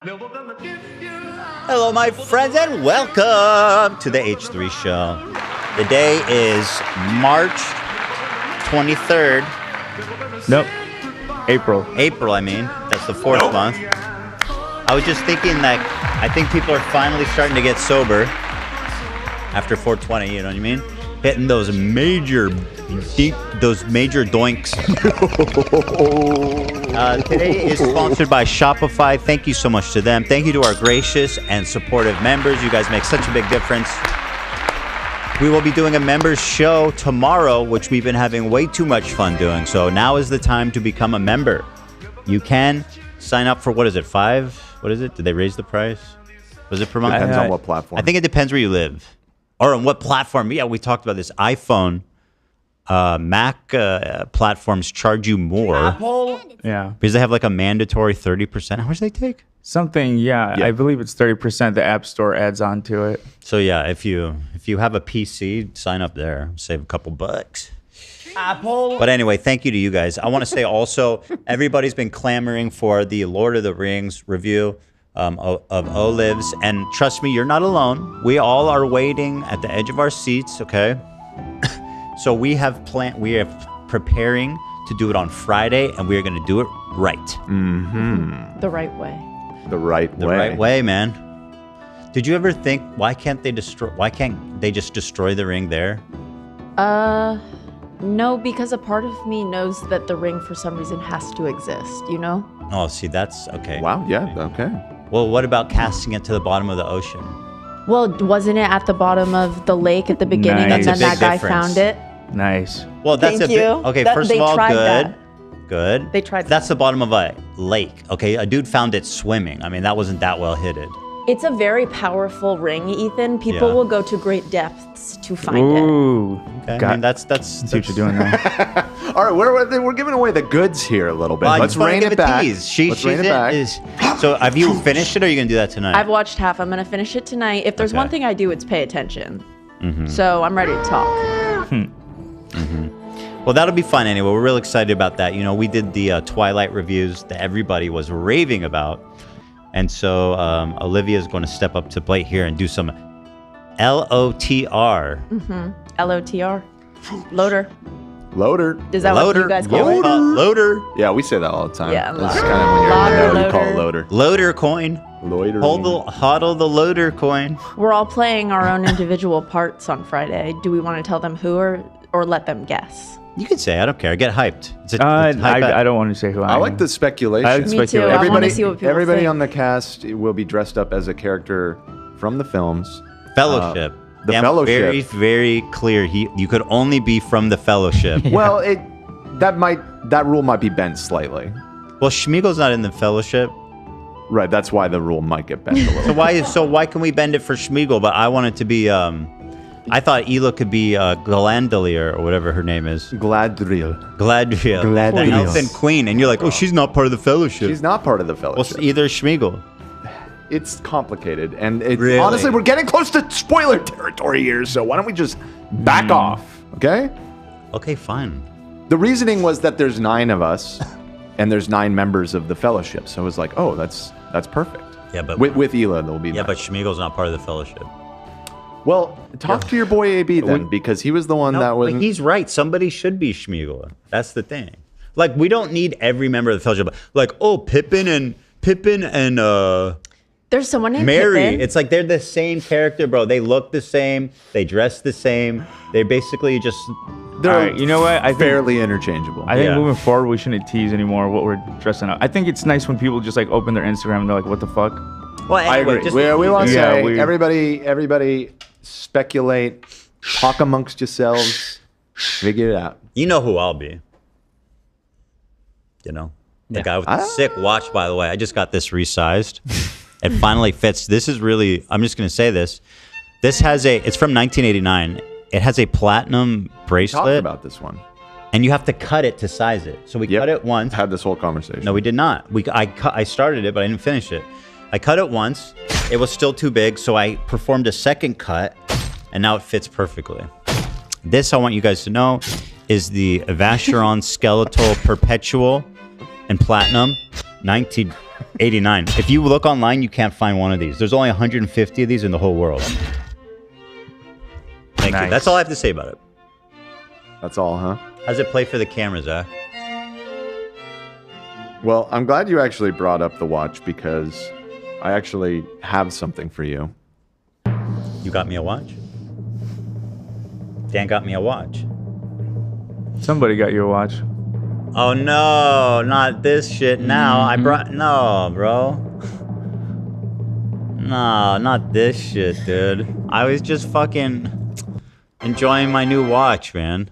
Hello, my friends, and welcome to the H3 show. The day is March 23rd. Nope. April. April, I mean. That's the fourth month. I was just thinking that I think people are finally starting to get sober after 420, you know what I mean? Hitting those major doinks. Today is sponsored by Shopify. Thank you so much to them. Thank you to our gracious and supportive members. You guys make such a big difference. We will be doing a members show tomorrow, which we've been having way too much fun doing. So now is the time to become a member. You can sign up for, what is it, $5? What is it? Did they raise the price? Was it per month? Depends on what platform. I think it depends where you live. Or on what platform. Yeah, we talked about this. iPhone, Mac platforms charge you more. Apple? Yeah. Because they have like a mandatory 30%. How much do they take? Something, yeah. I believe it's 30% the App Store adds on to it. So yeah, if you have a PC, sign up there. Save a couple bucks. Apple. But anyway, thank you to you guys. I want to say also, everybody's been clamoring for the Lord of the Rings review of Oblivion. And trust me, you're not alone. We all are waiting at the edge of our seats, okay? So we are preparing to do it on Friday, and we are going to do it right. Mm-hmm. The right way. The right way, man. Did you ever think, why can't they just destroy the ring there? No, because a part of me knows that the ring for some reason has to exist, you know? Oh, see, that's okay. Wow, yeah, okay. Well, what about casting it to the bottom of the ocean? Well, wasn't it at the bottom of the lake at the beginning, Nice. and then That's a that big guy difference. found it? Nice. Well, that's Thank a bit. you. Okay, That- first they of all, tried good. that. Good. They tried That's the bottom of a lake. Okay, a dude found it swimming. I mean, that wasn't that well hidden. It's a very powerful ring, Ethan. People Yeah. will go to great depths to find it. Ooh. Okay, God. I mean, that's See what you're doing there. All right, we're giving away the goods here a little bit. Well, I Let's just wanna rein give it a back. tease. Let's rein it back. So, have you finished it, or are you gonna do that tonight? I've watched half. I'm going to finish it tonight. If there's Okay. one thing I do, it's pay attention. Mm-hmm. So I'm ready to talk. Well, that'll be fun anyway. We're real excited about that. You know, we did the Twilight reviews that everybody was raving about. And so Olivia is going to step up to the plate here and do some LOTR. LOTR. Loader. Loader. Is that what you guys call it? Loader. Yeah, we say that all the time. Yeah, That's loader. kind of when you're in the know, you call it Loader. loader. Loader coin. Loitering. Hodl the loader coin. We're all playing our own individual parts on Friday. Do we want to tell them who or let them guess? You can say, I don't care. Get hyped. It's a I hype app. don't want to say who I am. I like the speculation. I like Me too. speculation. I want to see what people Everybody think. on the cast will be dressed up as a character from the films. Fellowship. The Yeah, Fellowship. Very, very clear. You could only be from the Fellowship. Well, that rule might be bent slightly. Well, Schmiegel's not in the Fellowship. Right, that's why the rule might get bent a little. So why can we bend it for Schmiegel? But I want it to be. I thought Ela could be Glandelier or whatever her name is. Gladriel. Gladriel. Gladriel. The Elfin Queen, and you're like, oh, she's not part of the Fellowship. She's not part of the Well, Fellowship. either Schmiegel. It's complicated, and it's Really? honestly, we're getting close to spoiler territory here. So why don't we just back off? Okay. Okay, fine. The reasoning was that there's 9 of us, and there's 9 members of the Fellowship. So it was like, oh, that's perfect. Yeah, but With Ela, there'll be. yeah, 9. but Schmiegel's not part of the Fellowship. Well, talk to your boy AB then, because he was the one that was. But he's right. Somebody should be Schmiegel. That's the thing. Like, we don't need every member of the Fellowship. Like, oh, Pippin and There's someone named Mary. Pippin. It's like they're the same character, bro. They look the same. They dress the same. They basically just. They're All right, you know what? I think fairly interchangeable. I think Yeah. moving forward, we shouldn't tease anymore what we're dressing up. I think it's nice when people just like open their Instagram and they're like, "What the fuck?" Well, I anyway, agree. just- We want to Yeah, say everybody speculate, talk amongst yourselves, figure it out. You know who I'll be. You know, the guy with the sick watch. By the way, I just got this resized. It finally fits. This is really. I'm just gonna say this. This has a. It's from 1989. It has a platinum Talk bracelet, about this one. and you have to cut it to size it. So we cut it once. Had this whole conversation. No, we did not. I started it, but I didn't finish it. I cut it once. It was still too big, so I performed a second cut, and now it fits perfectly. This, I want you guys to know, is the Vacheron Skeletal Perpetual and Platinum 19 89. If you look online, you can't find one of these. There's only 150 of these in the whole world. Thank you. That's all I have to say about it. That's all, huh? How's it play for the cameras, Well, I'm glad you actually brought up the watch because I actually have something for you. You got me a watch? Dan got me a watch. Somebody got you a watch. Oh no, not this shit now. No, bro. No, not this shit, dude. I was just fucking enjoying my new watch, man.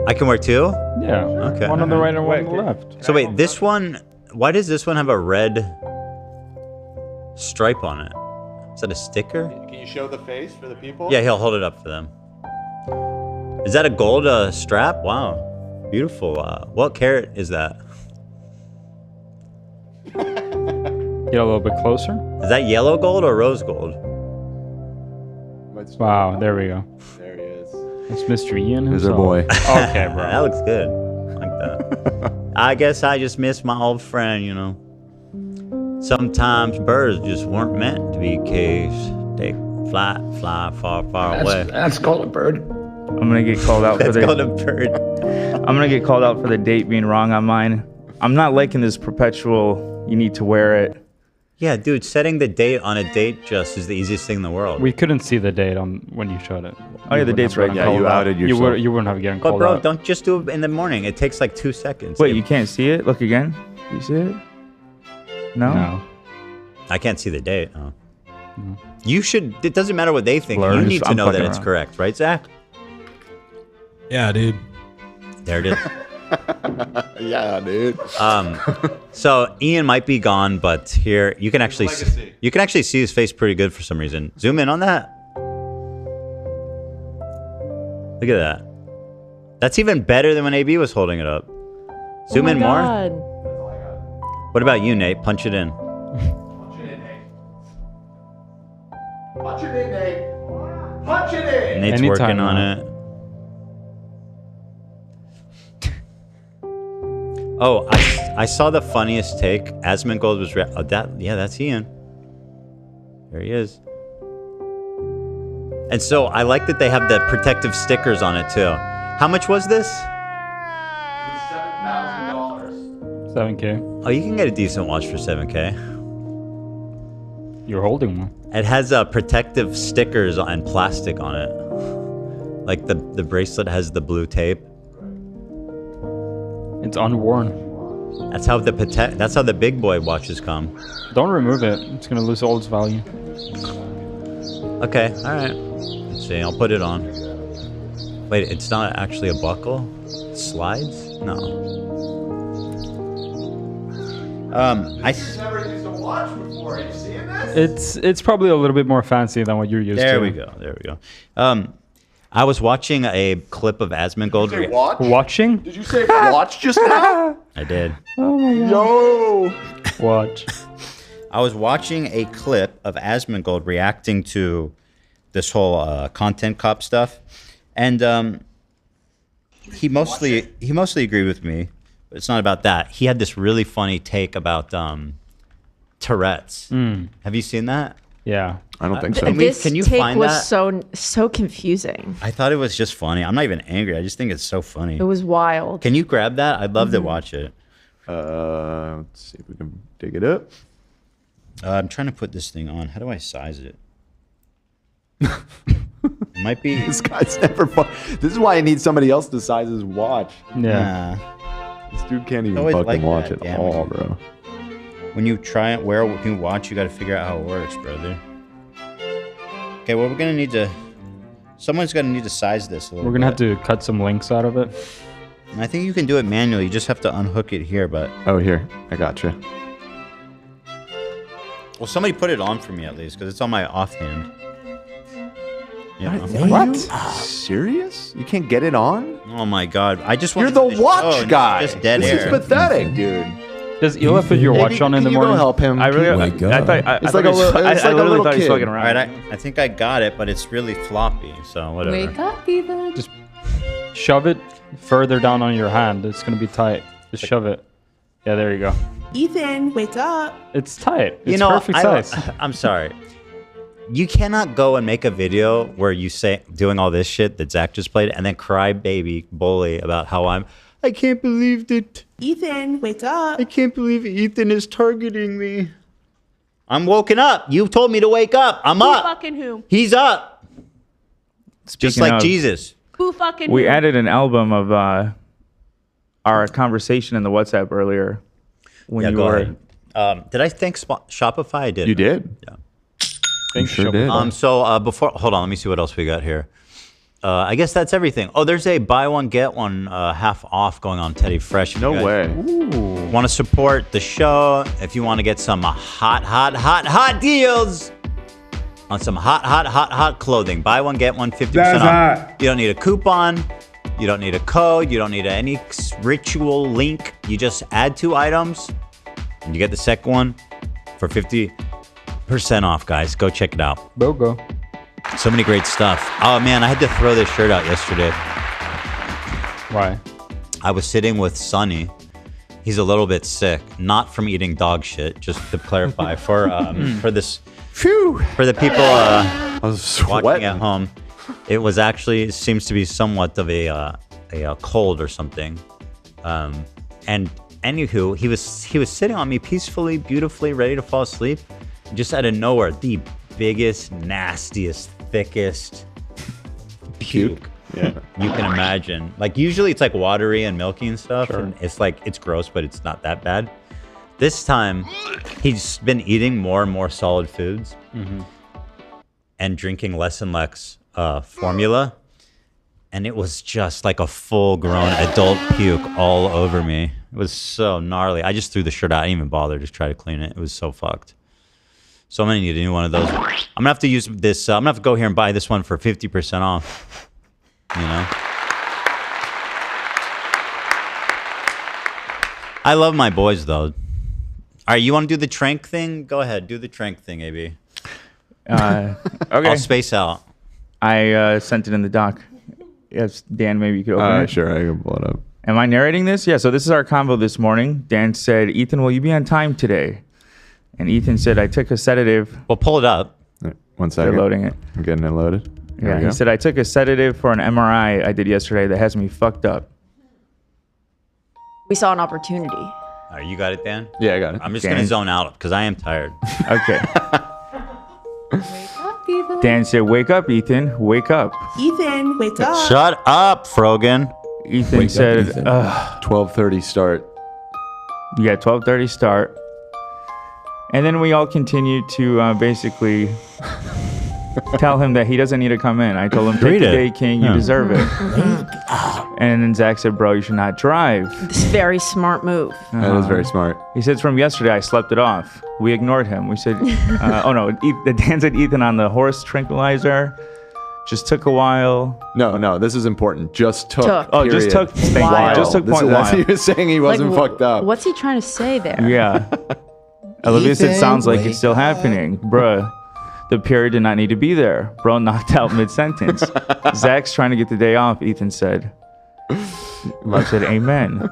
I can wear two? Yeah. Okay. One on the right and one on the left. So wait, this one, why does this one have a red stripe on it? Is that a sticker? Can you show the face for the people? Yeah, he'll hold it up for them. Is that a gold strap? Wow. Beautiful. What carat is that? Get a little bit closer. Is that yellow gold or rose gold? Wow, there we go. There he is. It's Mr. Ian There's himself. our boy. Okay, bro. That looks good. I like that. I guess I just miss my old friend, you know. Sometimes birds just weren't meant to be caged. They fly far, far away. That's called a bird. I'm gonna get called out for That's the. called a bird. I'm gonna get called out for the date being wrong on mine. I'm not liking this perpetual. You need to wear it. Yeah, dude, setting the date on a date just is the easiest thing in the world. We couldn't see the date on when you showed it. Oh yeah, the date's right. Yeah, you outed yourself. You wouldn't have gotten But called bro, out. don't just do it in the morning. It takes like 2 seconds. Wait, you can't see it? Look again. You see it? No. No. I can't see the date. Oh. You should. It doesn't matter what they think. Blur. You need to I'm know that fucking it's around. correct, right, Zach? Yeah, dude. There it is. Yeah, dude. So Ian might be gone, but here you can actually see his face pretty good for some reason. Zoom in on that. Look at that. That's even better than when AB was holding it up. Zoom in more. God. What about you, Nate? Punch it in. Punch it in, Nate. Punch it in. Nate's Anytime working on now. it. Oh, I saw the funniest take. Asmongold was that's Ian. There he is. And so I like that they have the protective stickers on it too. How much was this? $7,000. 7K. Oh, you can get a decent watch for 7K. You're holding one. It has protective stickers and plastic on it. Like the bracelet has the blue tape. It's unworn. That's how the big boy watches come. Don't remove it. It's gonna lose all its value. Okay, all right. Let's see. I'll put it on. Wait, it's not actually a buckle. It slides? No. Never used a watch before. Are you seeing this? It's probably a little bit more fancy than what you're used to. There we go. I was watching a clip of Asmongold. Did you say watch? Watching? Did you say watch just now? I did. Oh my god. Yo. Watch. I was watching a clip of Asmongold reacting to this whole content cop stuff, and he mostly agreed with me, but it's not about that. He had this really funny take about Tourette's. Have you seen that? Yeah. I don't think so. This can you take find was that? so confusing. I thought it was just funny. I'm not even angry. I just think it's so funny. It was wild. Can you grab that? I'd love to watch it. Let's see if we can dig it up. I'm trying to put this thing on. How do I size it? It might be. This guy's never fun. This is why I need somebody else to size his watch. Yeah. This dude can't even Always fucking like watch that, it damn all, it. bro. When you try it, wear a new watch, you got to figure out how it works, brother. Okay, well, we're gonna need to. Someone's gonna need to size this a little. We're gonna bit. have to cut some links out of it. I think you can do it manually. You just have to unhook it here, but. Oh, here. I gotcha. Well, somebody put it on for me at least, because it's on my offhand. Yeah. What? Serious? You can't get it on? Oh my god! I just You're want. the watch guy. Just dead this air. is pathetic, dude. Does Ela put your watch on in the Can you morning? go help him? I really. Wake I up. thought. I It's thought like a he was- little- it's I like a literally little thought he was kid. fucking All around. right, I think I got it, but it's really floppy. So whatever. Wake up, Ethan. Just shove it further down on your hand. It's gonna be tight. Just shove it. Yeah, there you go. Ethan, wake up. It's tight. It's You know, perfect size. I'm sorry. You cannot go and make a video where you say doing all this shit that Zach just played and then cry baby bully about how I can't believe that. Ethan, wake up. I can't believe Ethan is targeting me. I'm woken up. You told me to wake up. I'm Who up. fucking who? He's up. Just Speaking like of, Jesus. Who fucking We who? added an album of our conversation in the WhatsApp earlier when Yeah, you go were. ahead. Did I thank Shopify? I did. You did. Yeah. You sure did. So before, hold on, let me see what else we got here. I guess that's everything. Oh, there's a buy one get one half off going on Teddy Fresh. If you No guys way. Want to support the show? If you want to get some hot deals on some hot clothing, buy one get one 50% off. You don't need a coupon. You don't need a code. You don't need any ritual link. You just add 2 items, and you get the second one for 50% off, guys. Go check it out. Bogo. So many great stuff. Oh man, I had to throw this shirt out yesterday. Why? I was sitting with Sonny. He's a little bit sick, not from eating dog shit. Just to clarify for this, for the people I was watching sweating. at home, it was actually it seems to be somewhat of a cold or something. And anywho, he was sitting on me peacefully, beautifully, ready to fall asleep. Just out of nowhere, the biggest, nastiest, thickest puke Yeah. you can imagine. Like usually it's like watery and milky and stuff, Sure. and it's like it's gross, but it's not that bad. This time, he's been eating more and more solid foods and drinking less and less formula, and it was just like a full-grown adult puke all over me. It was so gnarly. I just threw the shirt out. I didn't even bother to try to clean it. It was so fucked. So I'm gonna need a new one of those. I'm gonna have to use this. I'm gonna have to go here and buy this one for 50% off. You know. I love my boys though. All right, you want to do the trank thing? Go ahead, do the trank thing, AB. Okay. I'll space out. I sent it in the doc. Yes, Dan, maybe you could open it. Sure, I can pull it up. Am I narrating this? Yeah, so this is our convo this morning. Dan said, Ethan, will you be on time today? And Ethan said, I took a sedative. Well, pull it up. Right, 1 second. They're loading it. I'm getting it loaded. There Yeah, we he go. said, I took a sedative for an MRI I did yesterday that has me fucked up. We saw an opportunity. All right, you got it, Dan? Yeah, I got it. I'm just Dan. gonna zone out because I am tired. Okay. Dan said, wake up, Ethan. Wake up. Ethan, wake up. Shut up, Frogan. Ethan Wake up, said, Ethan. ugh. 12:30 start. Yeah, 12:30 start. And then we all continued to basically tell him that he doesn't need to come in. I told him, take Read the it. day, King. You Yeah. deserve it. And then Zach said, bro, you should not drive. This very smart move. That is very smart. He said, from yesterday, I slept it off. We ignored him. We said, oh no, Dan said Ethan on the horse tranquilizer. Just took a while. No, this is important. Just took. Took. Oh, just period. took, thank you. While. Just took This point is, that's while. what he was saying. He wasn't fucked up. What's he trying to say there? Yeah. Olivia said, sounds like it's still happening. Bruh, the period did not need to be there. Bro knocked out mid-sentence. Zach's trying to get the day off, Ethan said. Love said, amen.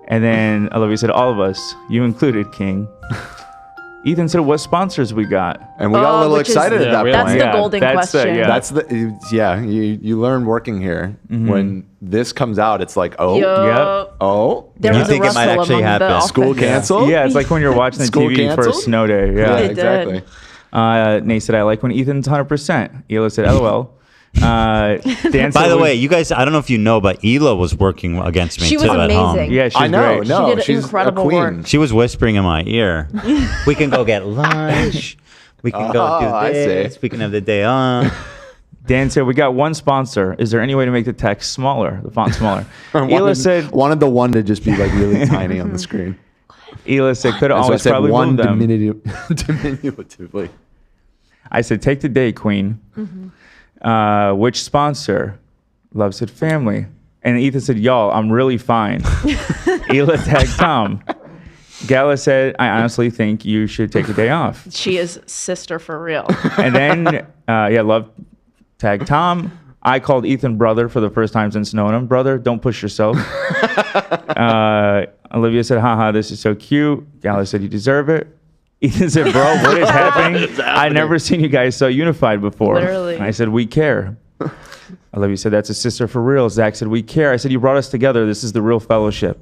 And then Olivia said, all of us, you included, King. Ethan said, what sponsors we got? And we got a little which is- excited at that That's point. the golden question. That's the you learn working here. When this comes out, it's like, oh, Yep. oh, There You was think a it might rustle actually among happen? the school office. canceled. Yeah, it's like when you're watching the School TV for a canceled? snow day. Yeah, Yeah. They did. exactly. Nate said, I like when Ethan's 100%. Ela said, LOL. Dan By said, the way, you guys, I don't know if you know, but Ela was working against me She too was at home. amazing. yeah, she's I know. great. No, She did she's incredible a queen. work. She was whispering in my ear, we can go get lunch. We can go I do see. this. We can have the day off. Dan said, we got one sponsor. Is there any way to make the text smaller, the font smaller? Ela said, wanted the one to just be like really tiny on the screen. Ela said, could have So I always said probably one moved them. diminutively. I said, take the day, Queen. Which sponsor? Love said, family. And Ethan said, y'all, I'm really fine. Ela tagged Tom. Gala said, I honestly think you should take a day off. She is sister for real. And then, Love tagged Tom. I called Ethan brother for the first time since knowing him. Brother, don't push yourself. Olivia said, haha, this is so cute. Gala said, you deserve it. Ethan said, bro, what is happening? I never seen you guys so unified before. Literally. I said, we care. Olivia said, that's a sister for real. Zach said, we care. I said, you brought us together. This is the real fellowship.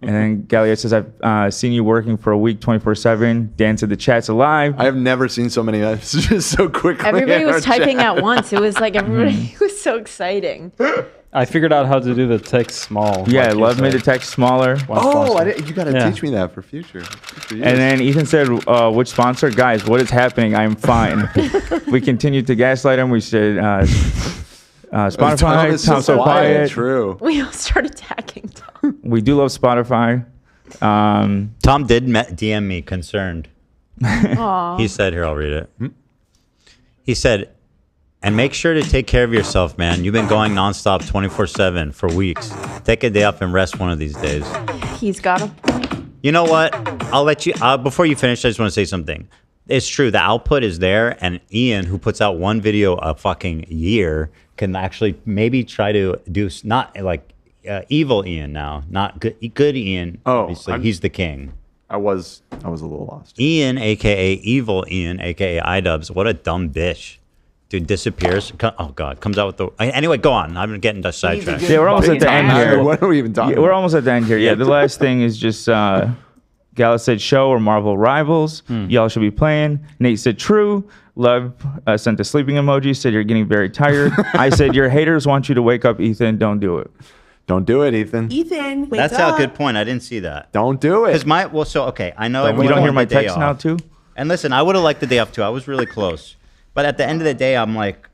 And then Galliard says, I've seen you working for a week 24/7. Dan said, the chat's alive. I have never seen so many messages so quickly. Everybody in our was typing chat. at once. It was like everybody was so exciting. I figured out how to do the text small. Yeah, like you love made the said. text smaller. One Oh, sponsor. you got to Yeah. teach me that for future use. And then Ethan said, which sponsor? Guys, what is happening? I'm fine. We continued to gaslight him. We said, Spotify, Tom's so quiet. True. We all started tagging Tom. We do love Spotify. Tom did DM me concerned. Aw. He said, here, I'll read it. He said, and make sure to take care of yourself, man. You've been going nonstop 24/7 for weeks. Take a day off and rest one of these days. He's got a point. You know what? I'll let you, before you finish, I just want to say something. It's true. The output is there. And Ian, who puts out one video a fucking year, can actually maybe try to do, not like evil Ian now, not good Ian. Oh, obviously. He's the king. I was a little lost. Ian, a.k.a. evil Ian, a.k.a. Idubbbz. What a dumb bitch. Dude disappears. Oh, God. Comes out with the... Anyway, go on. I'm getting sidetracked. Yeah, we're almost at the end here. What are we even talking We're about? almost at the end here. Yeah, the last thing is just Gala said show or Marvel Rivals. Y'all should be playing. Nate said true. Love sent a sleeping emoji. Said you're getting very tired. I said your haters want you to wake up, Ethan. Don't do it. Don't do it, Ethan. Ethan, wake That's up. a good point. I didn't see that. Don't do it. Because I know everyone You don't hear wanted my the day text now off. too? And listen, I would have liked the day off too. I was really close. But at the end of the day, I'm like...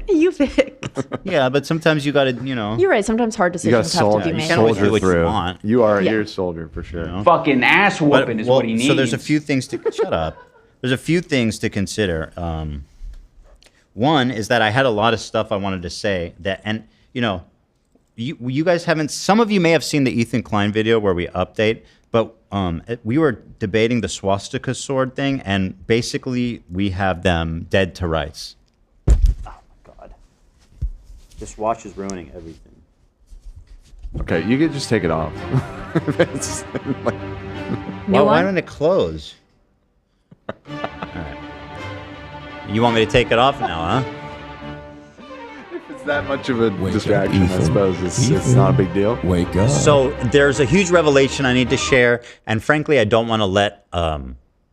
You picked. Yeah, but sometimes you got to, you know... You're right. Sometimes hard You got to decisions have to be You made. can't always do soldier what you through. want. You are Yeah. you're a soldier for sure. know? Fucking ass whooping is what he needs. So there's a few things to... Shut up. There's a few things to consider. One is that I had a lot of stuff I wanted to say that... And, you know, you guys haven't... Some of you may have seen the Ethan Klein video where we update, but we were debating the swastika sword thing, and basically we have them dead to rights. Oh, my God. This watch is ruining everything. Okay, you could just take it off. It's like, New Why one? don't it close? All right. You want me to take it off now, huh? it's that much of a Wake up, distraction, I Ethan. suppose. It's Ethan. not a big deal. Wake up. So there's a huge revelation I need to share, and frankly, I don't want to let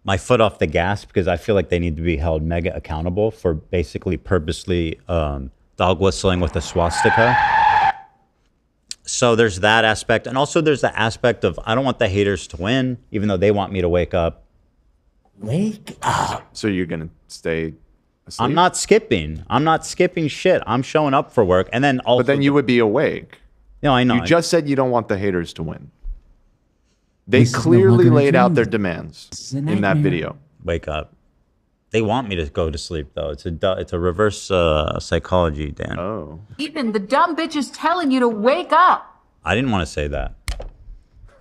my foot off the gas because I feel like they need to be held mega accountable for basically purposely dog whistling with a swastika. So there's that aspect, and also there's the aspect of I don't want the haters to win, even though they want me to wake up. Wake up. So you're gonna stay asleep? I'm not skipping. I'm not skipping shit. I'm showing up for work, and then also. But then you would be awake. No, I know. You just said you don't want the haters to win. They This is no clearly longer a laid out dream. their demands is a in that nightmare. video. Wake up. They want me to go to sleep though. It's a reverse psychology, Dan. Oh. Ethan, the dumb bitch is telling you to wake up. I didn't want to say that.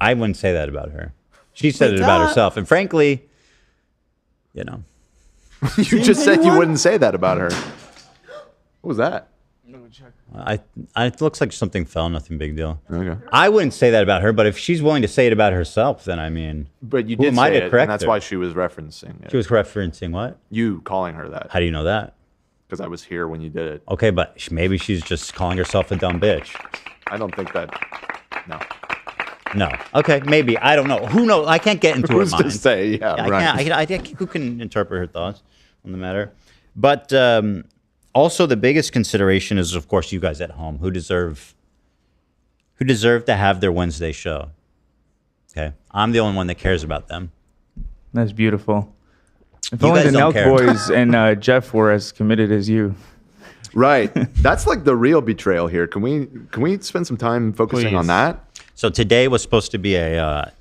I wouldn't say that about her. She said Wake it about up. herself, and frankly, you know, You just said you wouldn't say that about her. What was that? it looks like something fell. Nothing big deal. Okay. I wouldn't say that about her, but if she's willing to say it about herself, then I mean, But you who did am I say to it, and correct that's her? why she was referencing it. She was referencing what? You calling her that. How do you know that? Because I was here when you did it. Okay, but maybe she's just calling herself a dumb bitch. I don't think that... No. No. Okay, maybe. I don't know. Who knows? I can't get into Who's her to mind. say? Yeah, I right. can't. Who can interpret her thoughts on the matter? But also, the biggest consideration is, of course, you guys at home who deserve to have their Wednesday show. Okay, I'm the only one that cares about them. That's beautiful. If You only guys the don't Nelk care. boys and Jeff were as committed as you. Right. That's like the real betrayal here. Can we spend some time focusing on Please. that? So today was supposed to be a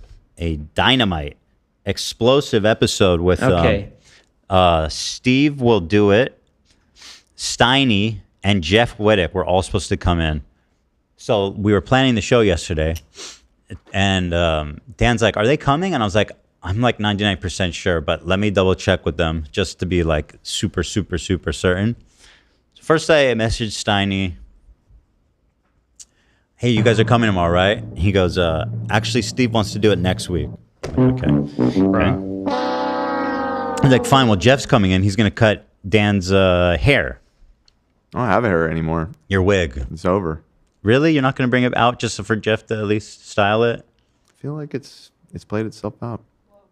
dynamite, explosive episode with Okay. Steve will do it, Steiny, and Jeff Wittick were all supposed to come in. So we were planning the show yesterday, and Dan's like, "Are they coming?" And I was like, "I'm like 99% sure, but let me double check with them just to be like super, super, super certain." So first, I messaged Steiny. hey, you guys are coming tomorrow, right? He goes, actually, Steve wants to do it next week. I'm like, okay. He's like, fine, well, Jeff's coming in. He's going to cut Dan's hair. I don't have hair anymore. Your wig. It's over. Really? You're not going to bring it out just for Jeff to at least style it? I feel like it's played itself out.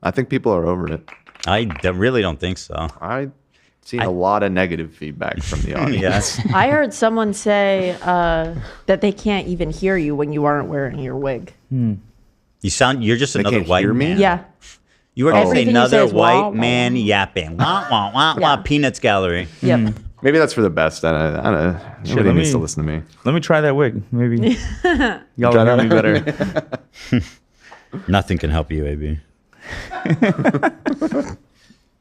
I think people are over it. I really don't think so. I've seen a lot of negative feedback from the audience. Yes. I heard someone say that they can't even hear you when you aren't wearing your wig. You're just another can't white hear me? man. Yeah. You are just Everything you another say is white wah, wah, man wah. yapping. Wah, wah, wah, wah, Peanuts Gallery. Yep. Maybe that's for the best. I don't, nobody needs to listen to me. Let me try that wig. Maybe y'all will hear me better. Nothing can help you, AB.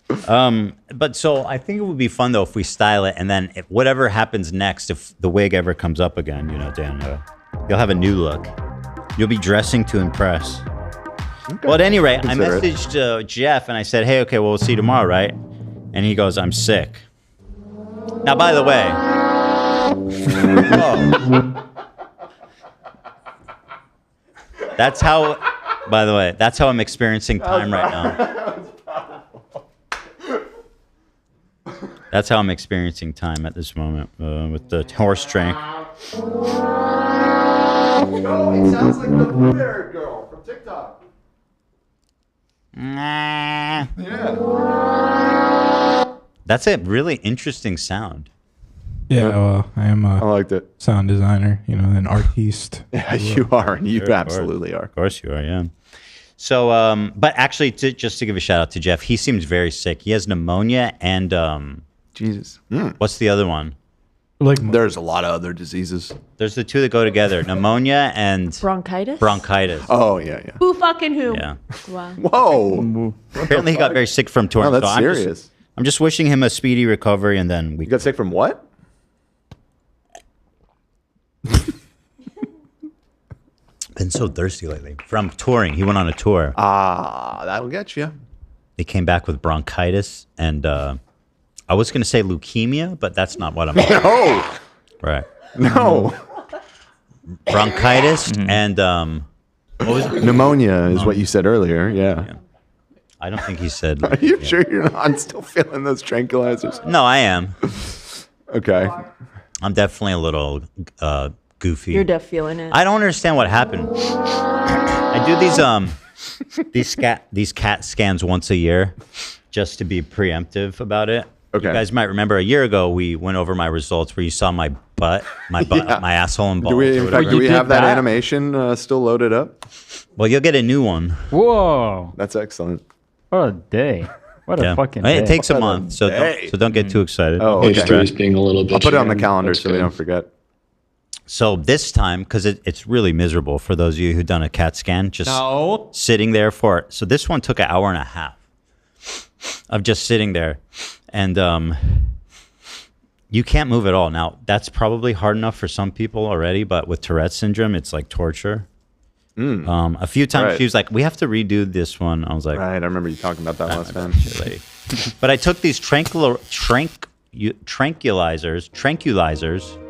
But so I think it would be fun though if we style it, and then if whatever happens next, if the wig ever comes up again, you know, Dan, you'll have a new look. You'll be dressing to impress. Okay. Well, at any rate, I messaged Jeff and I said, hey, okay, well, we'll see you tomorrow, right? And he goes, I'm sick. Now, by the way, that's how I'm experiencing time right now. That's how I'm experiencing time at this moment with the horse drink. It sounds like the blue hair girl from TikTok. Yeah. Yeah. That's a really interesting sound. Yeah, well, I am I a liked it. sound designer, you know, an artiste. Yeah, you are. You Sure, absolutely are. Of course you are, yeah. So, but actually, just to give a shout out to Jeff, he seems very sick. He has pneumonia and Jesus. what's the other one? Like There's a lot of other diseases. There's the two that go together: pneumonia and Bronchitis? bronchitis. Oh, yeah, yeah. Who fucking who? Yeah. Wow. Whoa. Apparently, he got very sick from touring. Oh, that's so serious. I'm just wishing him a speedy recovery, and then we. You got sick from what? Been so thirsty lately from touring. He went on a tour. That'll get you. He came back with bronchitis, and I was going to say leukemia, but that's not what I'm. No. Right. No. Bronchitis and what was it? Pneumonia is what you said earlier. Yeah. I don't think he said. Are you sure you're not? I'm still feeling those tranquilizers. No, I am. Okay. I'm definitely a little goofy. You're deaf feeling it. I don't understand what happened. I do these cat scans once a year, just to be preemptive about it. Okay. You guys might remember a year ago we went over my results where you saw my butt, Yeah. my asshole and balls. Do we, or in fact, whatever. do we have that that? animation still loaded up? Well, you'll get a new one. Whoa. That's excellent. What a day. What a fucking Hey, day. it takes a What a month, so day. don't get too excited. Oh, Hey, okay. Stu's being a little bit. I'll put it on the calendar so we don't forget. So this time, because it's really miserable for those of you who've done a CAT scan, just sitting there for it. So this one took an hour and a half of just sitting there, and you can't move at all. Now that's probably hard enough for some people already, but with Tourette's syndrome, it's like torture. A few times Right. she was like, "We have to redo this one." I was like, Right, I remember you talking about that last time. lady. But I took these tranquilizers,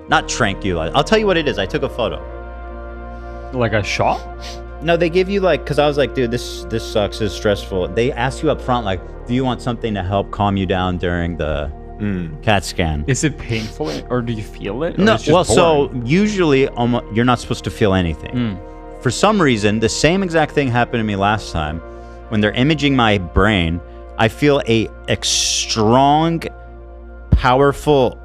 not tranquilizers. I'll tell you what it is. I took a photo. Like a shot? No, they give you like, because I was like, dude, this sucks. This is stressful. They ask you up front, like, do you want something to help calm you down during the CAT scan? Is it painful or do you feel it? Or No, it's just well, so boring? usually you're not supposed to feel anything. For some reason, the same exact thing happened to me last time. When they're imaging my brain, I feel a strong, powerful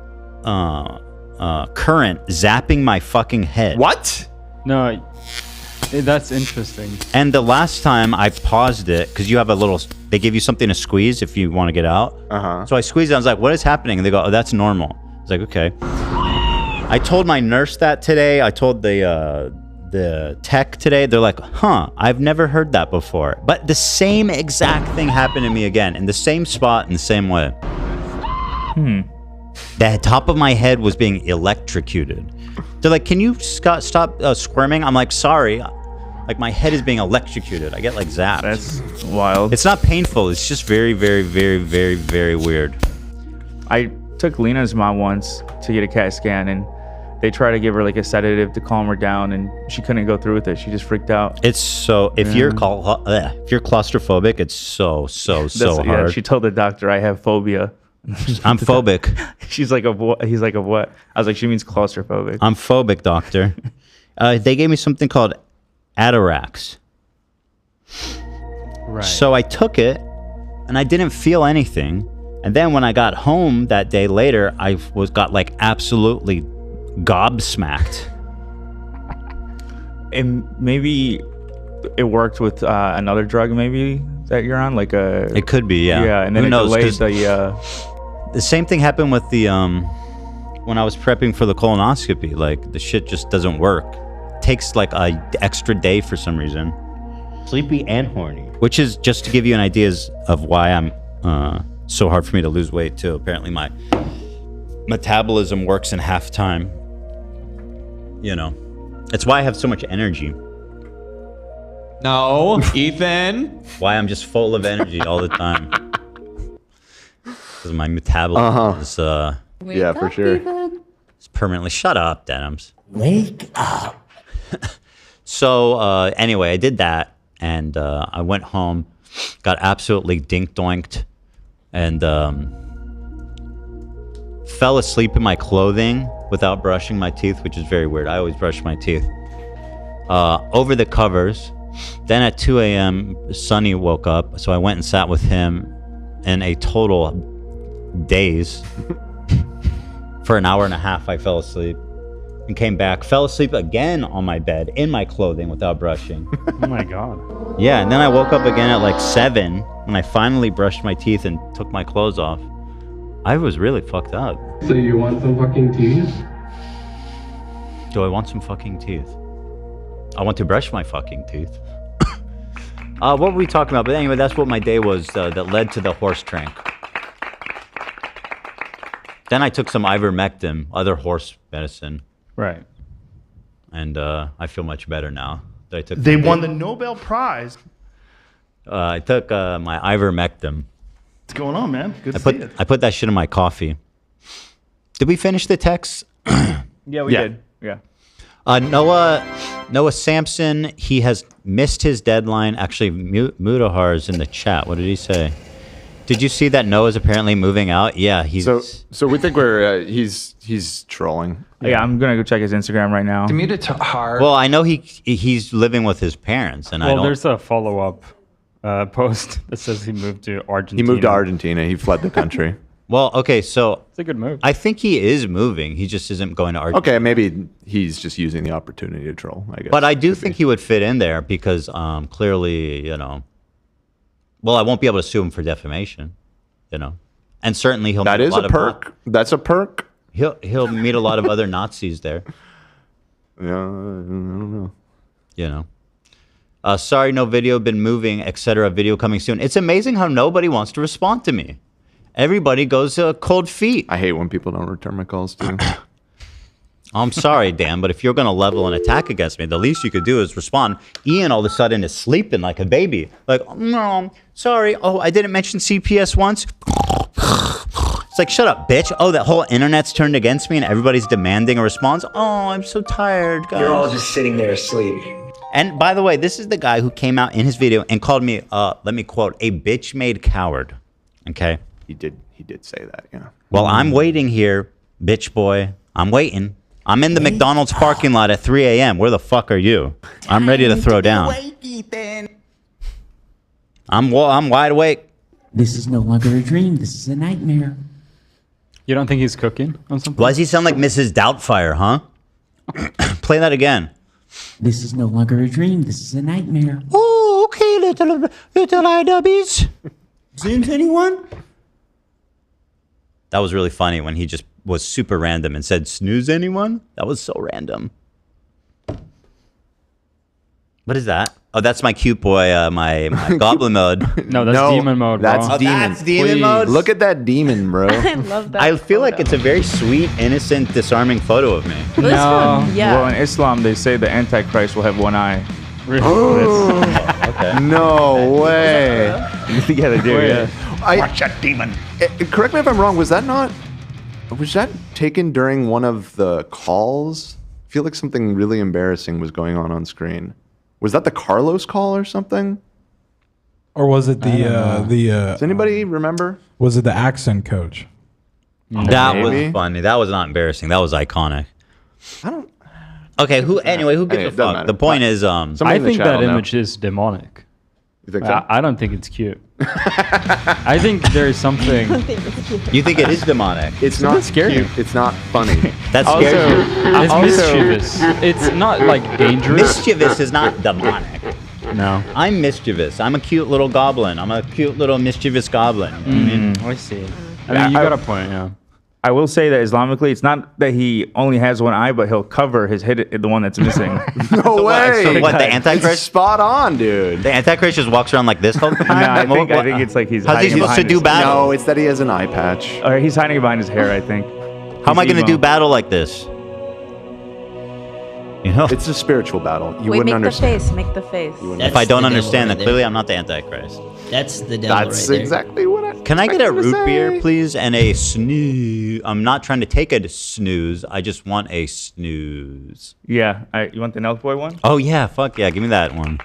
current zapping my fucking head. What? No, that's interesting. And the last time I paused it, because you have they give you something to squeeze if you want to get out. So I squeezed it. I was like, what is happening? And they go, oh, that's normal. I was like, okay. I told my nurse that today. I told the tech today. They're like, huh, I've never heard that before. But the same exact thing happened to me again, in the same spot, in the same way. The top of my head was being electrocuted. They're like, can you stop squirming? I'm like, sorry. Like, my head is being electrocuted. I get like zapped. That's wild. It's not painful. It's just very, very, very, very, very weird. I took Lena's mom once to get a CAT scan, and They tried to give her like a sedative to calm her down, and she couldn't go through with it. She just freaked out. It's so if you're claustrophobic, it's so hard. Yeah, she told the doctor, "I have phobia." I'm phobic. She's like, "Of what?" He's like, "Of what?" I was like, "She means claustrophobic." I'm phobic, doctor. They gave me something called Atarax. Right. So I took it, and I didn't feel anything. And then when I got home that day later, I got like absolutely gobsmacked. And maybe it worked with another drug, maybe that you're on, like a. It could be, yeah. Yeah, and then Who knows, delayed 'cause the same thing happened with the when I was prepping for the colonoscopy. Like the shit just doesn't work. Takes like a extra day for some reason. Sleepy and horny. Which is just to give you an idea of why I'm so hard for me to lose weight too. Apparently my metabolism works in half time. You know, it's why I have so much energy. No, Ethan. Why I'm just full of energy all the time. Because my metabolism is yeah, for sure. it's permanently. Shut up, Denims. Wake up. So anyway, I did that, and I went home, got absolutely dink-doinked, and fell asleep in my clothing without brushing my teeth, which is very weird. I always brush my teeth. Over the covers. Then at 2 a.m., Sonny woke up, so I went and sat with him in a total daze. For an hour and a half, I fell asleep. And came back, fell asleep again on my bed in my clothing without brushing. Oh my god. Yeah, and then I woke up again at like 7 when I finally brushed my teeth and took my clothes off. I was really fucked up. So you want some fucking teeth? Do I want some fucking teeth? I want to brush my fucking teeth. What were we talking about? But anyway, that's what my day was that led to the horse trank. Then I took some ivermectin, other horse medicine. Right. And I feel much better now. That I took. They won the Nobel Prize. I took my ivermectin. What's going on, man? Good to see you. I put that shit in my coffee. Did we finish the text? Yeah, we did. Yeah. Noah Sampson, he has missed his deadline. Actually, Mudahar's in the chat. What did he say? Did you see that Noah's apparently moving out? Yeah, he's. So we think we're he's trolling. Yeah, I'm gonna go check his Instagram right now. Well, I know he's living with his parents, and I don't. There's a follow-up post that says he moved to Argentina. He moved to Argentina. He fled the country. Well, okay, so it's a good move. I think he is moving. He just isn't going to Argentina. Okay, maybe he's just using the opportunity to troll, I guess. But I do think he would fit in there because clearly, you know. Well, I won't be able to sue him for defamation, you know, and certainly he'll. That is a perk. That's a perk. He'll meet a lot of other Nazis there. Yeah, I don't know. You know. Sorry, no video, been moving, etc. Video coming soon. It's amazing how nobody wants to respond to me. Everybody goes cold feet. I hate when people don't return my calls too. I'm sorry, Dan, but if you're going to level an attack against me, the least you could do is respond. Ian all of a sudden is sleeping like a baby. Like, no, sorry. Oh, I didn't mention CPS once. It's like, shut up, bitch. Oh, that whole internet's turned against me and everybody's demanding a response. Oh, I'm so tired, guys. You're all just sitting there asleep. And by the way, this is the guy who came out in his video and called me, let me quote, a bitch-made coward. Okay? He did say that, yeah. Well, I'm waiting here, bitch boy. I'm waiting. I'm in the McDonald's parking lot at 3 a.m. Where the fuck are you? I'm ready to throw down. I'm wide awake. This is no longer a dream. This is a nightmare. You don't think he's cooking on something? Why does he sound like Mrs. Doubtfire, huh? Play that again. This is no longer a dream. This is a nightmare. Oh, okay, little Idubbbz. Zooms anyone? That was really funny when he just was super random and said, snooze anyone? That was so random. What is that? Oh, that's my cute boy, my goblin mode. No, that's demon mode, bro. That's demon. That's demon mode? Look at that demon, bro. I love that. I feel like it's a very sweet, innocent, disarming photo of me. No. Yeah. Well, in Islam, they say the Antichrist will have one eye. Okay. No way. Yeah, they do, yeah. Watch that demon. Correct me if I'm wrong. Was that not Was that taken during one of the calls? I feel like something really embarrassing was going on screen. Was that the Carlos call or something? Or was it the Does anybody remember? Was it the accent coach? That Maybe. was funny. That was not embarrassing. That was iconic. I don't. Okay, who gives Anyway, a it doesn't fuck? matter. The point is, I think that image is demonic. You think so? I don't think it's cute. I think there's something. you think it is demonic? It's not scary. cute. It's not funny. That's Also, scary. it's mischievous. It's not like dangerous. Mischievous is not demonic. No. I'm mischievous. I'm a cute little goblin. I'm a cute little mischievous goblin. I see. I mean, you got a point, yeah. I will say that Islamically, it's not that he only has one eye, but he'll cover his head, the one that's missing. No way. So what, the It's Antichrist? spot on, dude. The Antichrist just walks around like this whole time? I think it's like he's How's he hiding supposed to behind do his- battle? No, it's that he has an eye patch. Or he's hiding behind his hair, I think. How am I going to emo. do battle like this? You know? It's a spiritual battle. You Wait, wouldn't make understand. the face. Make the face. If I don't understand, then clearly I'm not the Antichrist. That's the devil That's right there. exactly what I. Can I get a expected to root beer, say. please, and a snooze? I'm not trying to take a snooze. I just want a snooze. Yeah. You want the Nelk Boy one? Oh, yeah. Fuck yeah. Give me that one.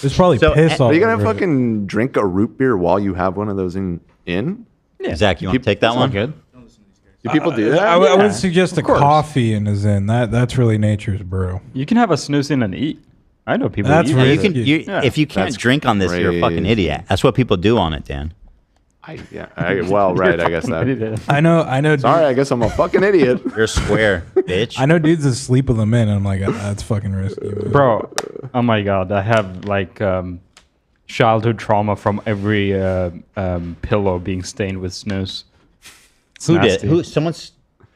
There's probably So, piss all Are you gonna over it. fucking drink a root beer while you have one of those in? Zach, you want to take that That's one? not good. Do people do that? I would suggest a course. coffee in a Zen. That's really nature's brew. You can have a snooze in and eat. I know people That's eat really- You it. can, Yeah. if you can't That's drink on this, you're a fucking crazy. idiot. That's what people do on it, Dan. Well, right. I guess that. I know. Sorry, I guess I'm a fucking idiot. You're a square, bitch. I know dudes that sleep with them in, and I'm like, that's fucking risky, man. Bro, oh my god, I have like childhood trauma from every pillow being stained with snooze. It's Who did? nasty.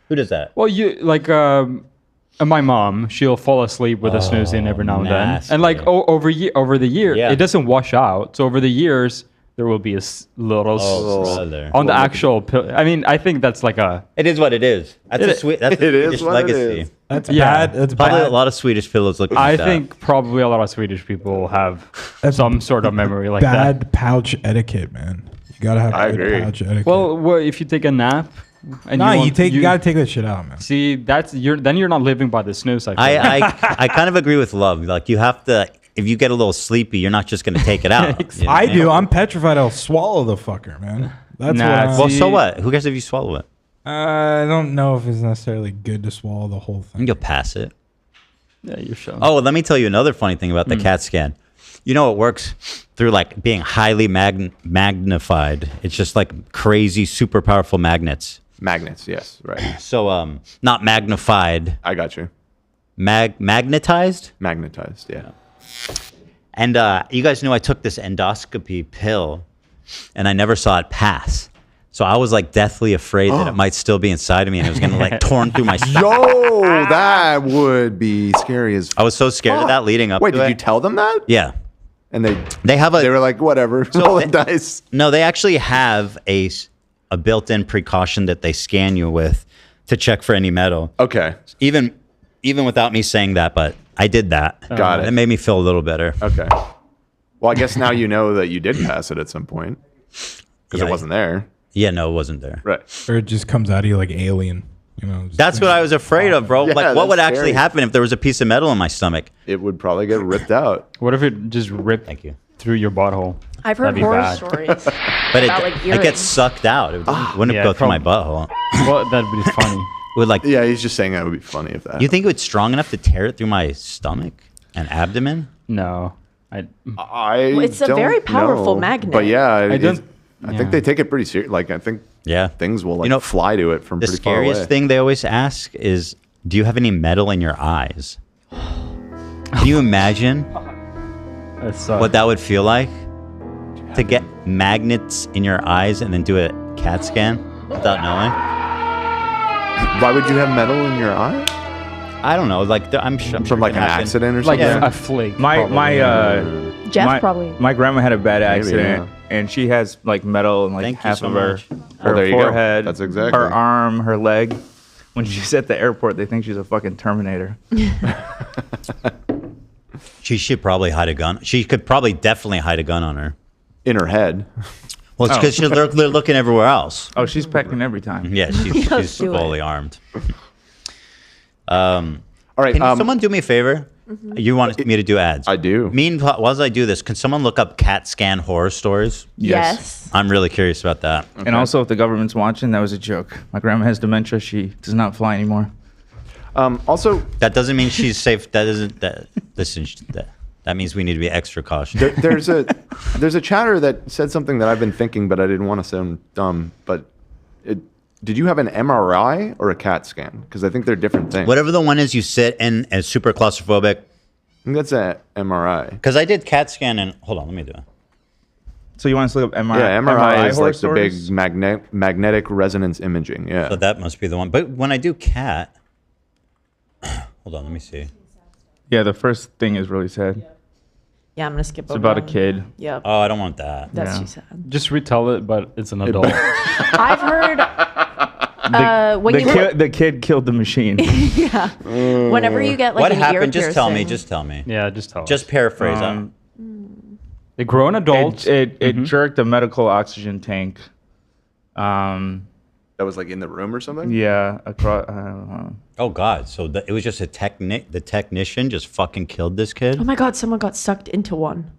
Who does that? Well, you like my mom. She'll fall asleep with a snooze in every now and then, nasty. and like over the year, Yeah. it doesn't wash out. So over the years, there will be a little brother. on the actual pill. I mean, I think that's like a. It is what it is. That's a sweet. That's It a is Swedish what it legacy. is. That's Yeah. bad. That's Probably bad. a lot of Swedish pillows look like I that. think probably a lot of Swedish people have That's some sort of memory like bad that. pouch etiquette, man. You gotta have I good agree. pouch etiquette. Well, if you take a nap, and no, want- you gotta take that shit out, man. See, then you're not living by the snooze cycle. I kind of agree with Love. Like you have to. If you get a little sleepy, you're not just going to take it out. You know what I mean? do. I'm petrified. I'll swallow the fucker, man. That's Nah, what I'm, Well, so what? Who cares if you swallow it? I don't know if it's necessarily good to swallow the whole thing. You'll pass it. Yeah, you're sure. Oh, let me tell you another funny thing about the CAT scan. You know, it works through like being highly magnified. It's just like crazy, super powerful magnets. Magnets, yes, right. So, not magnified, I got you. magnetized. Magnetized, yeah. And you guys knew I took this endoscopy pill, and I never saw it pass. So I was like deathly afraid that it might still be inside of me, and it was gonna like torn through my stomach. Yo, that would be scary as. I was so scared of that leading up Wait, to did it. you tell them that? Yeah. And they have a. They were like, whatever. Roll the dice. No, they actually have a built-in precaution that they scan you with to check for any metal. Okay. Even without me saying that, but I did that. Got it. It made me feel a little better. Okay. Well, I guess now you know that you did pass it at some point because Yeah, it wasn't there. Yeah, no, it wasn't there. Right. Or it just comes out of you like alien. You know. That's what I was afraid of, bro. Yeah, like, what would that's actually scary. happen if there was a piece of metal in my stomach? It would probably get ripped out. What if it just ripped through your butthole? I've heard That'd be horror bad. stories. But about, it like, gets earrings. sucked out. It wouldn't Yeah, go through my butthole. Well, that'd be funny. Would like? Yeah, he's just saying that would be funny if that. You think it was strong enough to tear it through my stomach and abdomen? No, I Well, it's a don't very powerful know. magnet. But yeah, I don't- I yeah. think they take it pretty serious. Like I think things will like fly to it from The pretty far scariest away. thing they always ask is, do you have any metal in your eyes? Can you imagine what that would feel like? To get magnets in your eyes and then do a CAT scan without knowing? Why would you have metal in your eye? I don't know. Like I'm sure From like it an can happen. accident or Like something. a flake. Jeff probably. My grandma had a bad Maybe, accident, and she has like metal in like Thank you half so of her, much. her there you go. forehead, That's exactly. her arm, her leg. When she's at the airport, they think she's a fucking Terminator. She should probably hide a gun. She could probably definitely hide a gun on her. In her head. Well, it's because they're looking everywhere else. Oh, she's pecking every time. Yeah, she's do it. fully armed. All right. Can someone do me a favor? You want me to do ads? I do. Meanwhile, as I do this, can someone look up CAT scan horror stories? Yes. I'm really curious about that. Okay. And also, if the government's watching, that was a joke. My grandma has dementia. She does not fly anymore. Also, that doesn't mean she's safe. Listen, that means we need to be extra cautious. There's a chatter that said something that I've been thinking, but I didn't want to sound dumb. But did you have an MRI or a CAT scan? Because I think they're different things. Whatever the one is you sit in as super claustrophobic. I think that's an MRI. Because I did CAT scan and hold on, let me do it. So you want us to look up MRI? Yeah, MRI is horror like the big stories? magnetic resonance imaging. Yeah. So that must be the one. But when I do CAT, hold on, let me see. Yeah, the first thing is really sad. Yeah, I'm gonna skip It's over about a that. kid. Yep. Oh, I don't want that. That's too sad. Just retell it, but it's an adult. I've heard when The kid killed the machine. yeah. Whenever you get like what an ear happened? Just tell me. piercing- Just tell me. Yeah, just tell Just paraphrase. They grown adults. It jerked a medical oxygen tank. That was like in the room or something? Yeah, across. Oh God! So it was just the technician just fucking killed this kid. Oh my God! Someone got sucked into one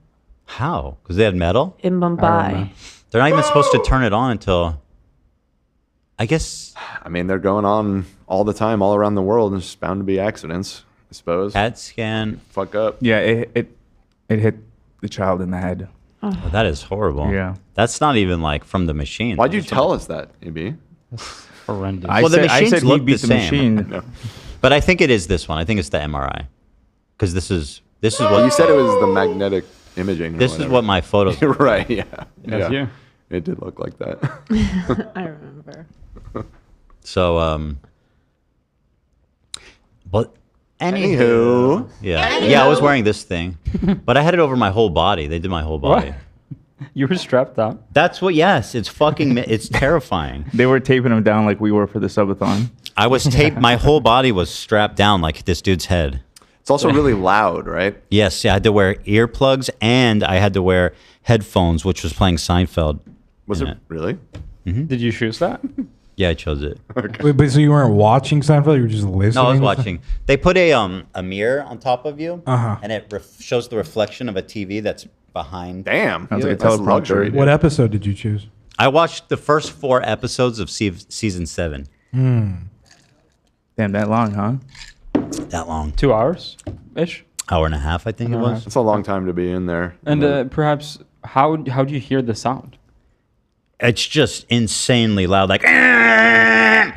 How? Because they had metal. in Mumbai. They're not even supposed to turn it on until. I guess. I mean, they're going on all the time, all around the world, and there's bound to be accidents, I suppose. CAT scan. Fuck up. Yeah, it hit the child in the head. Oh, that is horrible. Yeah. That's not even like from the machine. Why'd you tell us that, EB? Horrendous. I Well, the said, I machines said he look beat the the same. machine. But I think it is this one. I think it's the MRI. Because this is what You said it was the magnetic imaging. or This is whatever. what my photos. You're right. Yeah. That's yeah. you. It did look like that. I remember. So but Anywho. yeah, I was wearing this thing, but I had it over my whole body. They did my whole body. What? You were strapped out. That's what. Yes, it's fucking. It's terrifying. They were taping him down like we were for the subathon. I was taped. My whole body was strapped down like this dude's head. It's also really loud, right? Yes, I had to wear earplugs and I had to wear headphones, which was playing Seinfeld. Was in it really? Did you choose that? Yeah, I chose it. Wait, but so you weren't watching Seinfeld? You were just listening? No, I was to watching. They put a mirror on top of you, Uh-huh. and it shows the reflection of a TV that's behind. Damn. Sounds Yeah, like a that's teleprompter. luxury, dude. What episode did you choose? I watched the first 4 episodes of season 7. Damn, that long, huh? That long. 2 hours ish. Hour and a half, I think it was. That's a long time to be in there. And perhaps how do you hear the sound? It's just insanely loud, like.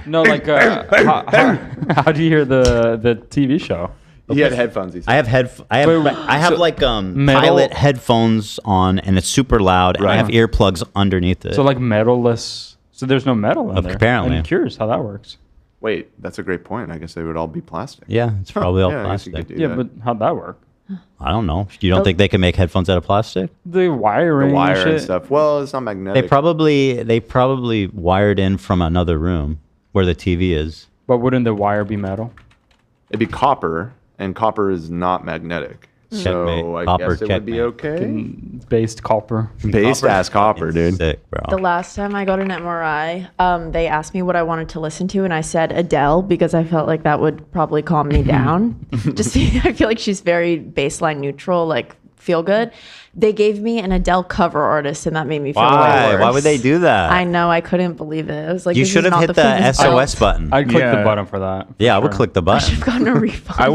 No, like how do you hear the TV show? He had headphones. He said. I have like metal- pilot headphones on, and it's super loud, and I have earplugs underneath it. So like metal-less. So there's no metal in there. Apparently. I'm curious how that works. Wait, that's a great point. I guess they would all be plastic. Yeah, it's probably all Yeah, I guess you plastic. could do Yeah, that. but how'd that work? I don't know. You don't think they can make headphones out of plastic? The wiring, The wire shit. and stuff. Well, it's not magnetic. They probably wired in from another room where the TV is. But wouldn't the wire be metal? It'd be copper, and copper is not magnetic. So Checkmate. I Copper, guess it would be checkmate. okay. Based copper. Based ass copper, dude. Sick, bro. The last time I got an MRI, they asked me what I wanted to listen to, and I said Adele because I felt like that would probably calm me down. Just I feel like she's very baseline neutral, like feel good. They gave me an Adele cover artist, and that made me feel way Why? worse. Why would they do that? I know. I couldn't believe it. I was like, You this is should have not hit the famous SOS belt. button. I'd click the Yeah. button for that. Yeah, I would sure. click the I should have button. gotten a refund. I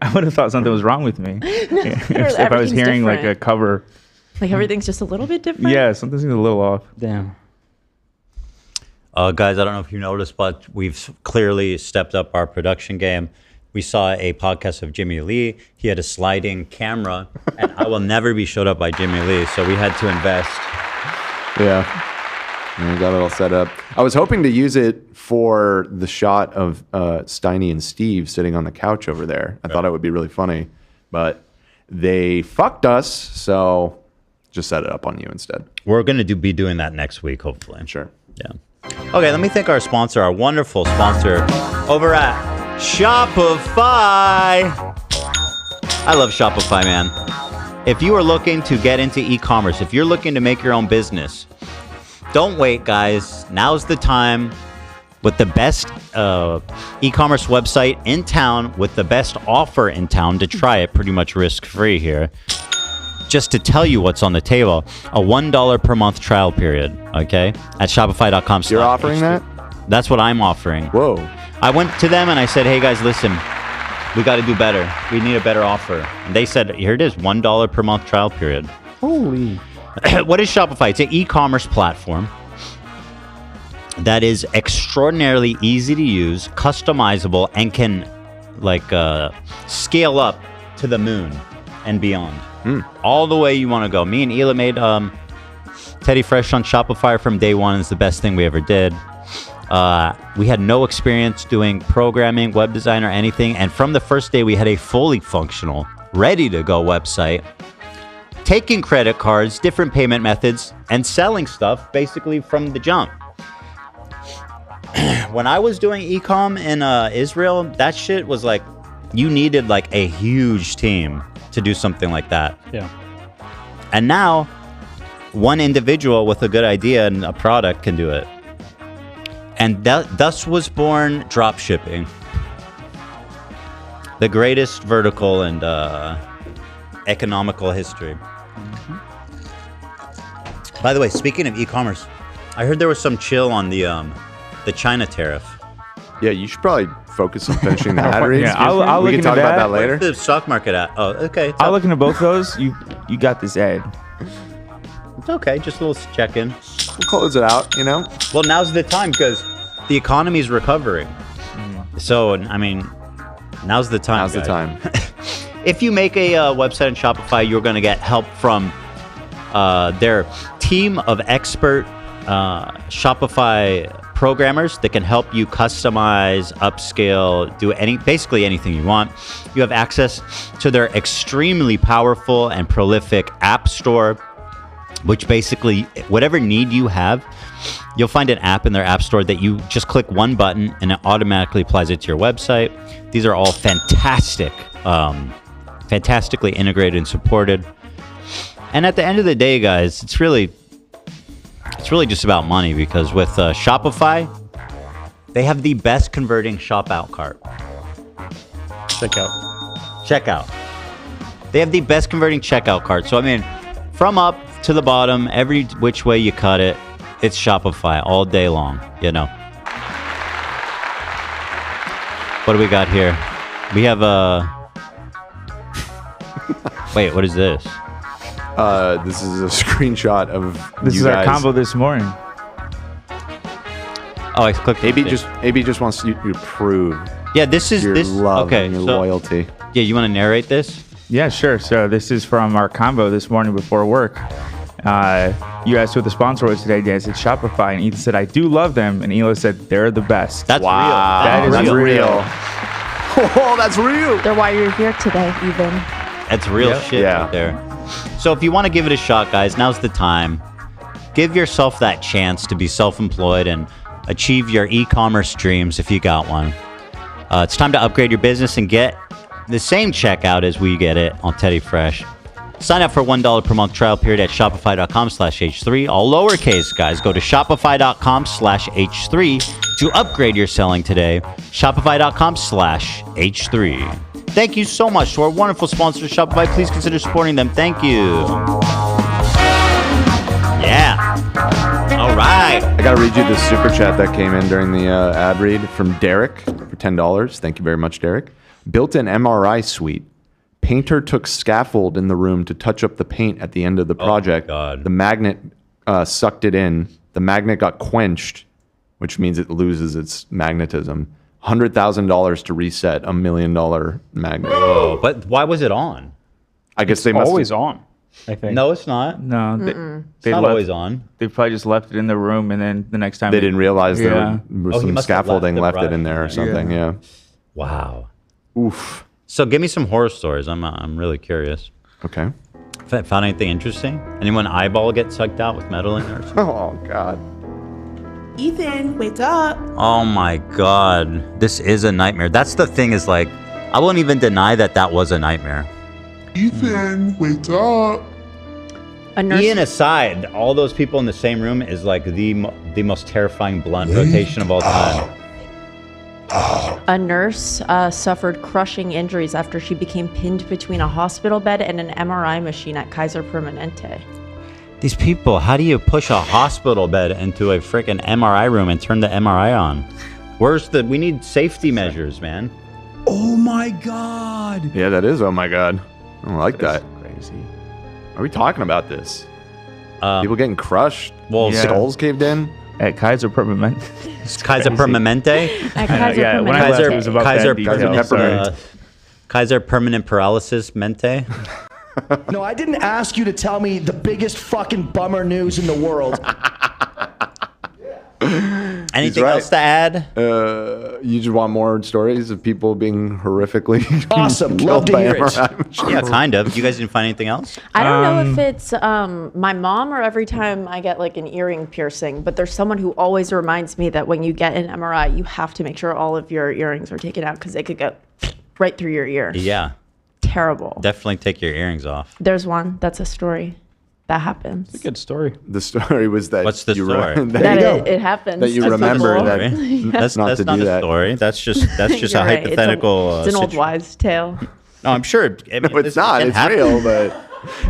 would have thought something was wrong with me if I was everything's hearing like a different. cover. Like everything's just a little bit different. Yeah, something seems a little off. Damn. Guys, I don't know if you noticed, but we've clearly stepped up our production game. We saw a podcast of Jimmy Lee. He had a sliding camera, and I will never be showed up by Jimmy Lee, so we had to invest. Yeah. And we got it all set up. I was hoping to use it for the shot of Steiny and Steve sitting on the couch over there. I thought it would be really funny, but they fucked us, so just set it up on you instead. We're going to be doing that next week, hopefully. Sure. Yeah. Okay, let me thank our sponsor, our wonderful sponsor over at Shopify. I love Shopify, man. If you are looking to get into e-commerce, if you're looking to make your own business, don't wait, guys. Now's the time. With the best e-commerce website in town, with the best offer in town to try it pretty much risk-free here. Just to tell you what's on the table, a $1 per month trial period, okay? At Shopify.com. You're offering that? That's what I'm offering. Whoa. I went to them and I said, hey guys, listen, we got to do better. We need a better offer. And they said, here it is, $1 per month trial period. Holy. What is Shopify? It's an e-commerce platform that is extraordinarily easy to use, customizable, and can scale up to the moon and beyond. All the way you want to go. Me and Ela made Teddy Fresh on Shopify from day one. It's the best thing we ever did. We had no experience doing programming, web design, or anything. And from the first day, we had a fully functional, ready to go website, taking credit cards, different payment methods, and selling stuff basically from the jump. When I was doing e-com in Israel, that shit was like, you needed like a huge team to do something like that. Yeah. And now, one individual with a good idea and a product can do it. And thus was born dropshipping. The greatest vertical and economical history. Mm-hmm. By the way, speaking of e-commerce, I heard there was some chill on the China tariff. Yeah, you should probably focus on finishing the ad reads. Yeah, I'll we look can talk into about that. that later. What's the stock market at? Oh, okay. I'll look into both of those. You got this ad. It's okay. Just a little check-in. We'll close it out, you know? Well, now's the time because the economy is recovering. So, I mean, now's the time. Now's the time. If you make a website on Shopify, you're going to get help from their team of expert Shopify programmers that can help you customize, upscale, do basically anything you want. You have access to their extremely powerful and prolific app store, which basically, whatever need you have, you'll find an app in their app store that you just click one button and it automatically applies it to your website. These are all fantastic, fantastically integrated and supported. And at the end of the day, guys, it's really just about money, because with Shopify, they have the best converting shop out cart. Checkout. They have the best converting checkout cart. So, I mean, from up to the bottom, every which way you cut it, it's Shopify all day long, you know. What do we got here? We have a... Wait, what is this? This is a screenshot of This you is guys. our combo this morning. Oh, I clicked. AB just wants you to prove. Yeah, this is your love okay, and your so, loyalty. Yeah, you want to narrate this? Yeah, sure. So this is from our combo this morning before work. You asked what the sponsor was today, Dan. I said Shopify, and Ethan said, I do love them, and Ela said, they're the best. That's real. That is real. Oh, that's real. They're why you're here today, even. That's real shit right there. So if you want to give it a shot, guys, now's the time. Give yourself that chance to be self-employed and achieve your e-commerce dreams if you got one. It's time to upgrade your business and get the same checkout as we get it on Teddy Fresh. Sign up for $1 per month trial period at shopify.com/H3. All lowercase, guys. Go to shopify.com/H3 to upgrade your selling today. Shopify.com/H3. Thank you so much to our wonderful sponsor, Shopify. Please consider supporting them. Thank you. Yeah. All right. I got to read you the super chat that came in during the ad read from Derek for $10. Thank you very much, Derek. Built-in MRI suite. Painter took scaffold in the room to touch up the paint at the end of the project. Oh, God. The magnet sucked it in. The magnet got quenched, which means it loses its magnetism. $100,000 to reset $1 million magnet. Whoa, but why was it on? I guess they must always on, I think. No, it's not. No, It's not always on. They probably just left it in the room, and then the next time they didn't realize there Yeah. was he some must have scaffolding left left the it in there or brush. something. Yeah. Wow. Oof. So give me some horror stories. I'm really curious. Okay. Found anything interesting? Anyone eyeball get sucked out with metal in there or something? Oh, God. Ethan, wake up. Oh my God. This is a nightmare. That's the thing, is like, I won't even deny that was a nightmare. Ethan, wake up. Ian aside, all those people in the same room is like the most terrifying blunt rotation of all time. A nurse suffered crushing injuries after she became pinned between a hospital bed and an MRI machine at Kaiser Permanente. These people, how do you push a hospital bed into a freaking MRI room and turn the MRI on? We need safety measures, man. Oh my God. Yeah, that is. Oh my God. I don't like that. Crazy. Are we talking about this? People getting crushed? Well, skulls caved in? At Kaiser Permanente. Kaiser Permanente? At Kaiser yeah, when I left, it was about Kaiser that detail. Permanent, Kaiser Permanent Paralysis Mente? No, I didn't ask you to tell me the biggest fucking bummer news in the world. Anything else to add? You just want more stories of people being horrifically awesome. Love to hear it. Yeah, kind of. You guys didn't find anything else? I don't know if it's my mom or every time I get like an earring piercing, but there's someone who always reminds me that when you get an MRI, you have to make sure all of your earrings are taken out because they could go right through your ear. Yeah. Terrible. Definitely take your earrings off. There's one. That's a story. That happens. It's a good story. The story was that. What's the story? It happens. That you remember that. That's not a story. That's just a right. hypothetical. It's an old wives' tale. No, I'm sure. I mean, No, it's not. It's real, but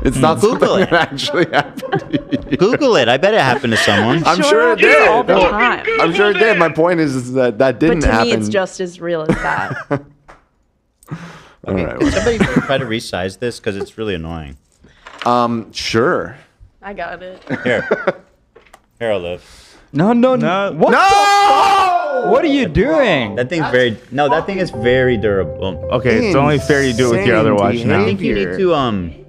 it's not Google something it. that actually happened. Google it. I bet it happened to someone. I'm sure it did. All the time. I'm sure it did. My point is that didn't But to happen. me, it's just as real as that. All right. Can somebody try to resize this because it's really annoying. Sure. I got it. Here, I'll live. No. What? No! What are you doing? That thing's that thing is very durable. Okay, it's only fair you do it with your other watch now. I think you need to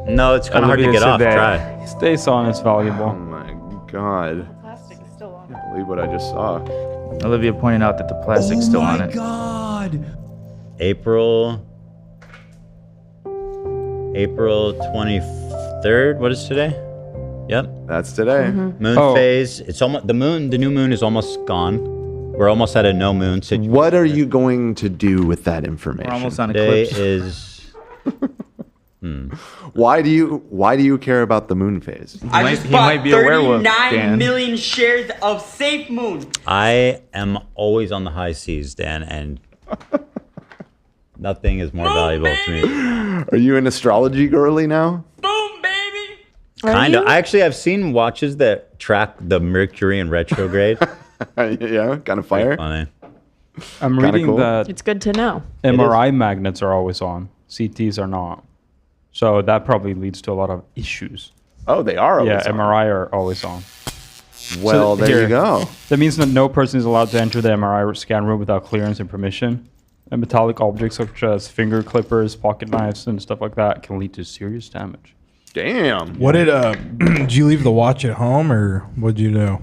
No, it's kind of hard to get off. Try. Stays on. It's Oh valuable. my God. Plastic is still on. I can't believe what I just saw. Olivia pointed out that the plastic's still on it. Oh my God. April 23rd. What is today? Yep. That's today. Moon phase. It's almost the new moon is almost gone. We're almost at a no moon situation. What are you going to do with that information? We're almost on Today eclipse. is Why do you care about the moon phase? I just he bought might be a werewolf, 39 Dan. million shares of Safe Moon. I am always on the high seas, Dan, and nothing is more valuable to me. Are you an astrology girly now? Boom, baby. Kind of. I've seen watches that track the Mercury in retrograde. Yeah, kind of fire. Funny. I'm Kinda reading cool. that It's good to know. MRI magnets are always on. CTs are not. So that probably leads to a lot of issues. Oh, they are always Yeah, on. MRI are always on. Well, So there here- you go. That means that no person is allowed to enter the MRI scan room without clearance and permission. And metallic objects such as finger clippers, pocket knives, and stuff like that can lead to serious damage. Damn. What did did you leave the watch at home or what'd you do?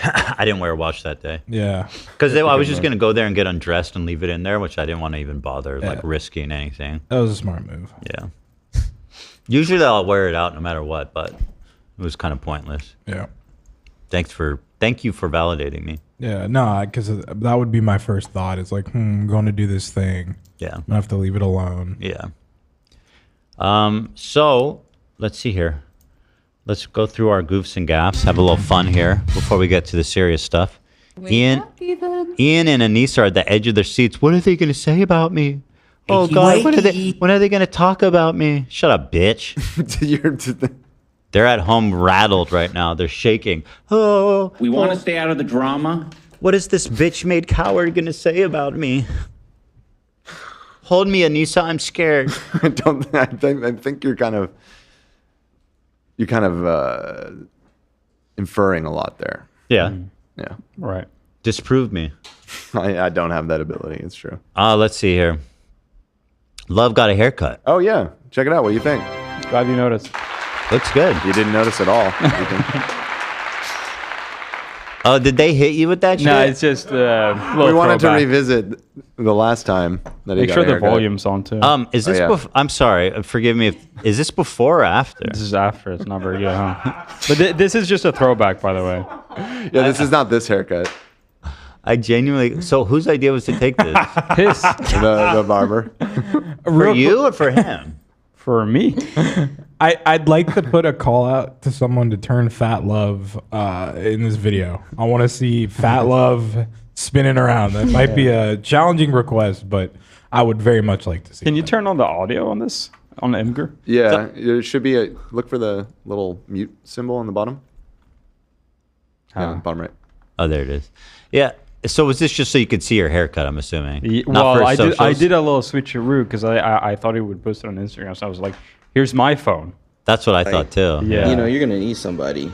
I didn't wear a watch that day. Yeah. Because I was just going to go there and get undressed and leave it in there, which I didn't want to even bother, Yeah. like, risking anything. That was a smart move. Yeah. Usually I'll wear it out no matter what, but it was kind of pointless. Yeah. Thank you for validating me. Yeah, no, because that would be my first thought. It's like, I'm going to do this thing. Yeah. I'm gonna have to leave it alone. Yeah. So let's see here. Let's go through our goofs and gaffs, have a little fun here before we get to the serious stuff. Ian and Anissa are at the edge of their seats. What are they going to say about me? Oh God, when are they going to talk about me? Shut up, bitch. They're at home rattled right now. They're shaking. Oh, We want to stay out of the drama. what is this bitch-made coward going to say about me? Hold me, Anissa. I'm scared. I think you're kind of inferring a lot there. Yeah. Yeah. Right. Disprove me. I don't have that ability. It's true. Let's see here. Love got a haircut. Oh yeah, check it out. What do you think? Glad you noticed. Looks good. You didn't notice at all. Oh, did they hit you with that shit? No, it's just We wanted to throwback. revisit the last time that he Make got sure a the haircut. volume's on too. Is this? yeah. I'm sorry. Forgive me. Is this before or after? This is after. It's not very good, huh? But this is just a throwback, by the way. Yeah, this is not this haircut. I genuinely. So whose idea was to take this? His. The barber. For you or for him? For me. I'd like to put a call out to someone to turn Fat Love in this video. I want to see Fat Love spinning around. That might be a challenging request, but I would very much like to see. Can you turn on the audio on this? On Imgur? Yeah, it should be a look for the little mute symbol on the bottom. Yeah, bottom right. Oh, there it is. Yeah. So was this just so you could see your haircut? I'm assuming. Well, I did a little switcheroo because I thought he would post it on Instagram. So I was like, "Here's my phone." That's what I thought too. Yeah. You know, you're gonna need somebody.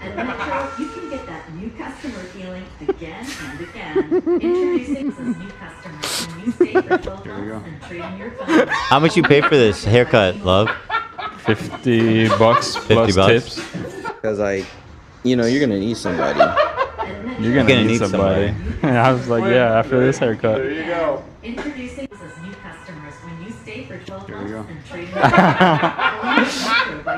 At Metro, you can get that new customer feeling again and again. Introducing those new customers when you stay for 12 months and trade in your phone. How much you pay for this haircut, love? $50 plus $50. tips. Because you're gonna need somebody. You're gonna need somebody. And I was like, yeah, after this haircut. There you go. Introducing those new customers when you stay for 12 There you months go. and trade in your phone. Only at Metro by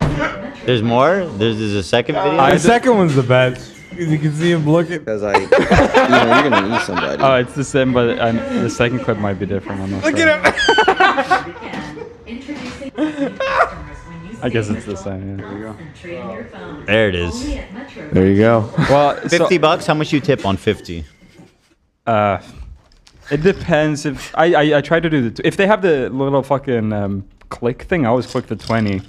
T-Mobile. There's more. There's a second video. The second one's the best. You can see him looking. Because you're gonna need somebody. Oh, it's the same, but the second clip might be different. I'm not Look sure. at him. Introducing those new customers when you I guess stay it's for the 12 same. Yeah. months and trade in your phone. There it is. Only at Metro There you go. Well, $50. How much you tip on 50? It depends. If I try to do if they have the little fucking click thing, I always click the 20.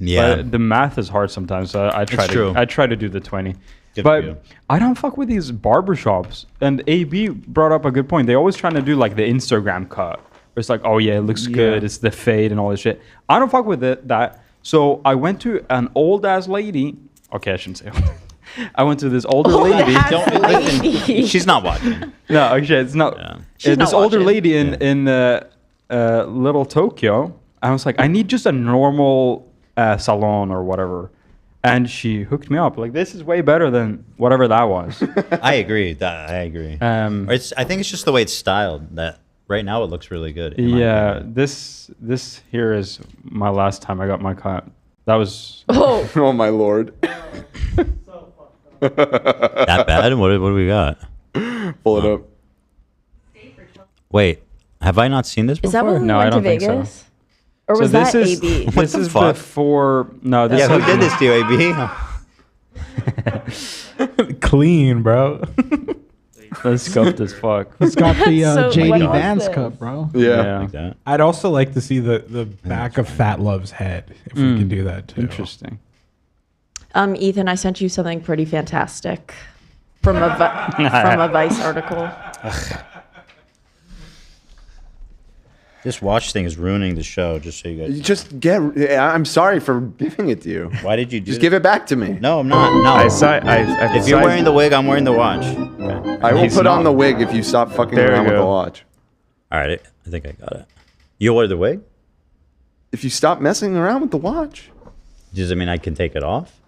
Yeah. But the math is hard sometimes, so I try It's to true. I try to do the 20. Good for you. But I don't fuck with these barbershops. And AB brought up a good point. They always trying to do like the Instagram cut. Where it's like, oh yeah, it looks good. It's the fade and all this shit. I don't fuck with that. So I went to an old ass lady. Okay, I shouldn't say. I went to this older lady. Don't listen. She's not watching. No, actually, it's not. Yeah. This not older watching. lady in Little Tokyo. I was like, I need just a normal salon or whatever, and she hooked me up. Like, this is way better than whatever that was. I agree. I agree. I think it's just the way it's styled. That right now it looks really good. in my Yeah, opinion. this here is my last time I got my cut. That was Oh my lord. That bad? What do we got? Pull it up. Wait, have I not seen this before? Is that when we No, I went to don't think so. Vegas? Or So was this that is AB? this is fuck? before. No, this Yeah, who is- did this to you, AB? Clean, bro. That's scuffed as fuck. He's got the So JD what was Vance this? cup, bro. Yeah. Like that. I'd also like to see the back of Fat Love's head, if we can do that too. Interesting. Ethan, I sent you something pretty fantastic from a from a Vice article. This watch thing is ruining the show. Just so you guys. Just I'm sorry for giving it to you. Why did you do? Just give it back to me. No, I'm not. No. If you're wearing the wig, I'm wearing the watch. Okay. I will He's put on not. the wig if you stop fucking There around you with the go. watch. All right, I think I got it. You'll wear the wig? If you stop messing around with the watch. Does it mean I can take it off?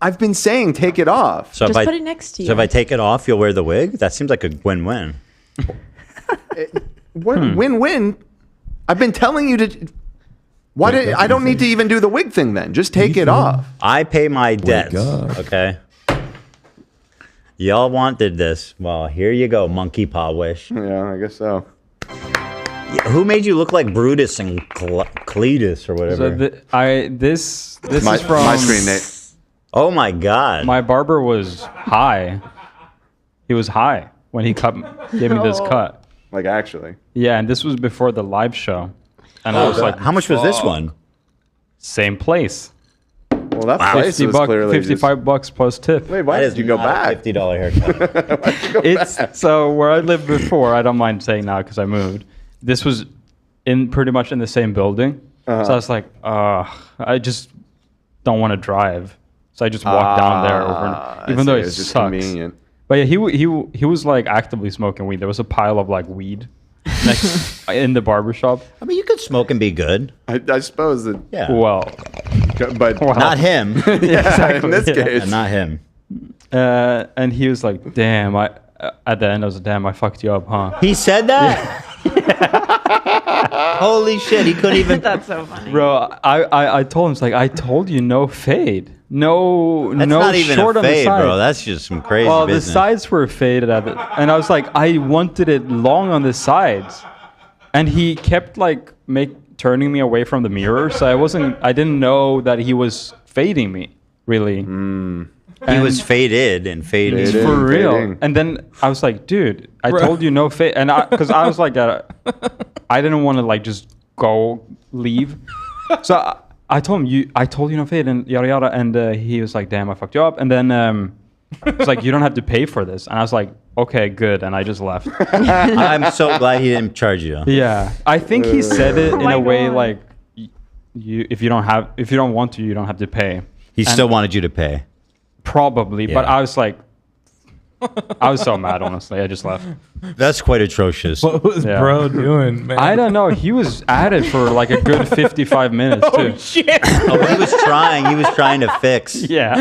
I've been saying take it off. So Just if I, put it next to you. So if I take it off, you'll wear the wig? That seems like a win-win. Win-win. I've been telling you to. I don't need to even do the wig thing then. Just take it off. I pay my debts. Okay. Y'all wanted this. Well, here you go, monkey paw wish. Yeah, I guess so. Who made you look like Brutus and Cletus or whatever? So this My, is from my screen, Nate. Oh my God. My barber was high. He was high when he gave me this cut. Like actually. Yeah, and this was before the live show. And I was like, how much was this one? Same place. Well, that place was clearly $55 plus tip. Wait, why did you go back? $50 haircut. It's so where I lived before. I don't mind saying now because I moved. This was pretty much in the same building. So I was like, I just don't want to drive. So I just walked down there even though it it's just sucks. convenient. But yeah, he was like actively smoking weed. There was a pile of like weed next in the barbershop. I mean, you could smoke and be good. I suppose that. Yeah. Well, but not him. Yeah, exactly. In this case, not him. And he was like, "Damn!" At the end, I was like, "Damn, I fucked you up, huh?" He said that. Holy shit! He couldn't even. That's so funny. Bro, I told him, it's like, I told you no fade. no, That's no not even short a on the fade, side. bro. That's just some crazy Well, business. the sides were faded at it, and I was like, I wanted it long on the sides, and he kept like turning me away from the mirror, so I didn't know that he was fading me really. He was faded and fading. For real. And then I was like, dude, I told you no fade, and because I was like, I didn't want to like just leave, so. I told him, I told you no fade and yada yada, and he was like, damn, I fucked you up. And then he's like, you don't have to pay for this. And I was like, okay, good. And I just left. I'm so glad he didn't charge you. Yeah, I think he said it in a way like, if you don't want to, you don't have to pay. He still wanted you to pay. Probably, but I was like, I was so mad, honestly. I just left. That's quite atrocious. What was bro doing, man? I don't know. He was at it for like a good 55 minutes, too. Shit. Oh, he was trying to fix. Yeah.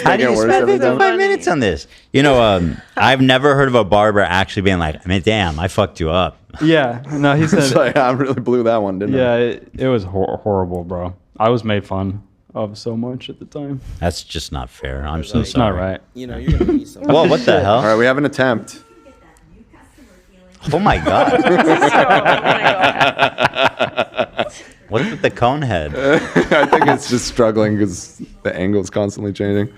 How do you spend 55 minutes on this? You know, I've never heard of a barber actually being like, I mean, damn, I fucked you up. Yeah. No, he said. Like, I really blew that one, didn't I? Yeah, it was horrible, bro. I was made fun of so much at the time. That's just not fair. I'm so It's sorry. not right. You know, you're gonna need some. Well, what the hell? All right, we have an attempt. Oh my god. What's with the cone head? I think it's just struggling because the angle's constantly changing.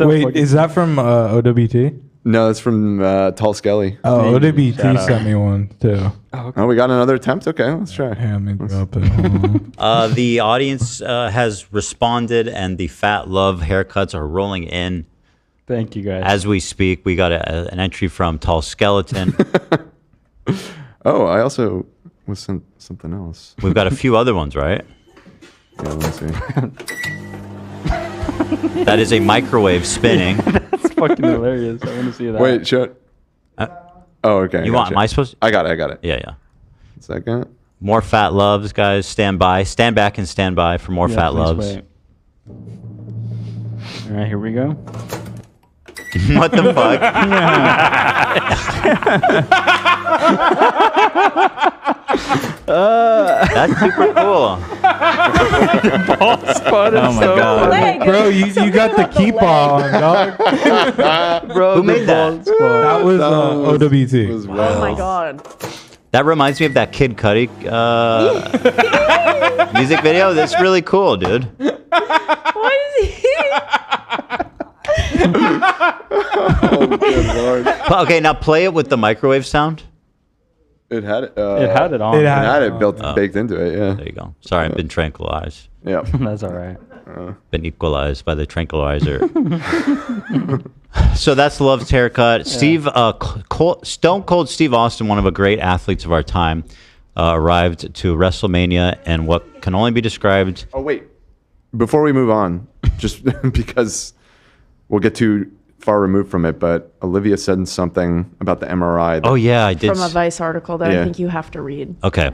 Wait, is that from OWT? No, it's from Tall Skelly. Oh, OWT sent me one too. Oh, we got another attempt? Okay, let's try. Yeah, let me drop it. Hold on. The audience has responded, and the Fat Love haircuts are rolling in. Thank you, guys. As we speak, we got an entry from Tall Skeleton. Oh, I also was sent something else. We've got a few other ones, right? Yeah, let me see. That is a microwave spinning. That's fucking hilarious. I want to see that. Wait, shut. Oh, okay. You want? Am I supposed to? I got it. Yeah. Second. More Fat Loves, guys. Stand by. Stand back and stand by for more Fat please Loves. wait. All right, here we go. What the fuck? That's super cool. Ball spot is Oh my so God. funny. Bro, you got the keep on, dog. Bro, Who made that? That was OWT. Oh my god. That reminds me of that Kid Cudi music video. That's really cool, dude. What is he? Oh, good lord. Okay, now play it with the microwave sound. It had it. It had it on. It had it baked into it, yeah. There you go. Sorry, I've been tranquilized. Yeah. That's all right. Been equalized by the tranquilizer. So that's Love's haircut. Steve, Stone Cold Steve Austin, one of the great athletes of our time, arrived to WrestleMania and what can only be described. Oh, wait. Before we move on, just because we'll get too far removed from it, but Olivia said something about the MRI. Oh, yeah, I did. From a Vice article that I think you have to read. Okay.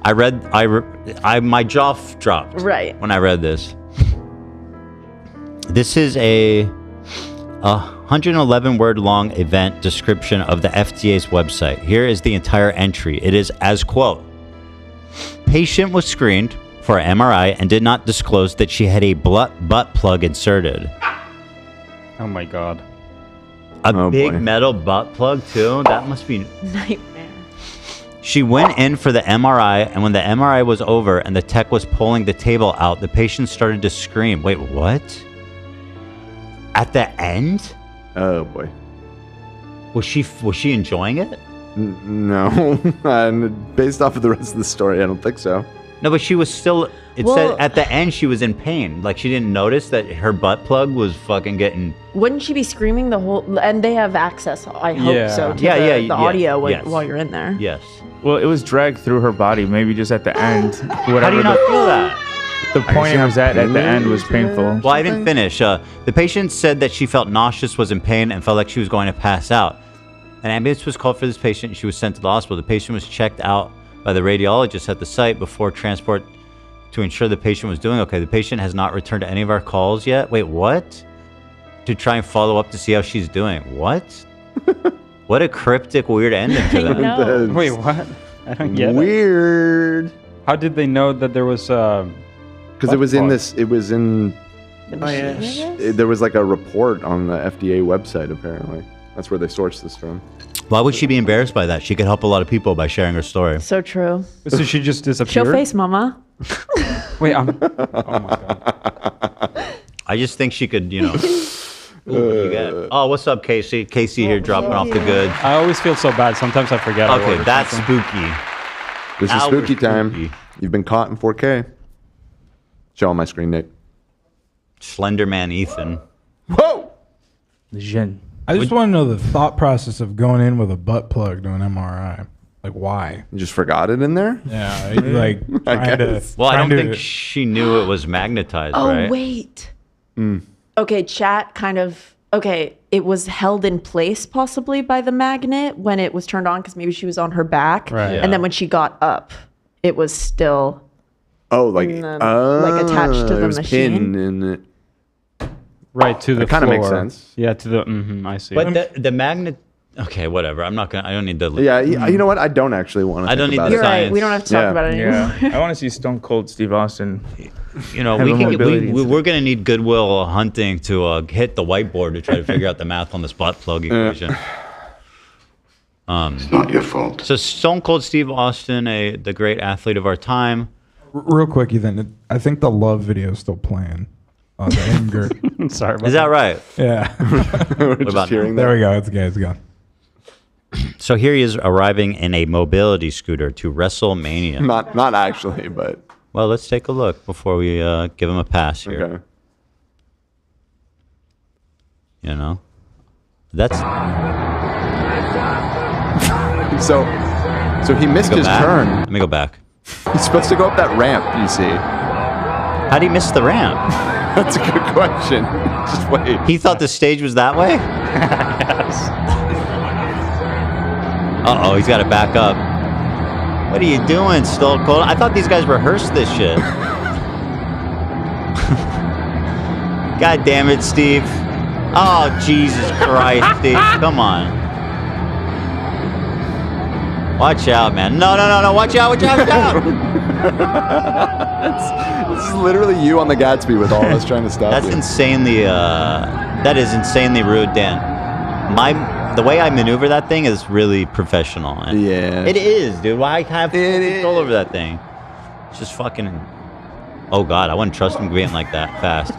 I read, my jaw dropped. Right. When I read this. This is a 111 word long event description of the FDA's website. Here is the entire entry. It is as quote, patient was screened for an MRI and did not disclose that she had a butt plug inserted. Oh my god. A big metal butt plug too? That must be nightmare. She went in for the MRI, and when the MRI was over and the tech was pulling the table out, the patient started to scream. Wait, what? At the end? Oh boy. Was she enjoying it? No. And based off of the rest of the story, I don't think so. No, but she was still. It said at the end she was in pain. Like she didn't notice that her butt plug was fucking getting. Wouldn't she be screaming the whole? And they have access, I hope so, to the audio while you're in there. Yes. Well, it was dragged through her body, maybe just at the end. How do you not feel that? The point it was at the end was painful. Well, I didn't finish. The patient said that she felt nauseous, was in pain, and felt like she was going to pass out. An ambulance was called for this patient, and she was sent to the hospital. The patient was checked out by the radiologist at the site before transport to ensure the patient was doing okay. The patient has not returned to any of our calls yet. Wait, what? To try and follow up to see how she's doing. What? What a cryptic, weird ending to that. I know. Wait, what? I don't get it. Weird. How did they know that there was Because it was in this. It was in. The machine, There was like a report on the FDA website. Apparently, that's where they sourced this from. Why would she be embarrassed by that? She could help a lot of people by sharing her story. So true. So she just disappeared. Show face, mama. Wait, oh my god. I just think she could, Ooh, what do you got? Oh, what's up, Casey? Casey here dropping off the goods. I always feel so bad. Sometimes I forget. Okay, that's spooky. This is spooky time. You've been caught in 4K. Show on my screen, Nick. Slenderman Ethan. Whoa! Jen. I just want to know the thought process of going in with a butt plug to an MRI. Like, why? You just forgot it in there? Yeah, like trying to. Well, I don't think she knew it was magnetized, Oh, right? wait. Okay, chat kind of. Okay, it was held in place possibly by the magnet when it was turned on because maybe she was on her back. Right. And then when she got up, it was still. Oh, like attached to the it was machine. pinned in it. Right to the That kind of makes floor. sense. Yeah, to the. I see. But the magnet. Okay, whatever. I'm not gonna. I don't need to. Yeah, you know what? I don't actually want to. I don't need the You're science. right. We don't have to talk about it anymore. Yeah, I want to see Stone Cold Steve Austin. We're gonna need Goodwill Hunting to hit the whiteboard to try to figure out the math on this butt plug equation. It's not your fault. So Stone Cold Steve Austin, the great athlete of our time. Real quick, Ethan. I think the love video is still playing. The anger. Sorry about Is that right? Yeah. We're What about just hearing There that. we go. It's good. It's gone. So here he is arriving in a mobility scooter to WrestleMania. Not actually, but Well, let's take a look before we give him a pass here. okay. That's So he missed his turn. Let me go back. He's supposed to go up that ramp. You see? How'd he miss the ramp? That's a good question. Just wait. He thought the stage was that way? Uh-oh, he's got to back up. What are you doing, Stone Cold? I thought these guys rehearsed this shit. God damn it, Steve. Oh, Jesus Christ, Steve. Come on. Watch out, man. No. Watch out. This is literally you on the Gatsby with all of us trying to stop That's you. insanely, that is insanely rude, Dan. The way I maneuver that thing is really professional. Yeah. It is, dude. Why have control over that thing? It's just fucking... Oh, God. I wouldn't trust him being like that fast.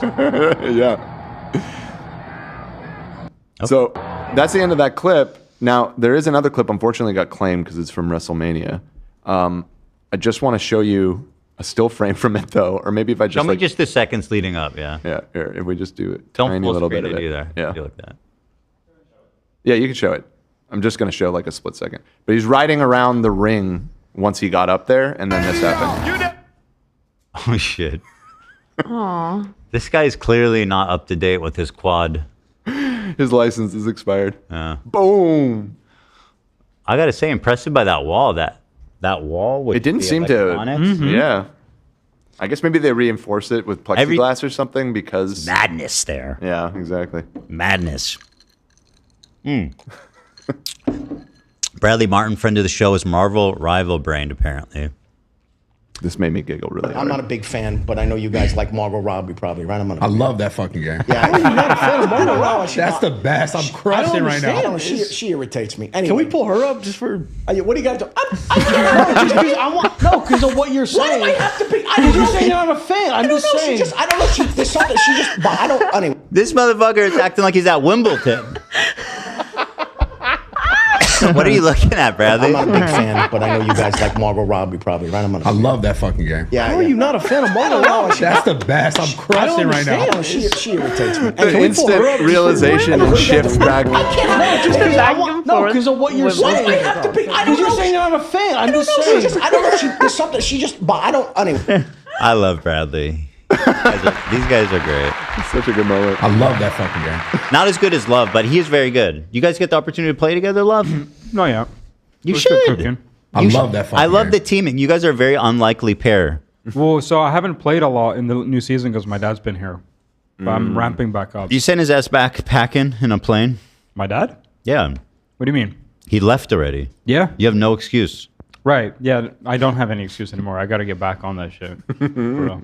Yeah. So that's the end of that clip. Now, there is another clip, unfortunately got claimed because it's from WrestleMania. I just want to show you a still frame from it, though. Or maybe if I just Show me just the seconds leading up, yeah. Yeah, here, if we just do it. Don't tiny full little screen bit of it it. either. Yeah. Do like that. Yeah, you can show it. I'm just going to show like a split second. But he's riding around the ring once he got up there, and then this happened. Oh, shit. Aw. This guy's clearly not up to date with his quad. His license is expired. Yeah. Boom. I got to say, impressive by that wall. That wall with It didn't the seem to. electronics. Yeah. I guess maybe they reinforced it with plexiglass or something because... Madness there. Yeah, exactly. Madness. Bradley Martin, friend of the show, is Marvel rival brained, apparently. This made me giggle really I'm hard. not a big fan, but I know you guys like Margot Robbie probably, right? I love that fucking game. Yeah, I'm not a fan of Margot Robbie. That's the best. I'm crushing right now. She irritates me. Anyway, Can we pull her up just for? What do you got to do? Because of what you're saying. Why do I have to be? You're saying you're not a fan. I'm just saying. I don't know. There's something. She just. I don't. Anyway. This motherfucker is acting like he's at Wimbledon. What are you looking at, Bradley? I'm not a big fan, but I know you guys like Margot Robbie probably, right? I love that fucking game. Yeah. How are you not a fan of Margot Robbie? That's the best. I'm crushing right now. She irritates me. The instant realization and shift back. No, because of what you're saying. Why do I have to be? Because you're saying you're not a fan. I'm just saying. I don't know. There's something. She just. I don't. Anyway. I love Bradley. These guys are great. It's such a good moment. I love that fucking game. Not as good as Love, but he is very good. You guys get the opportunity to play together, Love? No, yeah. You Let's get should. cooking. I love that fucking I love game. the teaming. You guys are a very unlikely pair. Well, so I haven't played a lot in the new season because my dad's been here. But I'm ramping back up. You sent his ass back packing in a plane? My dad? Yeah. What do you mean? He left already. Yeah. You have no excuse. Right. Yeah. I don't have any excuse anymore. I got to get back on that shit. For real.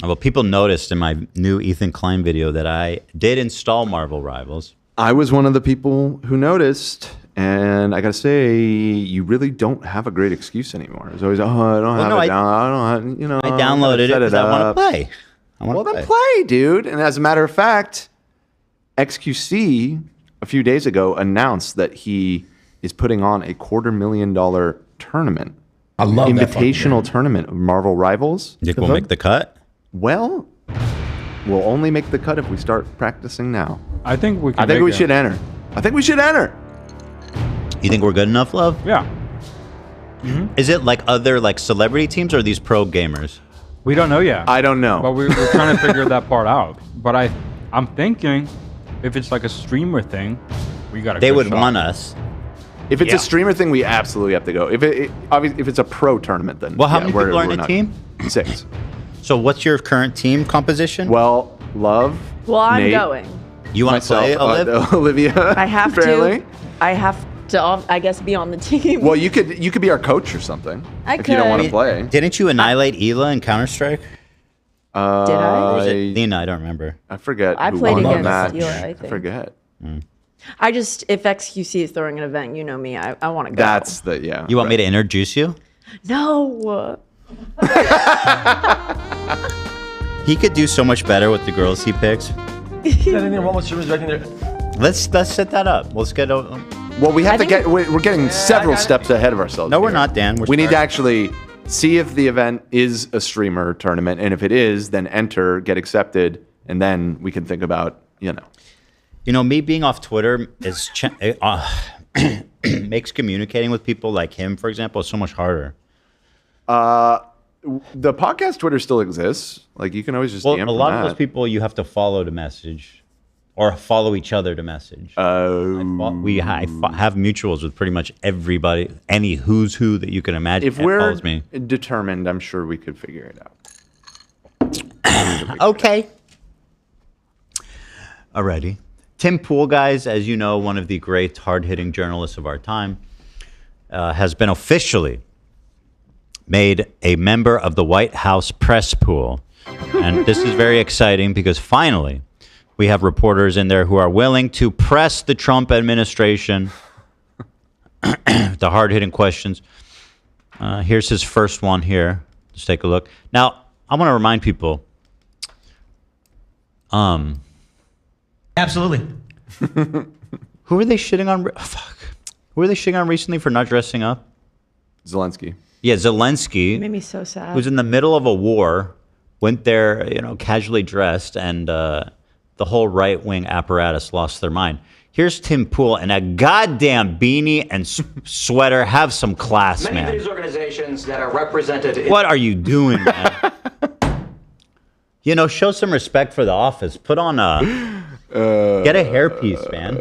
Well, people noticed in my new Ethan Klein video that I did install Marvel Rivals. I was one of the people who noticed, and I gotta say, you really don't have a great excuse anymore. It's always, I don't have it down. I don't have, you know. I downloaded it because I want to play. Then play, dude. And as a matter of fact, XQC a few days ago announced that he is putting on a $250,000 tournament. I love invitational tournament of Marvel Rivals. You think we'll make the cut? Well, we'll only make the cut if we start practicing now. I think we. I think we should enter. I think we should enter. You think we're good enough, Love? Yeah. Is it like other like celebrity teams or are these pro gamers? We don't know yet. I don't know. But we're trying to figure that part out. But I'm thinking if it's like a streamer thing, we got. They would want us. If it's a streamer thing, we absolutely have to go. If it's a pro tournament, then well, how many people are in a team? 6. So what's your current team composition? Well, Love. Well, I'm Nate, going. You want to play, Olivia? I have to. I have to. I guess be on the team. Well, you could be our coach or something. If you don't want to play. Didn't you annihilate Ela in Counter Strike? Did I? Or was it Nina? I don't remember. I forget. I who played won the against match. Ela, I think. I forget. I just if XQC is throwing an event, you know me. I want to go. That's the yeah. You want me to introduce you? No. He could do so much better with the girls he picks. Let's set that up. Let's get. Well, we have to get. We're getting several steps ahead of ourselves. No, we're here. not, Dan. We need to actually see if the event is a streamer tournament, and if it is, then enter, get accepted, and then we can think about me being off Twitter is makes communicating with people like him, for example, so much harder. The podcast Twitter still exists. Like you can always just DM a lot from of those people you have to follow to message, or follow each other to message. We have mutuals with pretty much everybody, any who's who that you can imagine. If we're follows me. determined, I'm sure we could figure it out. Okay. Alrighty. Tim Pool, guys, as you know, one of the great hard-hitting journalists of our time, has been officially made a member of the White House press pool. And this is very exciting because finally we have reporters in there who are willing to press the Trump administration the hard-hitting questions. Here's his first one here. Let's take a look. Now, I want to remind people. Absolutely. Who were they shitting on? Who were they shitting on recently for not dressing up? Zelensky. Yeah, Zelensky. It made me so sad. Was in the middle of a war, went there, casually dressed, and the whole right-wing apparatus lost their mind. Here's Tim Pool in a goddamn beanie and sweater. Have some class, man. Many of these organizations that are represented. What are you doing, man? Show some respect for the office. Put on get a hairpiece, man.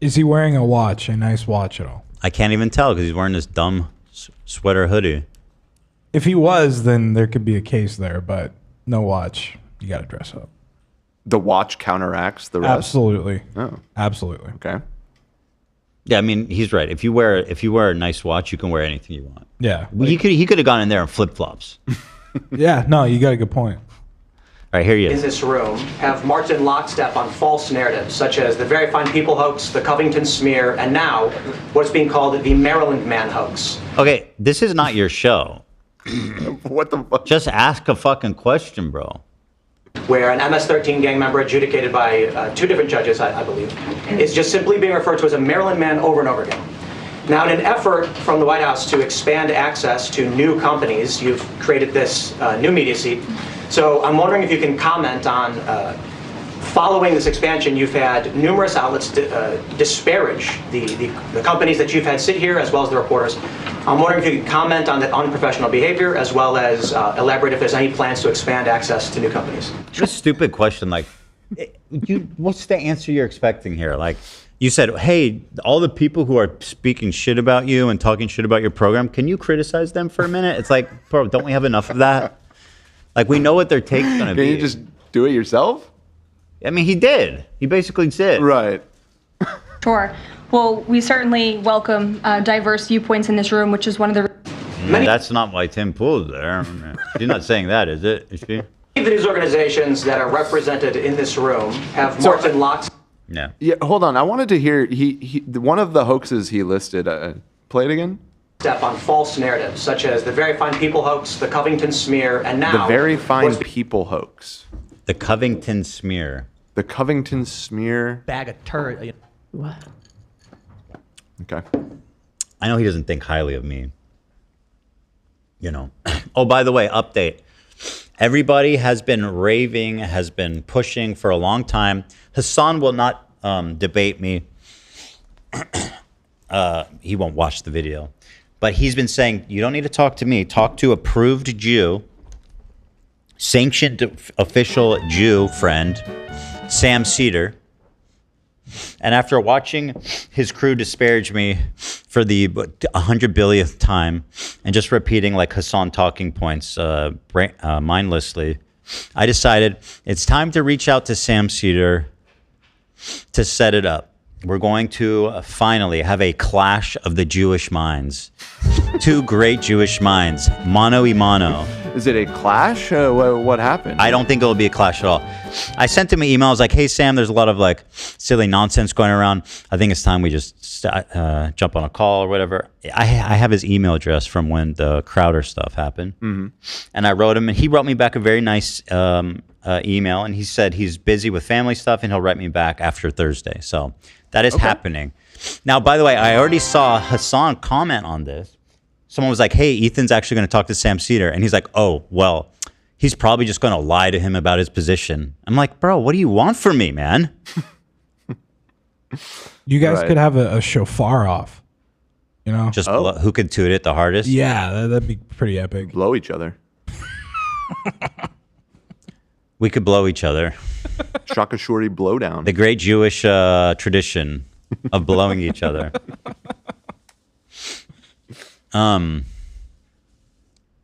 Is he wearing a watch, a nice watch at all? I can't even tell because he's wearing this dumb sweater hoodie. If he was, then there could be a case there, but no watch. You got to dress up. The watch counteracts the rest? Absolutely. Oh. Absolutely. Okay. Yeah, I mean, he's right. If you wear a nice watch, you can wear anything you want. Yeah. He could have gone in there in flip-flops. Yeah, no, you got a good point. All right, here he In is. this room have marched in lockstep on false narratives, such as the Very Fine People hoax, the Covington smear, and now what's being called the Maryland Man hoax. Okay, this is not your show. What the fuck? Just ask a fucking question, bro. Where an MS-13 gang member adjudicated by 2 different judges, I believe, is just simply being referred to as a Maryland Man over and over again. Now, in an effort from the White House to expand access to new companies, you've created this new media seat. So I'm wondering if you can comment on, following this expansion, you've had numerous outlets disparage the companies that you've had sit here, as well as the reporters. I'm wondering if you can comment on that unprofessional behavior, as well as elaborate if there's any plans to expand access to new companies. Just a stupid question. Like, what's the answer you're expecting here? Like, you said, hey, all the people who are speaking shit about you and talking shit about your program, can you criticize them for a minute? It's like, bro, don't we have enough of that? Like, we know what their take's going to be. Can you just do it yourself? I mean, he did. He basically did. Right. Sure. Well, we certainly welcome diverse viewpoints in this room, which is one of the... That's not why Tim Pool's there. She's not saying that, is it? Is she? The news organizations that are represented in this room have marched in locks. Yeah. Yeah. Hold on. I wanted to hear one of the hoaxes he listed. Play it again. Step on false narratives such as the Very Fine People hoax, the Covington smear, and now The Very Fine People hoax. The Covington smear. The Covington smear. Bag of turd. What? Okay. I know he doesn't think highly of me. You know. Oh, by the way, update. Everybody has been raving, has been pushing for a long time. Hasan will not debate me. He won't watch the video. But he's been saying, you don't need to talk to me. Talk to approved Jew, sanctioned official Jew friend, Sam Seder. And after watching his crew disparage me for the 100 billionth time and just repeating like Hasan talking points mindlessly, I decided it's time to reach out to Sam Seder to set it up. We're going to finally have a clash of the Jewish minds. Two great Jewish minds, mano y mano. Is it a clash? What happened? I don't think it'll be a clash at all. I sent him an email. I was like, hey, Sam, there's a lot of like silly nonsense going around. I think it's time we just jump on a call or whatever. I have his email address from when the Crowder stuff happened. Mm-hmm. And I wrote him, and he wrote me back a very nice email. And he said he's busy with family stuff, and he'll write me back after Thursday. So that is happening. Now, by the way, I already saw Hasan comment on this. Someone was like, hey, Ethan's actually going to talk to Sam Seder. And he's like, oh, well, he's probably just going to lie to him about his position. I'm like, bro, what do you want from me, man? You guys could have a shofar off, you know? Just who could toot it the hardest? Yeah, that'd be pretty epic. Blow each other. We could blow each other. Shaka Shuri blowdown. The great Jewish tradition of blowing each other.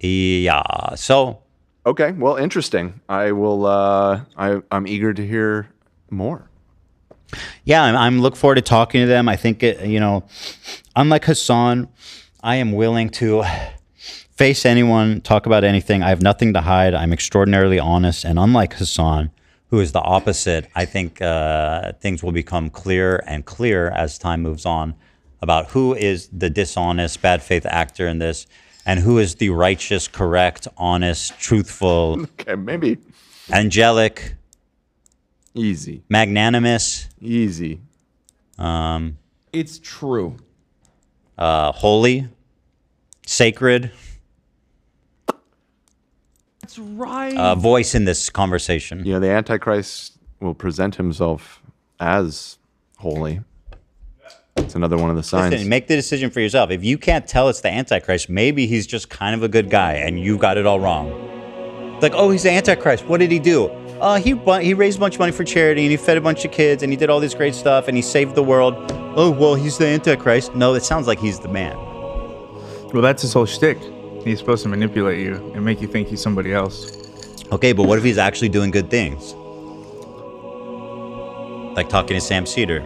Yeah. So. Okay. Well, interesting. I will. I'm eager to hear more. Yeah, I'm look forward to talking to them. I think unlike Hasan, I am willing to face anyone, talk about anything. I have nothing to hide. I'm extraordinarily honest, and unlike Hasan, who is the opposite, I think things will become clearer and clearer as time moves on about who is the dishonest, bad faith actor in this, and who is the righteous, correct, honest, truthful, okay, maybe angelic, easy, magnanimous, easy. It's true. Holy, sacred. That's right. Voice in this conversation. The Antichrist will present himself as holy. It's another one of the signs. Listen, make the decision for yourself. If you can't tell it's the Antichrist, maybe he's just kind of a good guy and you got it all wrong. Like, oh, he's the Antichrist. What did he do? He raised a bunch of money for charity and he fed a bunch of kids and he did all this great stuff and he saved the world. Oh, well, he's the Antichrist. No, it sounds like he's the man. Well, that's his whole shtick. He's supposed to manipulate you and make you think he's somebody else. Okay, but what if he's actually doing good things? Like talking to Sam Seder.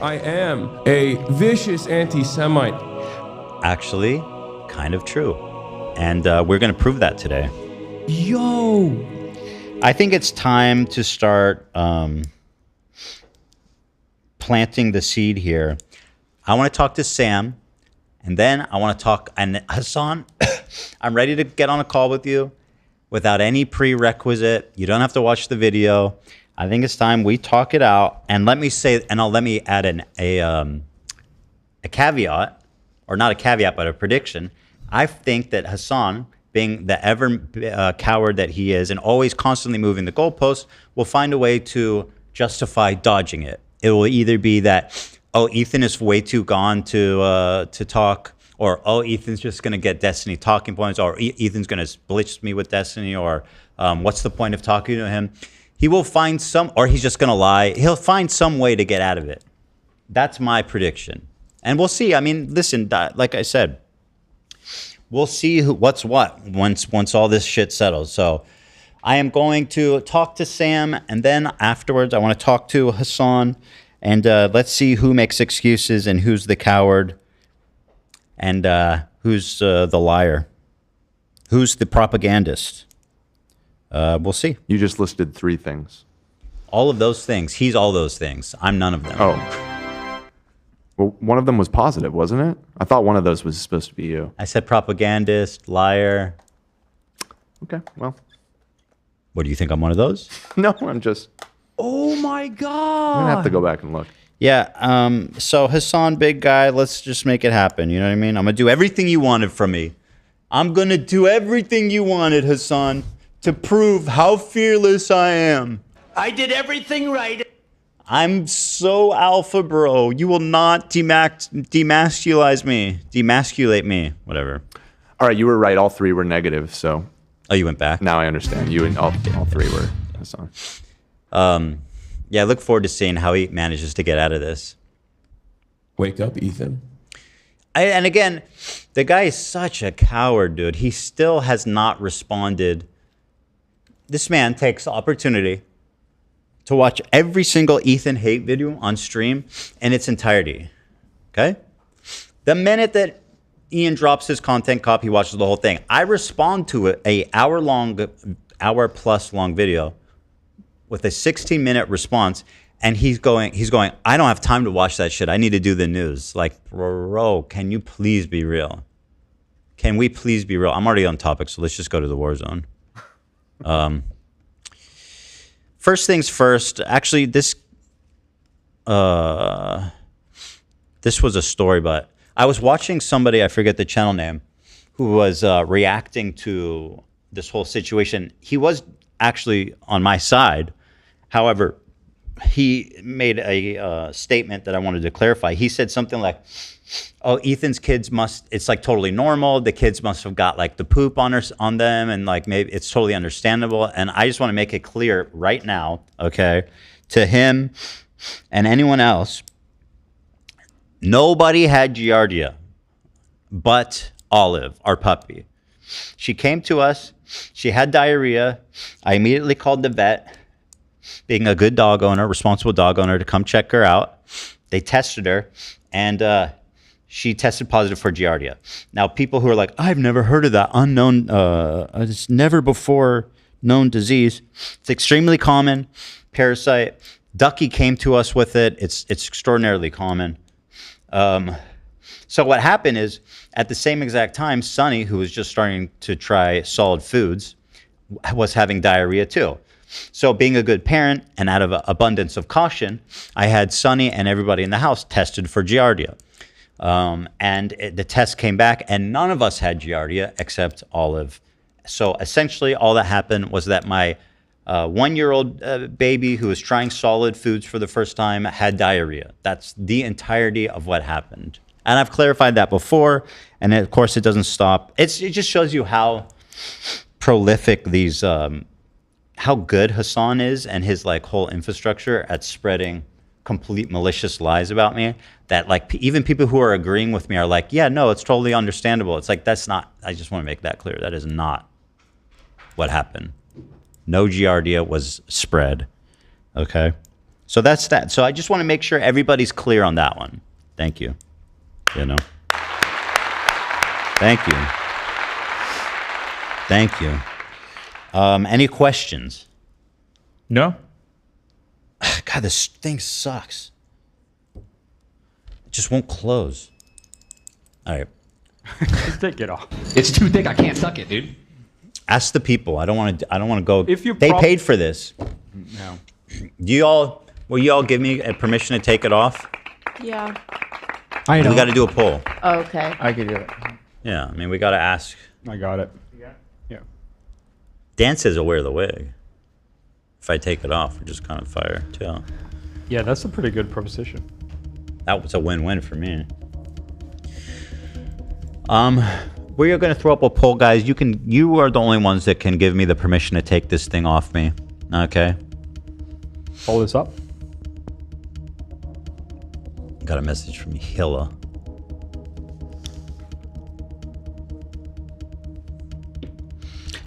I am a vicious anti-Semite. Actually, kind of true. And we're going to prove that today. Yo! I think it's time to start planting the seed here. I want to talk to Sam, and then I want to talk, and Hasan, I'm ready to get on a call with you without any prerequisite. You don't have to watch the video. I think it's time we talk it out. And let me say, and let me add a caveat, or not a caveat, but a prediction. I think that Hasan, being the ever coward that he is and always constantly moving the goalposts, will find a way to justify dodging it. It will either be that, oh, Ethan is way too gone to talk, or, oh, Ethan's just going to get Destiny talking points, or Ethan's going to blitz me with Destiny, or what's the point of talking to him? He will find or he's just going to lie. He'll find some way to get out of it. That's my prediction. And we'll see. I mean, listen, like I said, we'll see what's what once all this shit settles. So I am going to talk to Sam, and then afterwards I want to talk to Hasan, and let's see who makes excuses and who's the coward. And who's the liar? Who's the propagandist? We'll see. You just listed 3 things. All of those things. He's all those things. I'm none of them. Oh. Well, one of them was positive, wasn't it? I thought one of those was supposed to be you. I said propagandist, liar. Okay, well. What, do you think I'm one of those? No, I'm just... Oh my God. I'm going to have to go back and look. Yeah, so Hasan, big guy, let's just make it happen. You know what I mean? I'm going to do everything you wanted from me. I'm going to do everything you wanted, Hasan, to prove how fearless I am. I did everything right. I'm so alpha, bro. You will not demasculate me, whatever. All right, you were right. All 3 were negative, so... Oh, you went back? Now I understand. You and all 3 were Hasan. Yeah, I look forward to seeing how he manages to get out of this. Wake up, Ethan. And again, the guy is such a coward, dude. He still has not responded. This man takes the opportunity to watch every single Ethan hate video on stream in its entirety. Okay? The minute that Ian drops his content cop, he watches the whole thing. I respond to an hour-plus long video with a 16-minute response, and he's going, I don't have time to watch that shit. I need to do the news. Like, bro, can you please be real? Can we please be real? I'm already on topic, so let's just go to the war zone. First things first, actually, this was a story, but I was watching somebody, I forget the channel name, who was reacting to this whole situation. He was actually on my side. However, he made a statement that I wanted to clarify. He said something like, oh, Ethan's kids it's like totally normal. The kids must have got like the poop on them, and like maybe it's totally understandable. And I just want to make it clear right now, okay, to him and anyone else, nobody had Giardia but Olive, our puppy. She came to us. She had diarrhea. I immediately called the vet, being a good dog owner, responsible dog owner, to come check her out. They tested her, and she tested positive for Giardia. Now, people who are like, I've never heard of that unknown, it's never before known disease. It's extremely common parasite. Ducky came to us with it. It's extraordinarily common. So what happened is, at the same exact time, Sunny, who was just starting to try solid foods, was having diarrhea too. So being a good parent and out of abundance of caution, I had Sunny and everybody in the house tested for Giardia. The test came back, and none of us had Giardia except Olive. So essentially all that happened was that my 1-year-old baby who was trying solid foods for the first time had diarrhea. That's the entirety of what happened. And I've clarified that before, and of course it doesn't stop. It just shows you how prolific these, how good Hasan is and his like whole infrastructure at spreading complete malicious lies about me, that like even people who are agreeing with me are like, yeah, no, it's totally understandable. It's like, that's not, I just want to make that clear. That is not what happened. No Giardia was spread. Okay. So that's that. So I just want to make sure everybody's clear on that one. Thank you. You know. Thank you. Thank you. Any questions? No. God, this thing sucks. It just won't close. All right. Just take it off. It's too thick. I can't suck it, dude. Ask the people. I don't want to go. If you they paid for this. No. Will you all give me permission to take it off? Yeah. We got to do a poll. Oh, okay. I could do it. Yeah, I mean, we got to ask. I got it. Yeah. Dan says he'll wear the wig. If I take it off, we're just kind of fire too. Yeah, that's a pretty good proposition. That was a win-win for me. We're going to throw up a poll, guys. You are the only ones that can give me the permission to take this thing off me. Okay. Hold this up. Got a message from Hilla.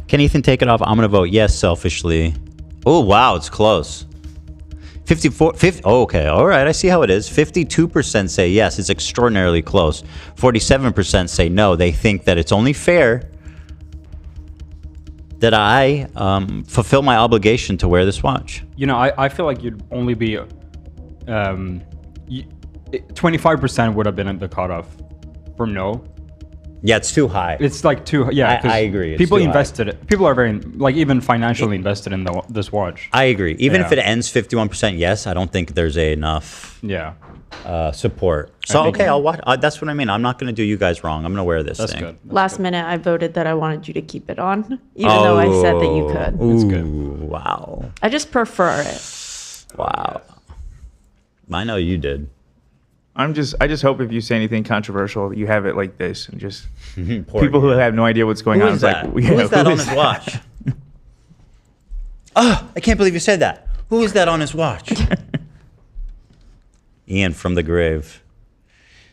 Can Ethan take it off? I'm going to vote yes, selfishly. Oh, wow, it's close. 54, 50, oh, okay, all right, I see how it is. 52% say yes, it's extraordinarily close. 47% say no. They think that it's only fair that I fulfill my obligation to wear this watch. You know, I feel like you'd only be 25% would have been the cutoff for no. Yeah, it's too high. It's like too, yeah. I agree. It's People too invested. People are very, like, even financially invested in this watch. I agree. Even if it ends 51% yes, I don't think there's enough support. So, okay, I'll watch. That's what I mean. I'm not going to do you guys wrong. I'm going to wear this thing. Good. Last minute, I voted that I wanted you to keep it on, even though I said that you could. That's good. Wow. I just prefer it. Wow. I know you did. I just hope if you say anything controversial, you have it like this, and just Poor people who guy. have no idea what's going Who on. is It's that? like, Who is that on his watch? Oh, I can't believe you said that. Who is that on his watch? Ian from the grave.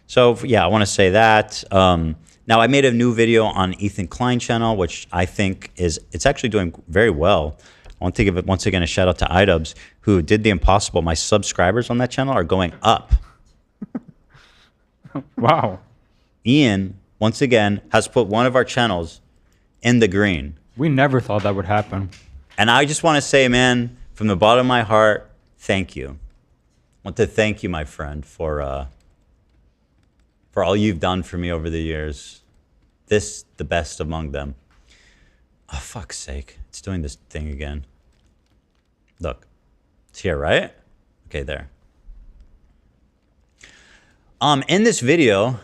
So yeah, I want to say that. Now I made a new video on Ethan Klein channel, which I think it's actually doing very well. I want to give it once again a shout out to Idubbbz, who did the impossible. My subscribers on that channel are going up. Wow. Ian, once again, has put one of our channels in the green. We never thought that would happen. And I just want to say, man, from the bottom of my heart, thank you. I want to thank you, my friend, for all you've done for me over the years. This, the best among them. Oh, fuck's sake. It's doing this thing again. Look. It's here, right? Okay, there. In this video,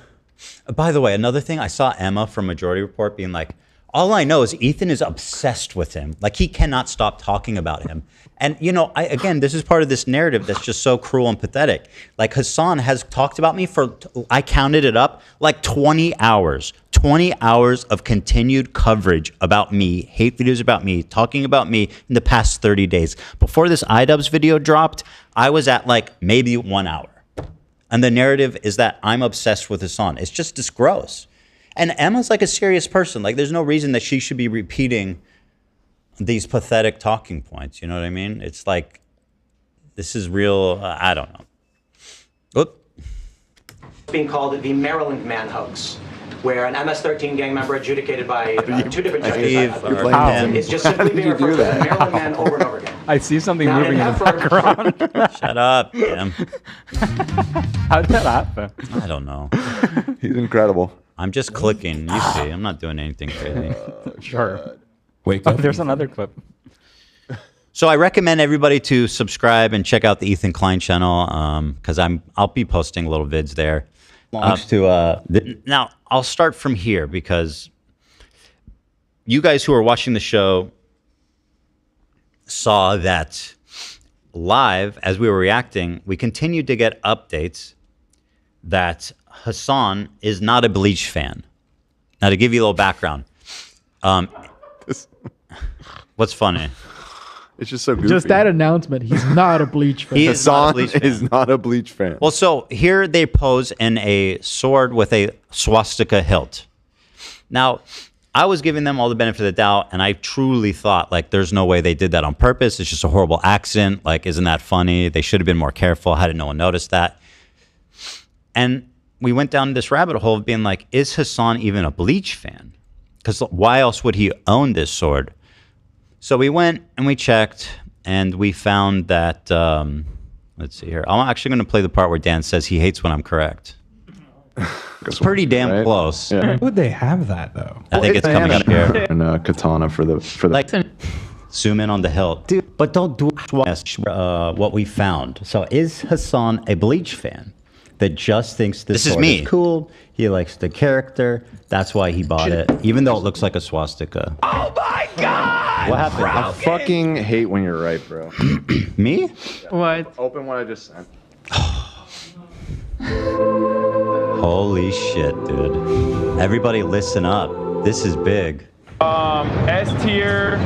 by the way, another thing, I saw Emma from Majority Report being like, all I know is Ethan is obsessed with him. Like, he cannot stop talking about him. And, you know, again, this is part of this narrative that's just so cruel and pathetic. Like, Hasan has talked about me for, I counted it up, like 20 hours. 20 hours of continued coverage about me, hate videos about me, talking about me in the past 30 days. Before this Idubbbz video dropped, I was at like maybe 1 hour. And the narrative is that I'm obsessed with Hasan. It's just this gross. And Emma's like a serious person. Like, there's no reason that she should be repeating these pathetic talking points. You know what I mean? It's like, this is real, I don't know. Oop. Being called the Maryland man hoax, where an MS-13 gang member adjudicated by two different judges is just simply being referred to as a Maryland man over and over again. I see something Now, moving in an the background. Shut up, Tim. How did that happen? I don't know. He's incredible. I'm just clicking. You see, I'm not doing anything crazy. Sure. Wake up. There's another clip. So I recommend everybody to subscribe and check out the Ethan Klein channel because I'll be posting little vids there. Now I'll start from here because you guys who are watching the show saw that live as we were reacting, we continued to get updates that Hasan is not a Bleach fan. Now to give you a little background, what's funny? It's just so goofy. Just that announcement. He's not a Bleach fan. Hasan is not a Bleach fan. Well, so here they pose in a sword with a swastika hilt. Now, I was giving them all the benefit of the doubt, and I truly thought, like, there's no way they did that on purpose. It's just a horrible accident. Like, isn't that funny? They should have been more careful. How did no one notice that? And we went down this rabbit hole of being like, is Hasan even a Bleach fan? Because why else would he own this sword? So we went and we checked, and we found that, let's see here. I'm actually going to play the part where Dan says he hates when I'm correct. It's pretty damn close. Why would they have that though? I think it's coming up here. And katana for the like, zoom in on the hilt. Dude, but don't do what we found. So is Hasan a Bleach fan that just thinks this sword is cool? He likes the character. That's why he bought it, even though it looks like a swastika. Oh my God! What happened? I fucking hate when you're right, bro. Me? What? Open what I just sent. Holy shit, dude. Everybody listen up. This is big. S tier.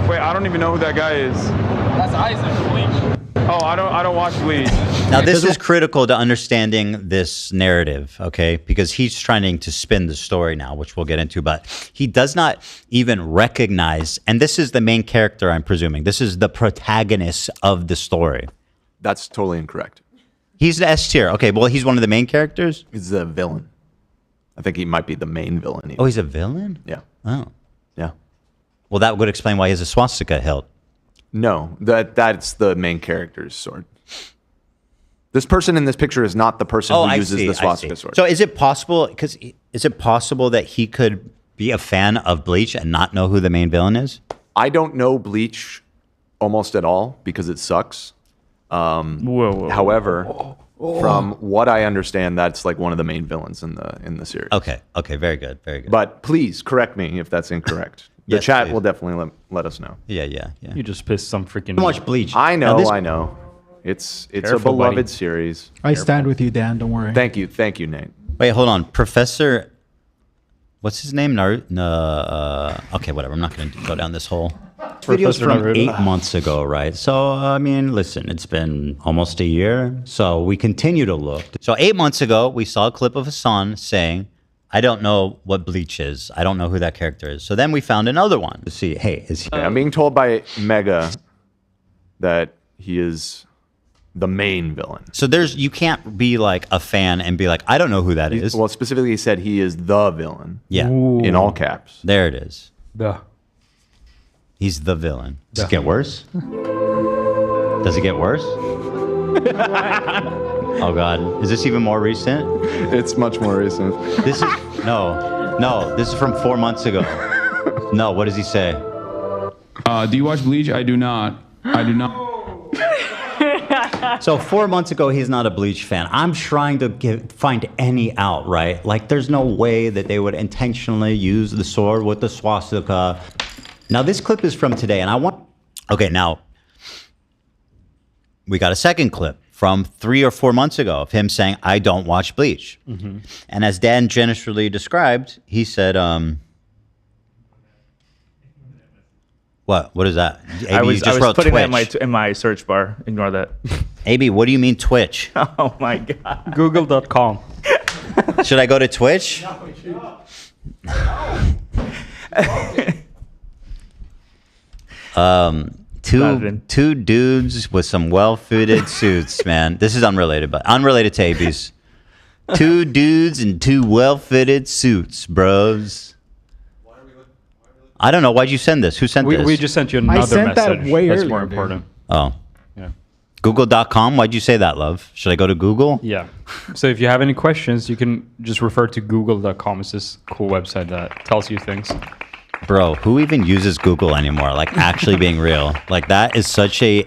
Wait, I don't even know who that guy is. That's Isaac, Bleach. Oh, I don't watch Bleach. Now, this is critical to understanding this narrative, okay? Because he's trying to spin the story now, which we'll get into, but he does not even recognize, and this is the main character, I'm presuming. This is the protagonist of the story. That's totally incorrect. He's the S tier. Okay, well, he's one of the main characters? He's the villain. I think he might be the main villain. Even. Oh, he's a villain? Yeah. Oh. Yeah. Well, that would explain why he has a swastika hilt. No, that's the main character's sword. This person in this picture is not the person who uses the swastika sword. So is it possible, that he could be a fan of Bleach and not know who the main villain is? I don't know Bleach almost at all because it sucks. However, from what I understand, that's like one of the main villains in the series. Okay, very good. But please correct me if that's incorrect. The Yes, chat please. will definitely let us know. Yeah. You just pissed some freaking. How much Bleach? I know, Now, I know. It's Careful, a beloved buddy. series. I stand with you, Dan. Don't worry. Thank you, Nate. Wait, hold on. Professor, what's his name? Okay, whatever. I'm not going to go down this hole. Video's from Naruto. 8 months ago, right? So, I mean, listen, it's been almost a year. So we continue to look. So 8 months ago, we saw a clip of Hasan saying, I don't know what Bleach is. I don't know who that character is. So then we found another one to see, hey, is he... I'm being told by Mega that he is the main villain. So you can't be like a fan and be like, I don't know who that is. Well, specifically, he said he is the villain. Yeah. In all caps. There it is. Duh. He's the villain. Does it get worse? Does it get worse? Oh God, is this even more recent? It's much more recent. This is no. This is from 4 months ago. No, what does he say? Do you watch Bleach? I do not. So 4 months ago, he's not a Bleach fan. I'm trying to find any out, right? Like, there's no way that they would intentionally use the sword with the swastika. Now, this clip is from today, and I want... Okay, now, we got a second clip from 3 or 4 months ago of him saying, I don't watch Bleach. Mm-hmm. And as Dan generously described, he said, What is that? AB, I was wrote putting Twitch. that in my search bar. Ignore that. AB, what do you mean Twitch? Oh my God. Google.com. Should I go to Twitch? Two dudes with some well-fitted suits, man. This is unrelated, but unrelated to AB's. 2 dudes in 2 well-fitted suits, bros. I don't know. Why'd you send this? Who sent this? We just sent you another sent that message. way That's earlier, more dude. important. Oh. Yeah. Google.com? Why'd you say that, love? Should I go to Google? Yeah. So if you have any questions, you can just refer to google.com. It's this cool website that tells you things. Bro, who even uses Google anymore? Like, actually being real. Like, that is such a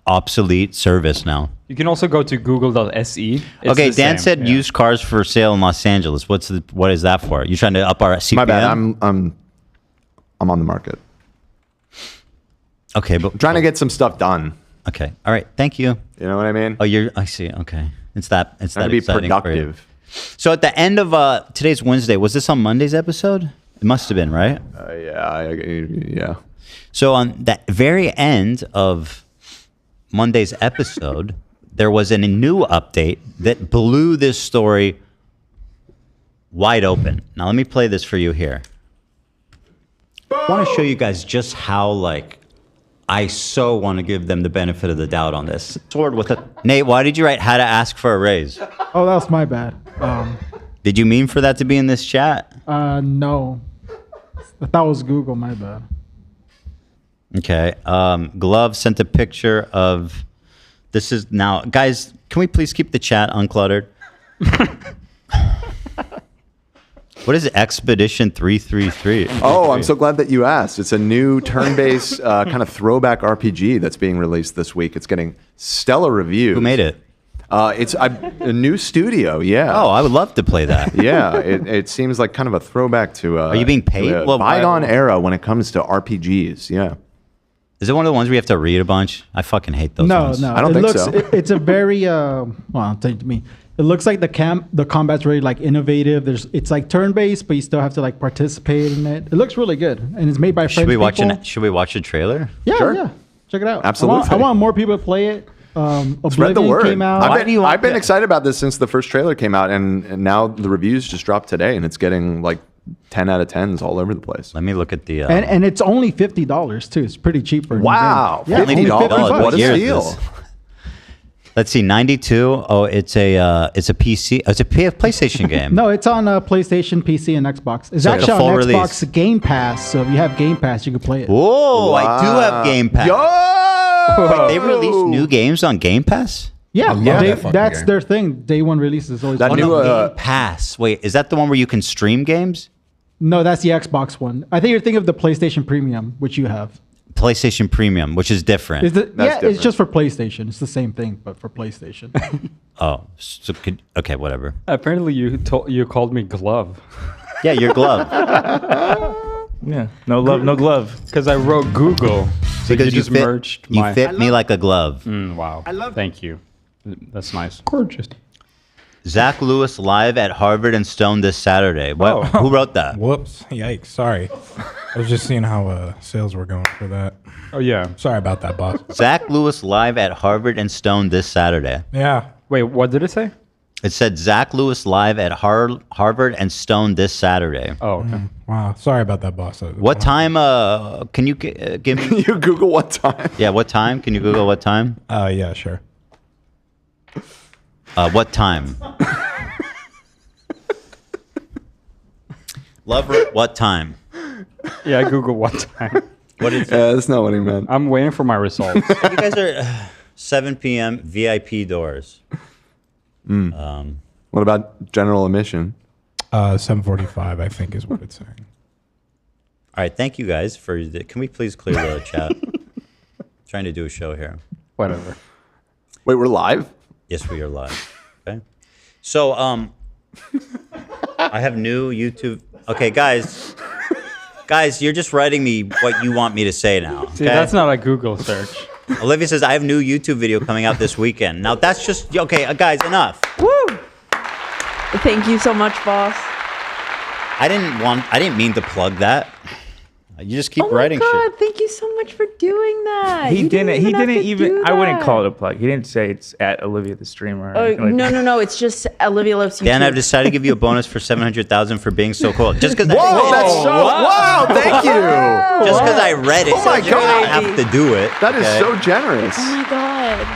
obsolete service now. You can also go to google.se. It's Okay, the Dan same, said yeah. used cars for sale in Los Angeles. What is that for? You trying to up our CPM? My bad. I'm on the market. Okay, but I'm trying to get some stuff done. Okay. All right. Thank you. You know what I mean? Oh, I see. Okay. It's that Trying to be exciting for you. productive. So at the end of today's Wednesday, was this on Monday's episode? It must have been, right? Yeah. So on the very end of Monday's episode, there was a new update that blew this story wide open. Now let me play this for you here. I want to show you guys just how I so want to give them the benefit of the doubt on this. Sword with a... Nate, why did you write how to ask for a raise? Oh, that was my bad. Did you mean for that to be in this chat? No. That was Google, my bad. Okay. Glove sent a picture of... This is now... Guys, can we please keep the chat uncluttered? What is it? Expedition 333? Oh, I'm so glad that you asked. It's a new turn-based kind of throwback RPG that's being released this week. It's getting stellar reviews. Who made it? It's a new studio, yeah. Oh, I would love to play that. Yeah, it seems like kind of a throwback to Are you being paid? to a Well, bygone era when it comes to RPGs, yeah. Is it one of the ones where you have to read a bunch? I fucking hate those No, ones. no. I don't think so. It's a very well, take me. It looks like the combat's really innovative. It's turn-based, but you still have to participate in it. It looks really good, and it's made by French people. Should we watch a trailer? Yeah, Sure. yeah. Check it out. Absolutely. I want more people to play it. Spread the Oblivion word. came out. I've been excited about this since the first trailer came out, and now the reviews just dropped today, and it's getting 10 out of 10s all over the place. Let me look at the... and it's only $50 too. It's pretty cheap for a new Wow, game. Yeah, $50. only $50. What a year is steal. this? Let's see, 92. Oh, it's a PC. It's a PlayStation game. No, it's on PlayStation, PC, and Xbox. It's So actually the full on release. Xbox Game Pass. So if you have Game Pass, you can play it. Whoa, I do have Game Pass. Yo! They release new games on Game Pass? Yeah, love they- that fucking that's game. their thing. Day one release is always That fun. new Game Pass. Wait, is that the one where you can stream games? No, that's the Xbox one. I think you're thinking of the PlayStation Premium, which you have. PlayStation Premium, which is different. Is the, That's yeah, different. it's just for PlayStation. It's the same thing, but for PlayStation. Oh, so okay, whatever. Apparently, you called me glove. Yeah, your glove. Yeah. No love, no glove. Because I wrote Google. So Because you just fit, merged you my. fit me like a glove. Wow. Thank you. That's nice. Gorgeous. Zach Lewis live at Harvard and Stone this Saturday. What? Who wrote that? Whoops. Yikes. Sorry. I was just seeing how sales were going for that. Oh, yeah. Sorry about that, boss. Zach Lewis live at Harvard and Stone this Saturday. Yeah. Wait, what did it say? It said Zach Lewis live at Harvard and Stone this Saturday. Oh, okay. Wow. Sorry about that, boss. What time? Can you give me? You Google what time? Yeah, what time? Can you Google what time? Yeah, sure. What time? Love, what time? Yeah, I Google what time. What is Yeah, that's not what he meant. I'm waiting for my results. You guys are 7 p.m. VIP doors. What about general admission? 7:45, I think, is what it's saying. All right, thank you guys for. Can we please clear the chat? Trying to do a show here. Whatever. Wait, we're live? Yes, we are live. Okay. So, I have new YouTube. Okay, guys, you're just writing me what you want me to say now. Okay? See, that's not a Google search. Olivia says I have new YouTube video coming out this weekend. Now that's just okay, guys. Enough. Woo! Thank you so much, boss. I didn't mean to plug that. You just keep writing Oh my God, shit. thank you so much for doing that. He You didn't have to even. do I wouldn't that. call it a plug. He didn't say it's at Olivia the streamer. or Oh, anything like that. no. It's just Olivia Loves YouTube. Dan, I've decided to give you a bonus for 700,000 for being so cool. Just because. Whoa, that's so. Wow, thank you. Just because I read it. Oh my doesn't mean I God. have to do it. That is okay? so generous. Oh my God.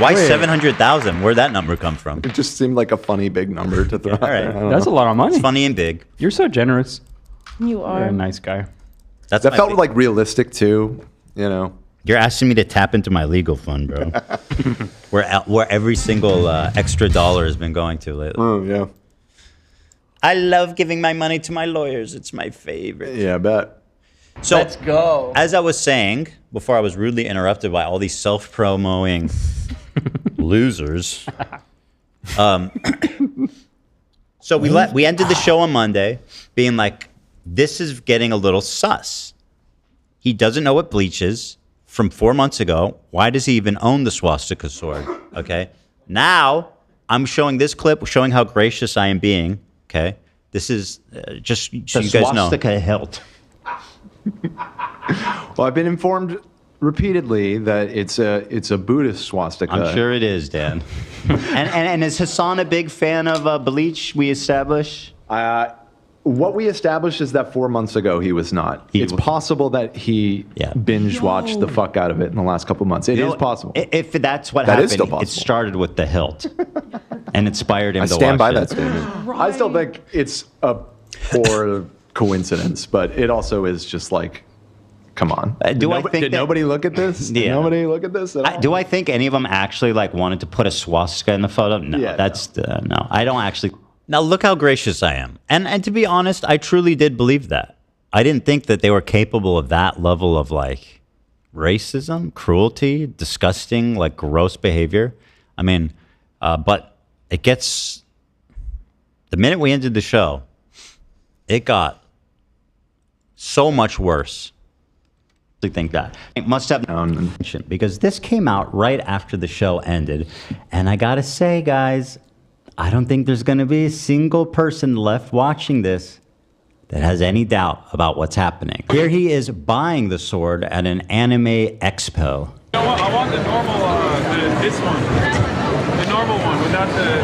Why Wait. 700,000? Where'd that number come from? It just seemed like a funny big number to throw out all right. there. I don't That's a know. lot of money. It's funny and big. You're so generous. You You're are. a nice guy. That's That my felt big- like realistic too, you know. You're asking me to tap into my legal fund, bro. where every single extra dollar has been going to lately. Oh, yeah. I love giving my money to my lawyers. It's my favorite. Yeah, I bet. So, Let's go. as I was saying before, I was rudely interrupted by all these self-promoting losers. So we ended the show on Monday, being like, "This is getting a little sus. He doesn't know what bleach is from 4 months ago. Why does he even own the swastika sword?" Okay. Now I'm showing this clip, showing how gracious I am being. Okay. This is just so you guys know. swastika hilt. Well, I've been informed repeatedly that it's a Buddhist swastika. I'm sure it is, Dan. and is Hasan a big fan of bleach? We establish. What we established is that 4 months ago he was not. It's possible that he binge watched the fuck out of it in the last couple months. It is possible. If that's what That happened, is still it possible. started with the hilt and inspired him I to stand by watch that it. statement. I still think it's a poor coincidence, but it also is just like, come on. Did nobody look at this? Did Yeah. nobody look at this at all? Do I think any of them actually like wanted to put a swastika in the photo? No, no. I don't actually. Now look how gracious I am, and to be honest, I truly did believe that. I didn't think that they were capable of that level of like racism, cruelty, disgusting, like gross behavior. I mean, but it gets. The minute we ended the show, it got so much worse. I think that it must have mentioned because this came out right after the show ended, and I gotta say, guys, I don't think there's gonna be a single person left watching this that has any doubt about what's happening. Here he is buying the sword at an anime expo. I want the normal, this one. The normal one without the...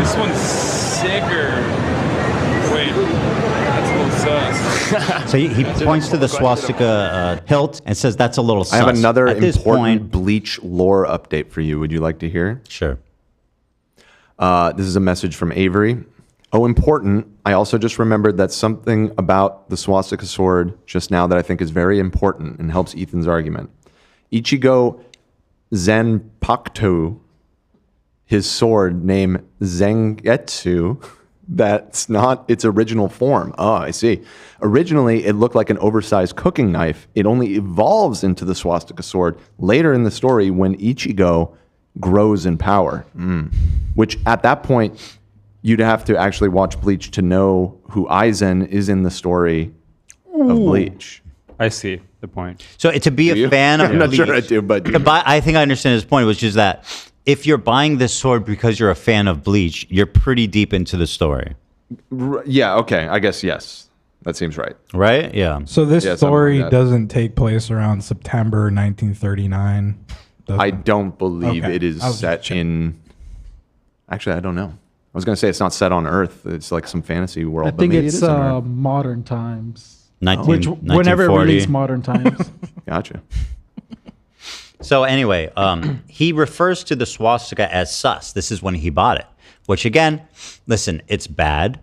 This one's sicker. Wait, that's a little sus. So he points to the swastika hilt and says that's a little sus. I have another At this important point, Bleach lore update for you. Would you like to hear? Sure. This is a message from Avery. Oh, important. I also just remembered that something about the swastika sword just now that I think is very important and helps Ethan's argument. Ichigo Zanpakuto, his sword named Zangetsu, that's not its original form. Oh, I see. Originally, it looked like an oversized cooking knife. It only evolves into the swastika sword later in the story when Ichigo grows in power. Which at that point, you'd have to actually watch Bleach to know who Aizen is in the story of Bleach. I see the point. So to be a fan of I'm not Bleach, sure I do, but I think I understand his point, which is that if you're buying this sword because you're a fan of Bleach, you're pretty deep into the story. Yeah, okay. I guess yes. That seems right. Right? Yeah. So this Yeah, something story like that. doesn't take place around September 1939. I don't believe Okay. it is I was set in... Actually, I don't know. I was going to say it's not set on Earth. It's like some fantasy world. I but think maybe it's it is on Earth. modern times. Whenever it 1940. Released modern times. Gotcha. So anyway, he refers to the swastika as sus. This is when he bought it, which again, listen, it's bad.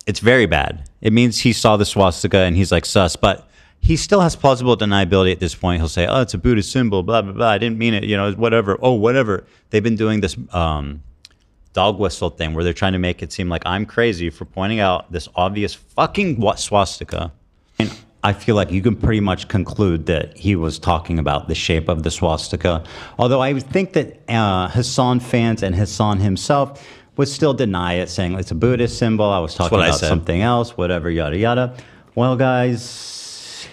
It's very bad. It means he saw the swastika and he's like sus, but he still has plausible deniability at this point. He'll say, oh, it's a Buddhist symbol, blah, blah, blah. I didn't mean it, whatever. Oh, whatever. They've been doing this dog whistle thing where they're trying to make it seem like I'm crazy for pointing out this obvious fucking swastika. And I feel like you can pretty much conclude that he was talking about the shape of the swastika. Although I would think that Hasan fans and Hasan himself would still deny it, saying it's a Buddhist symbol. I was talking about something else, whatever, yada, yada. Well, guys,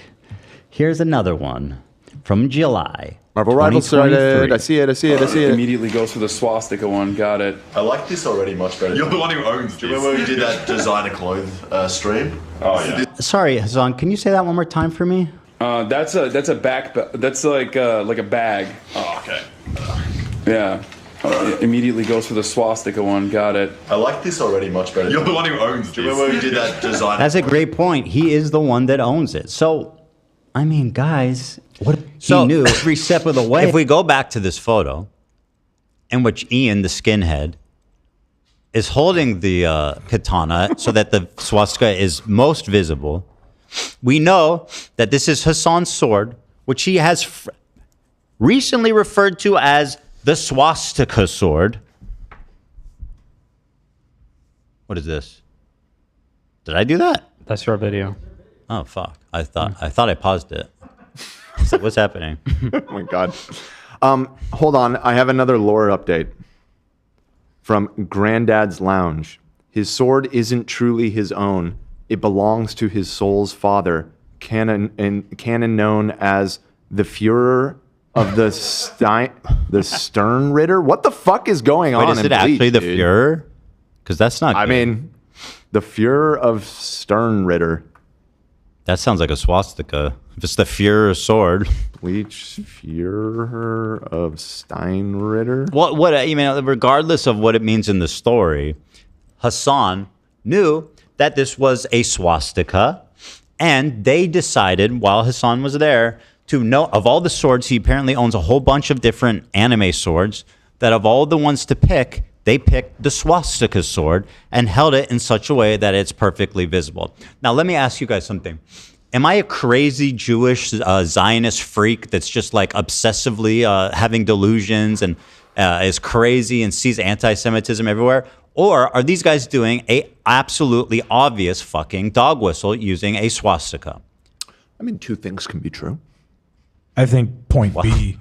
here's another one from July. Marvel Rivals started. I see it. Immediately goes for the swastika one. Got it. I like this already much better. You're the one who owns this. Do you remember when we did that designer clothes stream? Oh, yeah. Sorry, Hasan, can you say that one more time for me? That's a back. That's like a bag. Oh, okay. Yeah. Immediately goes for the swastika one. Got it. I like this already much better. You're the one who owns this. Do you remember when we did that designer? That's a great point. He is the one that owns it. So, I mean, guys, what he knew every step of the way. If we go back to this photo, in which Ian, the skinhead, is holding the katana so that the swastika is most visible, we know that this is Hasan's sword, which he has recently referred to as the swastika sword. What is this? Did I do that? That's your video. Oh fuck! I thought I paused it. So what's happening? Oh my god. Hold on. I have another lore update from Granddad's Lounge. His sword isn't truly his own. It belongs to his soul's father, canon known as the Führer of the Stern Ritter. What the fuck is going on? Wait, is it in Bleach, actually the dude? Führer? Because that's not. I mean, the Führer of Stern Ritter. That sounds like a swastika. If it's the Führer sword. Bleach Führer of Steinritter. What you mean? Regardless of what it means in the story, Hasan knew that this was a swastika, and they decided while Hasan was there to know of all the swords. He apparently owns a whole bunch of different anime swords. That of all the ones to pick, they picked the swastika sword and held it in such a way that it's perfectly visible. Now, let me ask you guys something. Am I a crazy Jewish Zionist freak that's just like obsessively having delusions and is crazy and sees anti-Semitism everywhere? Or are these guys doing a absolutely obvious fucking dog whistle using a swastika? I mean, two things can be true. I think point B.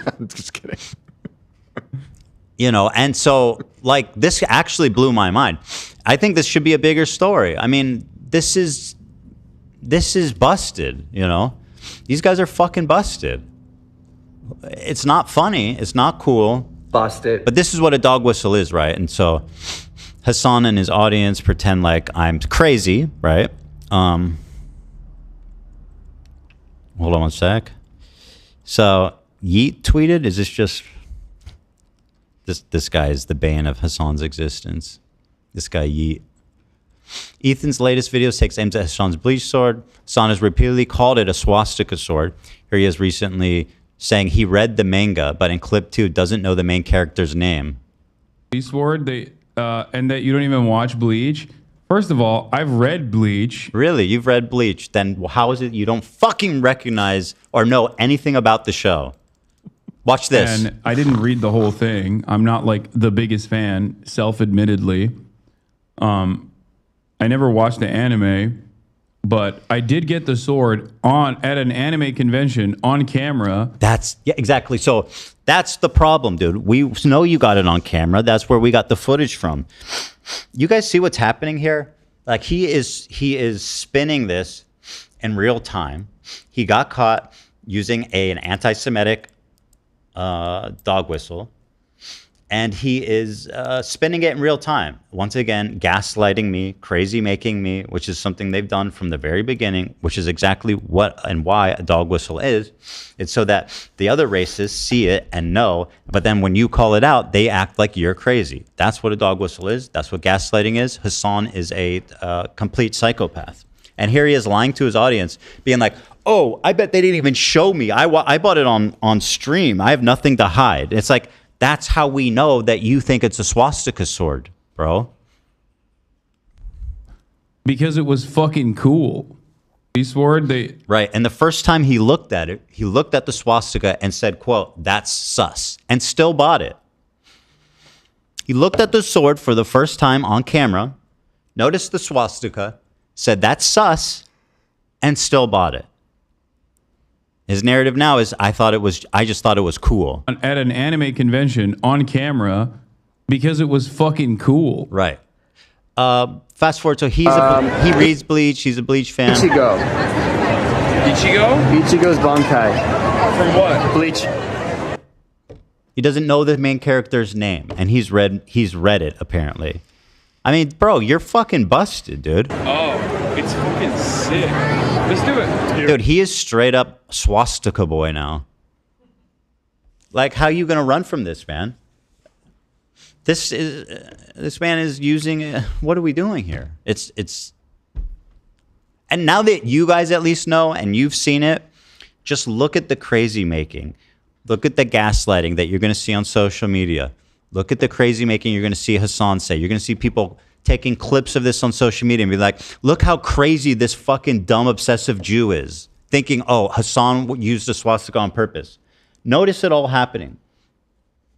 I'm just kidding. And so, like, this actually blew my mind. I think this should be a bigger story. I mean, this is busted, These guys are fucking busted. It's not funny. It's not cool. Busted. But this is what a dog whistle is, right? And so Hasan and his audience pretend like I'm crazy, right? Hold on one sec. So Yeet tweeted, is this just... This guy is the bane of Hasan's existence. This guy Yeet. Ethan's latest videos takes aims at Hasan's bleach sword. Hasan has repeatedly called it a swastika sword. Here he is recently saying he read the manga, but in clip 2 doesn't know the main character's name. Sword, and that you don't even watch Bleach. First of all, I've read Bleach. Really? You've read Bleach? Then how is it you don't fucking recognize or know anything about the show? Watch this. And I didn't read the whole thing. I'm not like the biggest fan, self-admittedly. I never watched the anime, but I did get the sword at an anime convention on camera. Yeah, exactly. So that's the problem, dude. We know you got it on camera. That's where we got the footage from. You guys see what's happening here? Like he is spinning this in real time. He got caught using an anti-Semitic dog whistle, and he is spinning it in real time. Once again, gaslighting me, crazy making me, which is something they've done from the very beginning, which is exactly what and why a dog whistle is. It's so that the other races see it and know, but then when you call it out, they act like you're crazy. That's what a dog whistle is. That's what gaslighting is. Hasan is a complete psychopath. And here he is lying to his audience, being like, oh, I bet they didn't even show me. I bought it on stream. I have nothing to hide. It's like, that's how we know that you think it's a swastika sword, bro. Because it was fucking cool. Sword, right. And the first time he looked at it, he looked at the swastika and said, quote, that's sus, and still bought it. He looked at the sword for the first time on camera, noticed the swastika, said that's sus, and still bought it. His narrative now is, I just thought it was cool. At an anime convention on camera because it was fucking cool. Right. Fast forward, so he reads Bleach, he's a Bleach fan. Ichigo? Ichigo's Bankai. From what? Bleach. He doesn't know the main character's name, and he's read it, apparently. I mean, bro, you're fucking busted, dude. Oh, it's fucking sick. Let's do it. Dude, he is straight up swastika boy now. Like, how you gonna run from this, man? This man is using. What are we doing here? It's. And now that you guys at least know and you've seen it, just look at the crazy making. Look at the gaslighting that you're gonna see on social media. Look at the crazy making you're gonna see Hasan say. You're gonna see people taking clips of this on social media and be like, look how crazy this fucking dumb obsessive Jew is, thinking, oh, Hasan used a swastika on purpose. Notice it all happening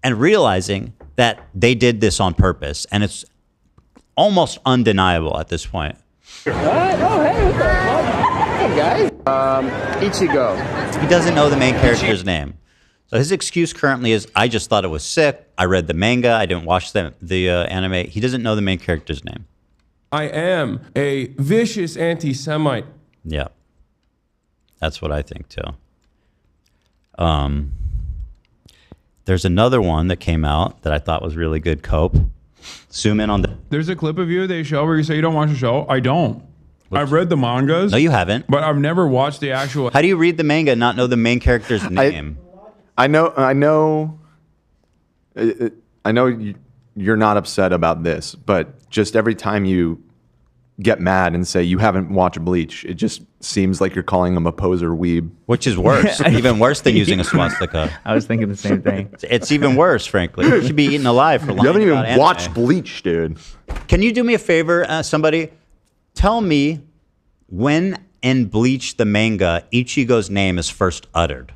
and realizing that they did this on purpose, and it's almost undeniable at this point. What? Oh, hey, what the fuck? Hey, guys. Ichigo. He doesn't know the main character's name. So his excuse currently is, I just thought it was sick. I read the manga. I didn't watch the anime. He doesn't know the main character's name. I am a vicious anti-Semite. Yeah. That's what I think, too. There's another one that came out that I thought was really good, Cope. Zoom in on the... There's a clip of you they show where you say you don't watch the show. I don't. I've read the mangas. No, you haven't. But I've never watched the actual... How do you read the manga and not know the main character's name? I know you're not upset about this, but just every time you get mad and say you haven't watched Bleach, it just seems like you're calling him a poser weeb. Which is worse. Even worse than using a swastika. I was thinking the same thing. It's even worse, frankly. You should be eaten alive for lying. You haven't even about watched anime. Bleach, dude. Can you do me a favor, somebody? Tell me when in Bleach the manga Ichigo's name is first uttered.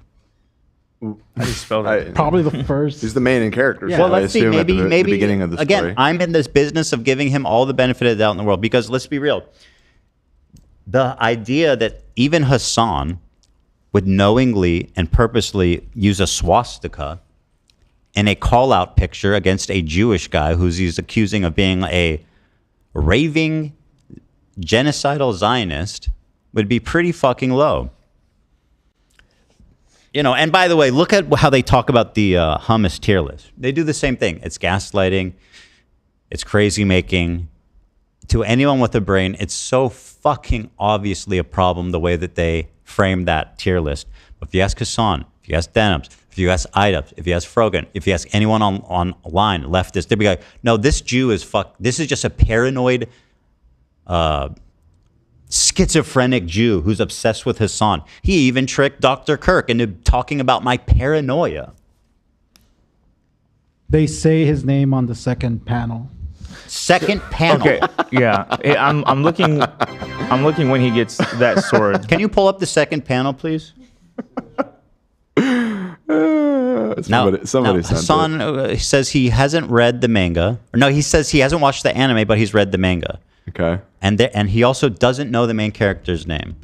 How do you spell that? Probably the first. He's the main character. Yeah. So Well, let's see. Maybe at the beginning of the again, story. I'm in this business of giving him all the benefit of the doubt in the world, because let's be real. The idea that even Hasan would knowingly and purposely use a swastika in a call-out picture against a Jewish guy who's he's accusing of being a raving genocidal Zionist would be pretty fucking low. You know, and by the way, look at how they talk about the hummus tier list. They do the same thing. It's gaslighting. It's crazy making. To anyone with a brain, it's so fucking obviously a problem the way that they frame that tier list. But if you ask Hasan, if you ask Denims, if you ask Idubbbz, if you ask Frogan, if you ask anyone online, leftist, they'd be like, no, this Jew is this is just a paranoid schizophrenic Jew who's obsessed with Hasan. He even tricked Dr. Kirk into talking about my paranoia. They say his name on the second panel. Second panel. Okay, yeah. I'm looking when he gets that sword. Can you pull up the second panel, please? Somebody sent Hasan says he hasn't read the manga. Or no, he says he hasn't watched the anime, but he's read the manga. Okay. And he also doesn't know the main character's name.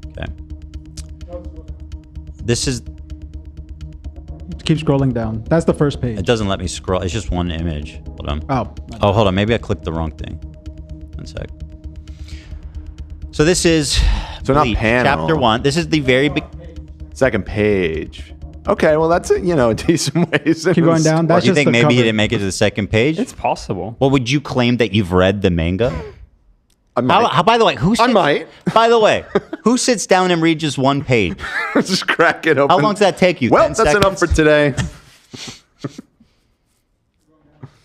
Okay. This is... Keep scrolling down. That's the first page. It doesn't let me scroll. It's just one image. Hold on. Oh, hold on. Maybe I clicked the wrong thing. One sec. So this is not panel. chapter 1. This is the very big... Second page. Okay, well that's a decent way. Keep going down. That's you just think the maybe cover. he didn't make it to the second page? It's possible. Well, would you claim that you've read the manga? I might. By the way, who sits, I might. By the way, who sits down and reads just one page? Just crack it open. How long does that take you? Well, 10 that's seconds? enough for today.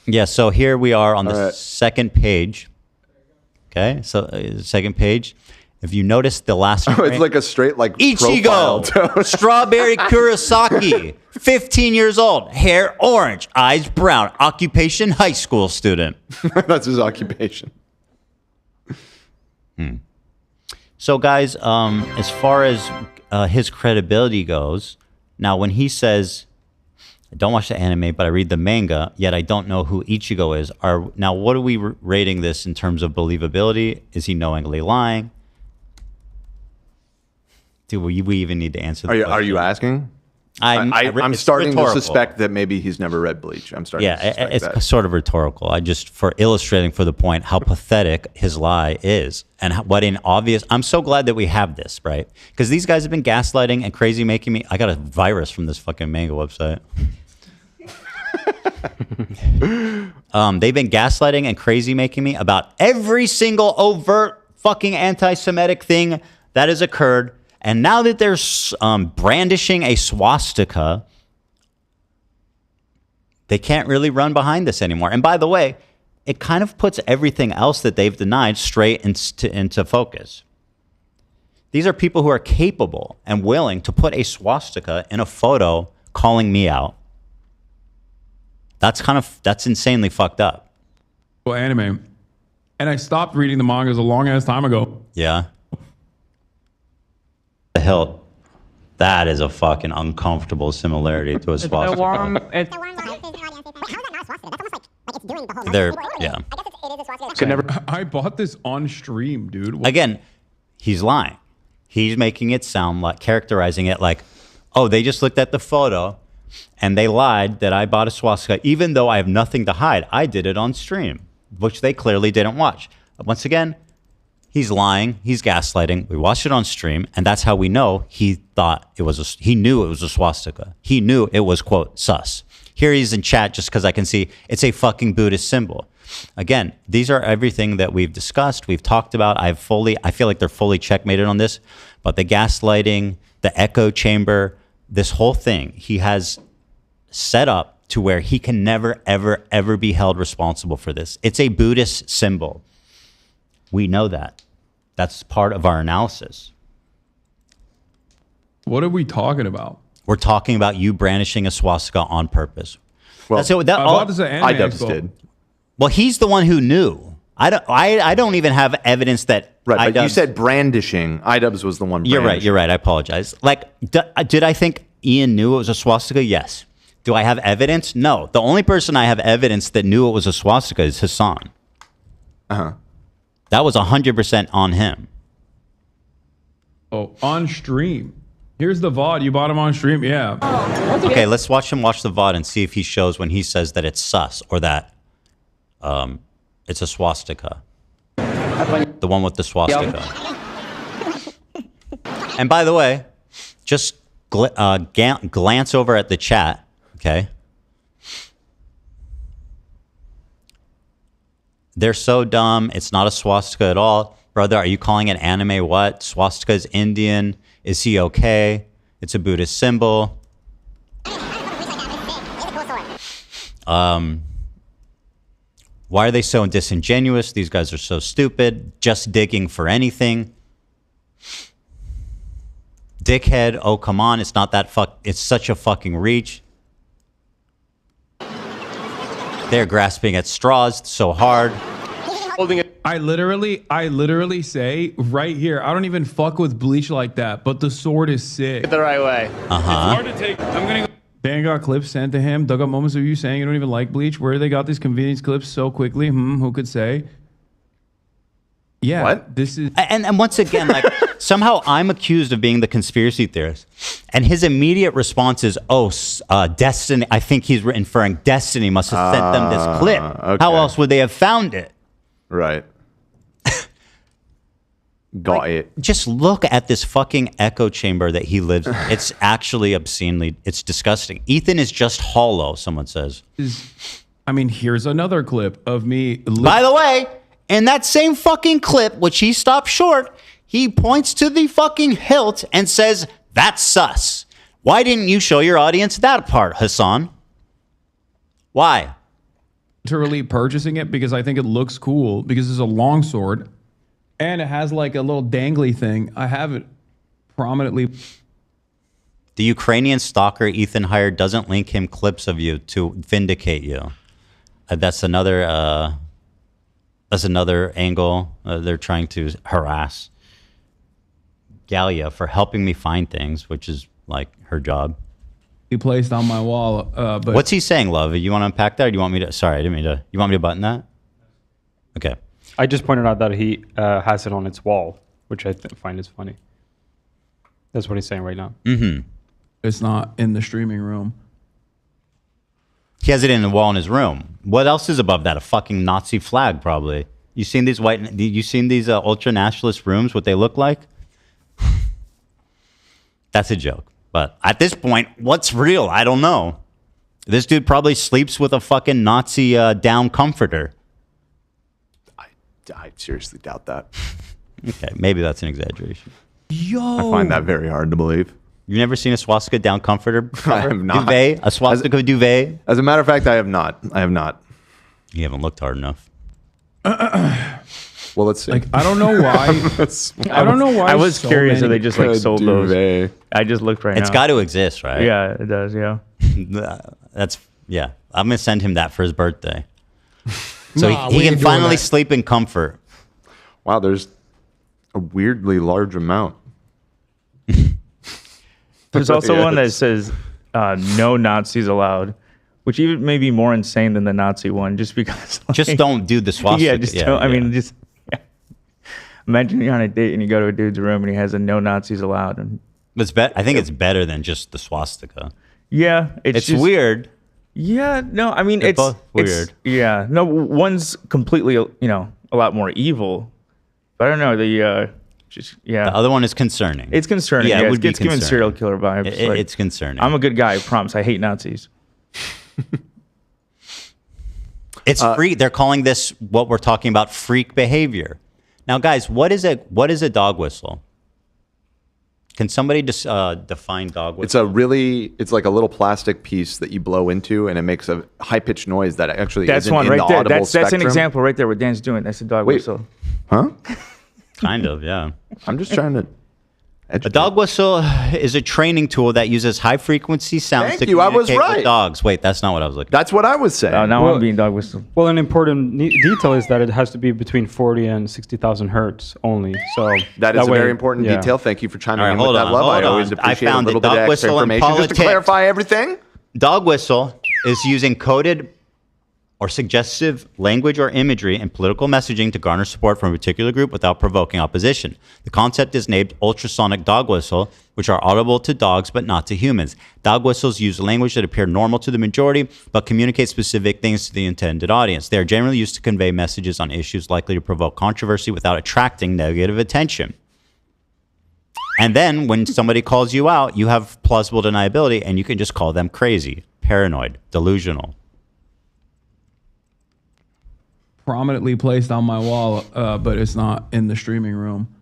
Yeah, so here we are on the second page. Okay, so second page. If you notice the last frame, It's like a straight Ichigo, strawberry Kurosaki, 15 years old, hair orange, eyes brown, occupation high school student. That's his occupation. So guys, as far as his credibility goes, now when he says, I don't watch the anime, but I read the manga, yet I don't know who Ichigo is. Now, what are we rating this in terms of believability? Is he knowingly lying? Dude, we even need to answer the question. Are you asking? I'm starting rhetorical. to suspect that maybe he's never read Bleach. I'm starting to suspect it's that. sort of rhetorical. I just, for illustrating for the point how pathetic his lie is and what in obvious. I'm so glad that we have this, right? Because these guys have been gaslighting and crazy making me. I got a virus from this fucking manga website. They've been gaslighting and crazy making me about every single overt fucking anti-Semitic thing that has occurred. And now that they're brandishing a swastika, they can't really run behind this anymore. And by the way, it kind of puts everything else that they've denied straight into focus. These are people who are capable and willing to put a swastika in a photo calling me out. That's insanely fucked up. Well, anime. And I stopped reading the mangas a long ass time ago. Yeah. The hilt. That is a fucking uncomfortable similarity to a swastika. Yeah. I bought this on stream, dude. Again, he's lying. He's making it sound like, characterizing it like, oh, they just looked at the photo and they lied that I bought a swastika, even though I have nothing to hide. I did it on stream, which they clearly didn't watch. Once again, he's lying. He's gaslighting. We watched it on stream, and that's how we know he knew it was a swastika. He knew it was, quote, sus. Here he's in chat just because I can see it's a fucking Buddhist symbol. Again, these are everything that we've discussed, we've talked about. I feel like they're fully checkmated on this, but the gaslighting, the echo chamber, this whole thing, he has set up to where he can never, ever, ever be held responsible for this. It's a Buddhist symbol. We know that. That's part of our analysis. What are we talking about? We're talking about you brandishing a swastika on purpose. Well, Idubbbz did. Well, he's the one who knew. I don't even have evidence that. Right, but you said brandishing. Idubbbz was the one. You're right. I apologize. Like, did I think Ian knew it was a swastika? Yes. Do I have evidence? No. The only person I have evidence that knew it was a swastika is Hasan. That was 100% on him. Oh, on stream. Here's the VOD. You bought him on stream? Yeah. Okay, let's watch him watch the VOD and see if he shows when he says that it's sus or that it's a swastika. The one with the swastika. And by the way, just glance over at the chat, okay? They're so dumb. It's not a swastika at all. Brother, are you calling it anime what? Swastika is Indian. Is he okay? It's a Buddhist symbol. Why are they so disingenuous? These guys are so stupid. Just digging for anything. Dickhead. Oh, come on. It's not that it's such a fucking reach. They're grasping at straws so hard. Holding it. I literally say right here, I don't even fuck with Bleach like that, but the sword is sick. The right way. Uh-huh. It's hard to take. I'm gonna go. Dan got clips sent to him. Dug up moments of you saying you don't even like Bleach. Where they got these convenience clips so quickly? Who could say? Yeah. What? This is. And once again, like somehow I'm accused of being the conspiracy theorist, and his immediate response is, "Oh, Destiny." I think he's inferring Destiny must have sent them this clip. Okay. How else would they have found it? Right. Got it. Just look at this fucking echo chamber that he lives in. It's actually obscenely, it's disgusting. Ethan is just hollow, someone says. I mean, here's another clip of me. By the way, in that same fucking clip, which he stopped short, he points to the fucking hilt and says, "That's sus." Why didn't you show your audience that part, Hasan? Why? Literally purchasing it because I think it looks cool because it's a long sword and it has like a little dangly thing. I have it prominently. The Ukrainian stalker Ethan hired doesn't link him clips of you to vindicate you. That's another angle. They're trying to harass Giardia for helping me find things, which is like her job. He placed on my wall. But what's he saying, love? You want to unpack that, or do you want me to? Sorry, I didn't mean to. You want me to button that? Okay. I just pointed out that he has it on its wall, which I find is funny. That's what he's saying right now. Mm-hmm. It's not in the streaming room. He has it in the wall in his room. What else is above that? A fucking Nazi flag, probably. You seen these ultra nationalist rooms? What they look like? That's a joke. But at this point, what's real? I don't know. This dude probably sleeps with a fucking Nazi down comforter. I seriously doubt that. Okay, maybe that's an exaggeration. Yo, I find that very hard to believe. You've never seen a swastika down comforter? I have not. Duvet? A swastika duvet? As a matter of fact, I have not. I have not. You haven't looked hard enough. Well, let's see. Like, I don't know why. I don't know why. I was so curious if many- they just like sold those. I just looked right now. It's got to exist, right? Yeah, it does. Yeah. Yeah. I'm going to send him that for his birthday. So Nah, he we can ain't doing finally that. sleep in comfort. Wow, there's a weirdly large amount. There's also Yeah, one that it's- says no Nazis allowed, which even may be more insane than the Nazi one, just because. Like, Just don't do the swastika. Yeah, just don't. I mean, just imagine you're on a date and you go to a dude's room and he has a no Nazis allowed, and I think it's better than just the swastika. yeah, It's just, weird. Yeah, no, I mean They're it's both it's- weird. Yeah, no, one's completely a lot more evil, but I don't know the The other one is concerning. It's concerning. Yeah, Yeah, it would be it's giving concerning. serial killer vibes. It's concerning. I'm a good guy, I promise. I hate Nazis. It's freak. They're calling this what we're talking about freak behavior. Now, guys, what is a dog whistle? Can somebody just define dog whistle? It's like a little plastic piece that you blow into, and it makes a high pitched noise that actually That's isn't one in right the there. audible That's an spectrum. example right there what Dan's doing. That's a dog whistle. Huh? Kind of, yeah. I'm just trying to. A dog whistle is a training tool that uses high frequency sounds Thank to you, I was communicate with right. dogs. Wait, that's not what I was looking. That's what I was saying. Oh, now Well- I'm being dog whistle. Well, an important detail is that it has to be between 40 and 60,000 hertz only. So That is a way- very important yeah. detail. Thank you for chiming All right, in with hold that on, love. I hold always on. I appreciate a found little it. bit of Dog extra whistle and information just to politics. clarify everything. Dog whistle is using coded or suggestive language or imagery in political messaging to garner support from a particular group without provoking opposition. The concept is named ultrasonic dog whistle, which are audible to dogs but not to humans. Dog whistles use language that appear normal to the majority but communicate specific things to the intended audience. They are generally used to convey messages on issues likely to provoke controversy without attracting negative attention. And then when somebody calls you out, you have plausible deniability and you can just call them crazy, paranoid, delusional. Prominently placed on my wall, but it's not in the streaming room.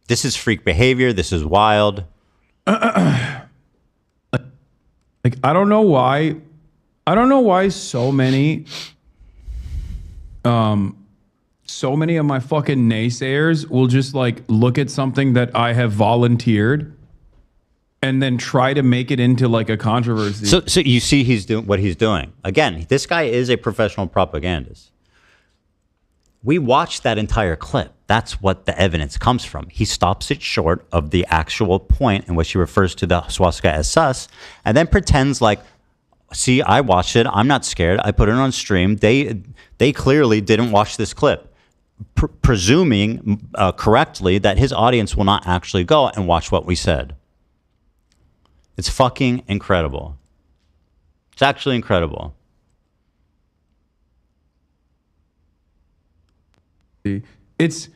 This is freak behavior. This is wild. Like, I don't know why so many so many of my fucking naysayers will just like look at something that I have volunteered and then try to make it into like a controversy. So you see he's doing what he's doing. Again, this guy is a professional propagandist. We watched that entire clip. That's what the evidence comes from. He stops it short of the actual point in which he refers to the swastika as sus, and then pretends like, see, I watched it. I'm not scared. I put it on stream. They clearly didn't watch this clip, presuming correctly that his audience will not actually go and watch what we said. It's fucking incredible. It's actually incredible. It's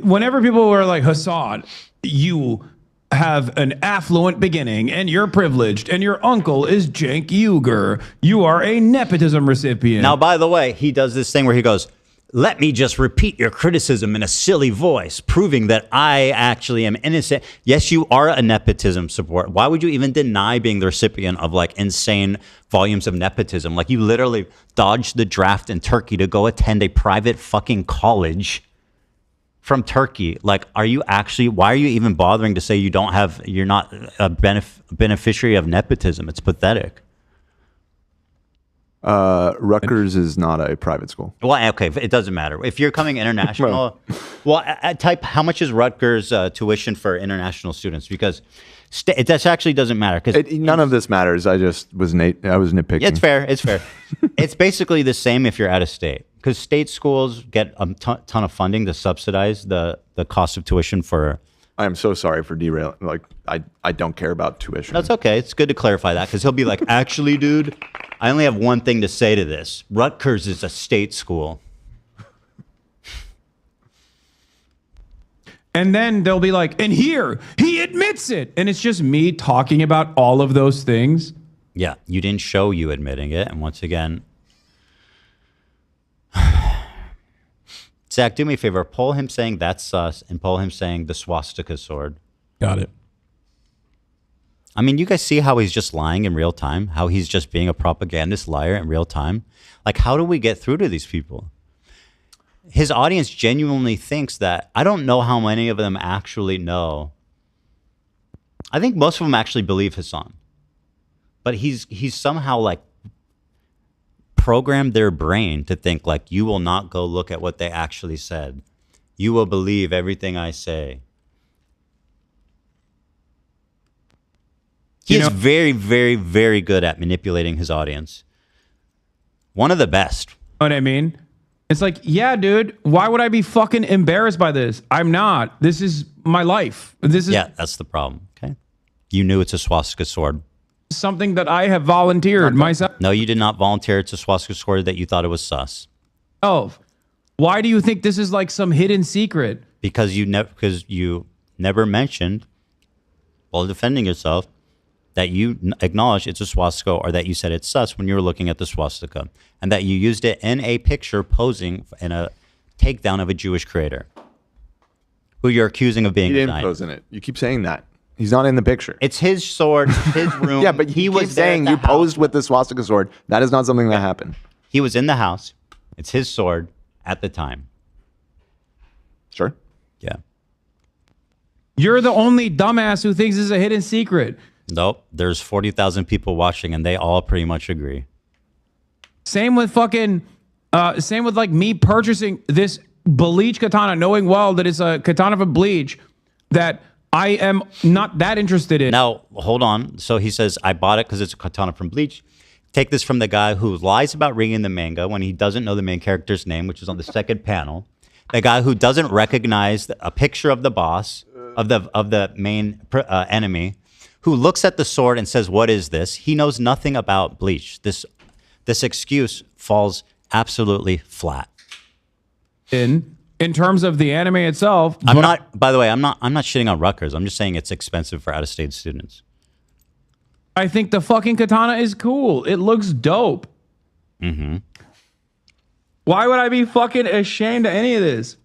whenever people were like, Hasan, you have an affluent beginning and you're privileged and your uncle is Cenk Uygur. You are a nepotism recipient. Now, by the way, he does this thing where he goes, let me just repeat your criticism in a silly voice, proving that I actually am innocent. Yes, you are a nepotism support. Why would you even deny being the recipient of like insane volumes of nepotism? Like you literally dodged the draft in Turkey to go attend a private fucking college from Turkey. Like, are you actually, why are you even bothering to say you're not a beneficiary of nepotism? It's pathetic. Rutgers is not a private school. Well, okay, it doesn't matter. If you're coming international, well, type how much is Rutgers tuition for international students? Because it actually doesn't matter. Because none of this matters. I was nitpicking. It's fair. It's fair. It's basically the same if you're out of state. Because state schools get a ton of funding to subsidize the cost of tuition for. I am so sorry for derailing. Like, I don't care about tuition. That's okay. It's good to clarify that because he'll be like, actually, dude, I only have one thing to say to this. Rutgers is a state school. And then they'll be like, and here, he admits it. And it's just me talking about all of those things. Yeah, you didn't show you admitting it. And once again, Zach, do me a favor. Poll him saying that's sus and poll him saying the swastika sword. Got it. I mean, you guys see how he's just lying in real time? How he's just being a propagandist liar in real time? Like, how do we get through to these people? His audience genuinely thinks that. I don't know how many of them actually know. I think most of them actually believe Hasan. But he's somehow like programmed their brain to think like, you will not go look at what they actually said. You will believe everything I say. He is very, very, very good at manipulating his audience. One of the best. You know what I mean? It's like, yeah, dude, why would I be fucking embarrassed by this? I'm not. This is my life. Yeah, that's the problem. Okay. You knew it's a swastika sword. Something that I have volunteered myself. No, you did not volunteer. It's a swastika sword that you thought it was sus. Oh, why do you think this is like some hidden secret? Because you never mentioned, while defending yourself, that you acknowledged it's a swastika or that you said it's sus when you were looking at the swastika, and that you used it in a picture posing in a takedown of a Jewish creator who you're accusing of being. He didn't pose in it. You keep saying that. He's not in the picture. It's his sword, his room. Yeah, but he was saying you posed with the swastika sword. That is not something that happened. He was in the house. It's his sword at the time. Sure. Yeah. You're the only dumbass who thinks this is a hidden secret. Nope. There's 40,000 people watching and they all pretty much agree. Same with like me purchasing this bleach katana, knowing well that it's a katana from bleach that I am not that interested in. Now, hold on. So he says, I bought it because it's a katana from bleach. Take this from the guy who lies about reading the manga when he doesn't know the main character's name, which is on the second panel. The guy who doesn't recognize a picture of the boss, of the main enemy, who looks at the sword and says, what is this? He knows nothing about bleach. This excuse falls absolutely flat. In terms of the anime itself, by the way, I'm not shitting on Rutgers. I'm just saying it's expensive for out-of-state students. I think the fucking katana is cool. It looks dope. Mm-hmm. Why would I be fucking ashamed of any of this?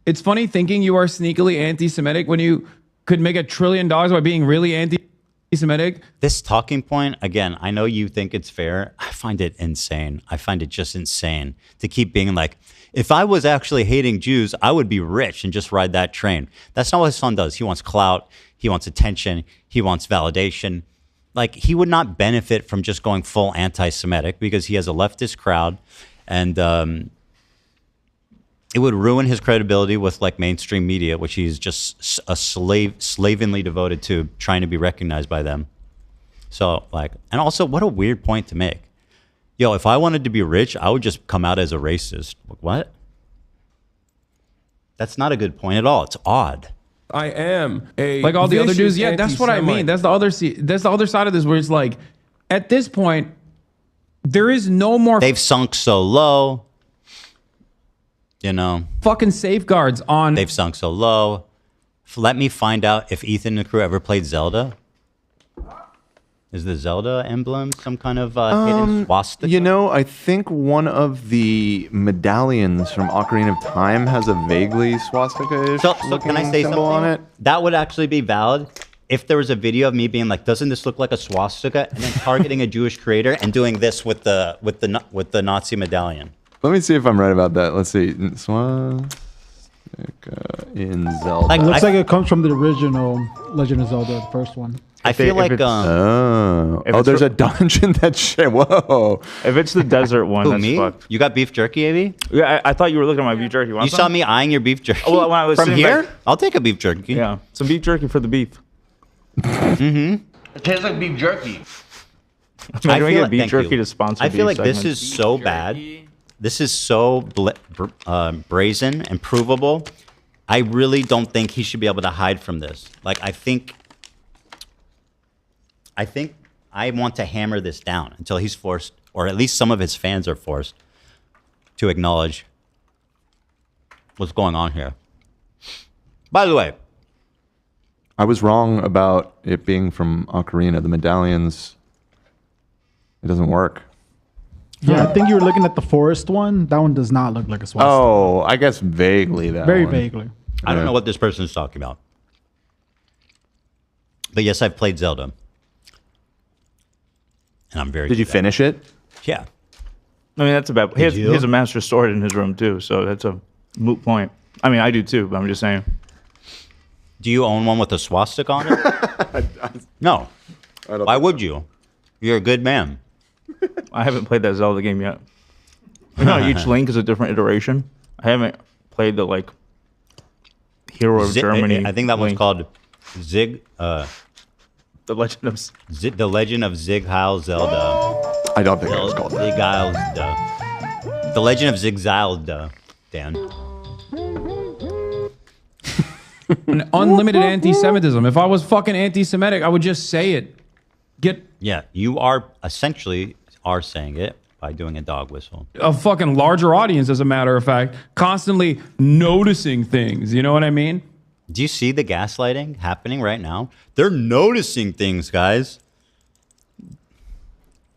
It's funny thinking you are sneakily anti-Semitic when you could make $1 trillion by being really anti. anti-Semitic. This talking point, again, I know you think it's fair. I find it insane. I find it just insane to keep being like, if I was actually hating Jews, I would be rich and just ride that train. That's not what Hasan does. He wants clout. He wants attention. He wants validation. Like, he would not benefit from just going full anti-Semitic because he has a leftist crowd, and it would ruin his credibility with like mainstream media, which he's just a slavingly devoted to, trying to be recognized by them. So like, and also, what a weird point to make. Yo, if I wanted to be rich, I would just come out as a racist. What? That's not a good point at all. It's odd. I am like all the other dudes. Yeah, that's what I mean. That's the other side of this, where it's like, at this point, there is no more. They've sunk so low. You know, fucking safeguards on. They've sunk so low. Let me find out if Ethan and the crew ever played Zelda. Is the Zelda emblem some kind of hidden swastika? You know, I think one of the medallions from Ocarina of Time has a vaguely swastika-ish So can I say something on it. That would actually be valid if there was a video of me being like, "Doesn't this look like a swastika?" and then targeting a Jewish creator and doing this with the Nazi medallion. Let me see if I'm right about that. Let's see. Swastika in Zelda. It looks like it comes from the original Legend of Zelda, the first one. I feel like there's a dungeon that shit. Whoa! If it's the desert one, Who, that's me? fucked. You got beef jerky, AB? Yeah, I thought you were looking at my beef jerky. You saw me eyeing your beef jerky. Oh, well, when I was from sitting here? back- I'll take a beef jerky. Yeah, some beef jerky for the beef. Mm-hmm. It tastes like beef jerky. Can we get beef thank jerky you. to sponsor? I feel beef like this segments? is so bad. This is so brazen and provable. I really don't think he should be able to hide from this. Like, I think I want to hammer this down until he's forced, or at least some of his fans are forced, to acknowledge what's going on here. By the way, I was wrong about it being from Ocarina. The medallions, it doesn't work. Yeah, I think you were looking at the forest one. That one does not look like a swastika. Oh, I guess vaguely that Very one. vaguely. I don't know what this person is talking about. But yes, I've played Zelda. And I'm very Did you good at finish it? Yeah. I mean, that's a bad. He has a Master Sword in his room too, so that's a moot point. I mean, I do too, but I'm just saying. Do you own one with a swastika on it? No. Why would you? You're a good man. I haven't played that Zelda game yet. You know, each Link is a different iteration. I haven't played the like Hero of Germany. I think that one's Link. called Zig. The Legend of The Legend of Zig Heil Zelda. I don't think it was called Zig Heil Zelda. The Legend of Zig Zelda. Dan. An unlimited anti-Semitism. If I was fucking anti-Semitic, I would just say it. Yeah, you are essentially saying it by doing a dog whistle. A fucking larger audience, as a matter of fact, constantly noticing things. You know what I mean? Do you see the gaslighting happening right now? They're noticing things, guys.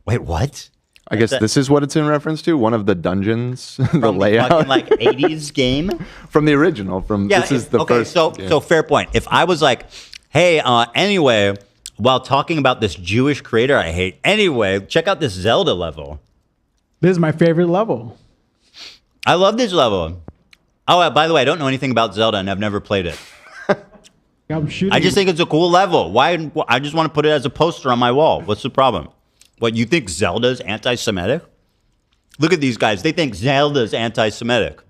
Wait, what? I guess this is what it's in reference to. One of the dungeons, the layout, fucking like 80s game from the original. This is the first. So fair point. If I was like, hey, anyway, while talking about this Jewish creator I hate, anyway, check out this Zelda level. This is my favorite level. I love this level. Oh, by the way, I don't know anything about Zelda and I've never played it. I'm shooting. I just think it's a cool level. Why? I just want to put it as a poster on my wall. What's the problem? What, you think Zelda's anti-Semitic? Look at these guys. They think Zelda's anti-Semitic.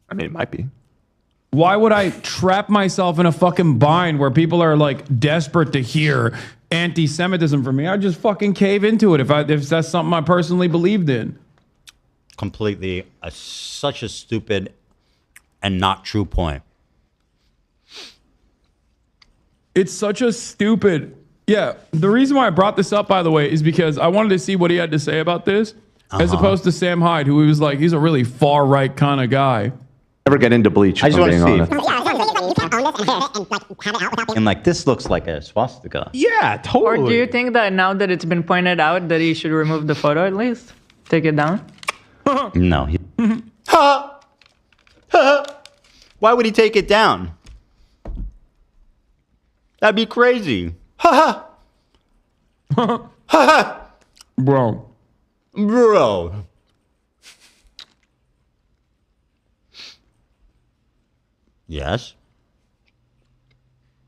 I mean, it might be. Why would I trap myself in a fucking bind where people are like desperate to hear anti-Semitism from me? I'd just fucking cave into it if that's something I personally believed in. Completely such a stupid and not true point. It's such a stupid. Yeah, the reason why I brought this up, by the way, is because I wanted to see what he had to say about this, as opposed to Sam Hyde, who he was like, he's a really far right kind of guy. Never get into Bleach. I just want to see. And like, this looks like a swastika. Yeah, totally. Or do you think that now that it's been pointed out that he should remove the photo at least? Take it down? No. Why Why would he take it down? That'd be crazy. Ha ha. Ha ha. Bro. Yes.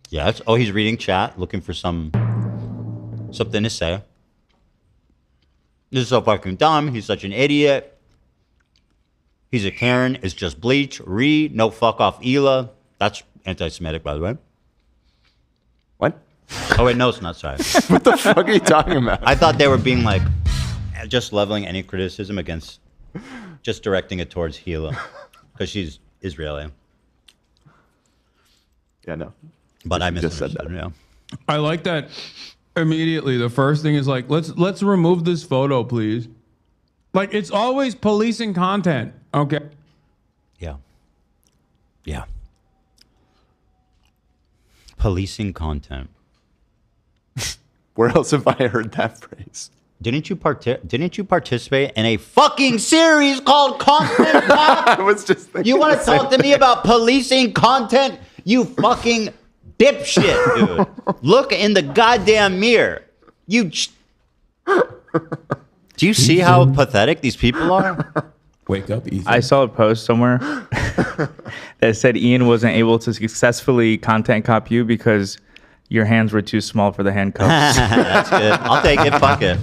Yes. Oh, he's reading chat, looking for something to say. This is so fucking dumb. He's such an idiot. He's a Karen. It's just bleach. No fuck off Ela. That's anti-Semitic, by the way. What? Oh, wait, no, it's not. Sorry. What the fuck are you talking about? I thought they were being like, just leveling any criticism against, just directing it towards Hila. Because she's Israeli. Yeah, no. But I just said misunderstood, that. yeah. I like that immediately. The first thing is like, let's remove this photo, please. Like, it's always policing content. Okay. Yeah. Yeah. Policing content. Where else have I heard that phrase? Didn't you participate in a fucking series called Content Pop? I was just thinking You want the to same talk to me about policing content? You fucking dipshit, dude. Look in the goddamn mirror. Do you see how pathetic these people are? Wake up, Ethan. I saw a post somewhere that said Ian wasn't able to successfully content cop you because your hands were too small for the handcuffs. That's good. I'll take it. Fuck it.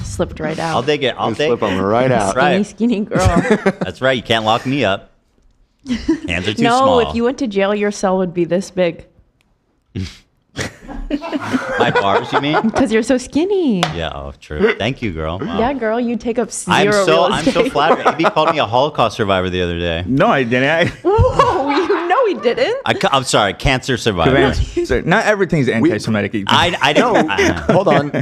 Slipped right out. I'll take it. I'll take Slip them right out. Right. Skinny girl. That's right. You can't lock me up. Hands are too No, small. if you went to jail, your cell would be this big. My bars, you mean? Because you're so skinny. Yeah. Oh, true. Thank you, girl. Wow. Yeah, girl, you take up zero I'm so real estate. flattered. AB called me a Holocaust survivor the other day. No, I didn't. Whoa, you know he didn't. I'm sorry, cancer survivor. So not everything's anti-Semitic. Ethan. I don't. Hold on.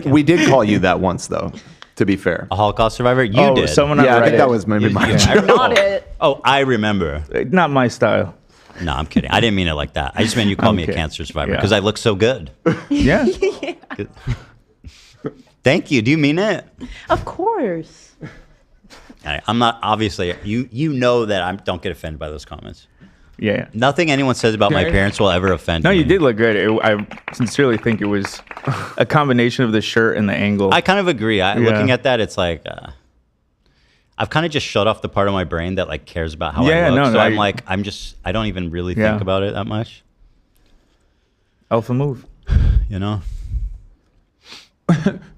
We did call you that once, though. To be fair, A Holocaust survivor? You did. Someone on yeah, I think Reddit. that was maybe my. Not it. Oh, I remember. Not my style. No, I'm kidding. I didn't mean it like that. I just meant you called me a Okay. cancer survivor Yeah. because I look so good. Yeah. Thank you. Do you mean it? Of course. I'm not. Obviously, you know that I don't get offended by those comments. Yeah. Nothing anyone says about my Okay. parents will ever offend No, me. you did look great. I sincerely think it was a combination of the shirt and the angle. I kind of agree. Yeah. Looking at that, it's like I've kind of just shut off the part of my brain that like cares about how I look. So I'm like, I don't even really think about it that much. Alpha move. You know?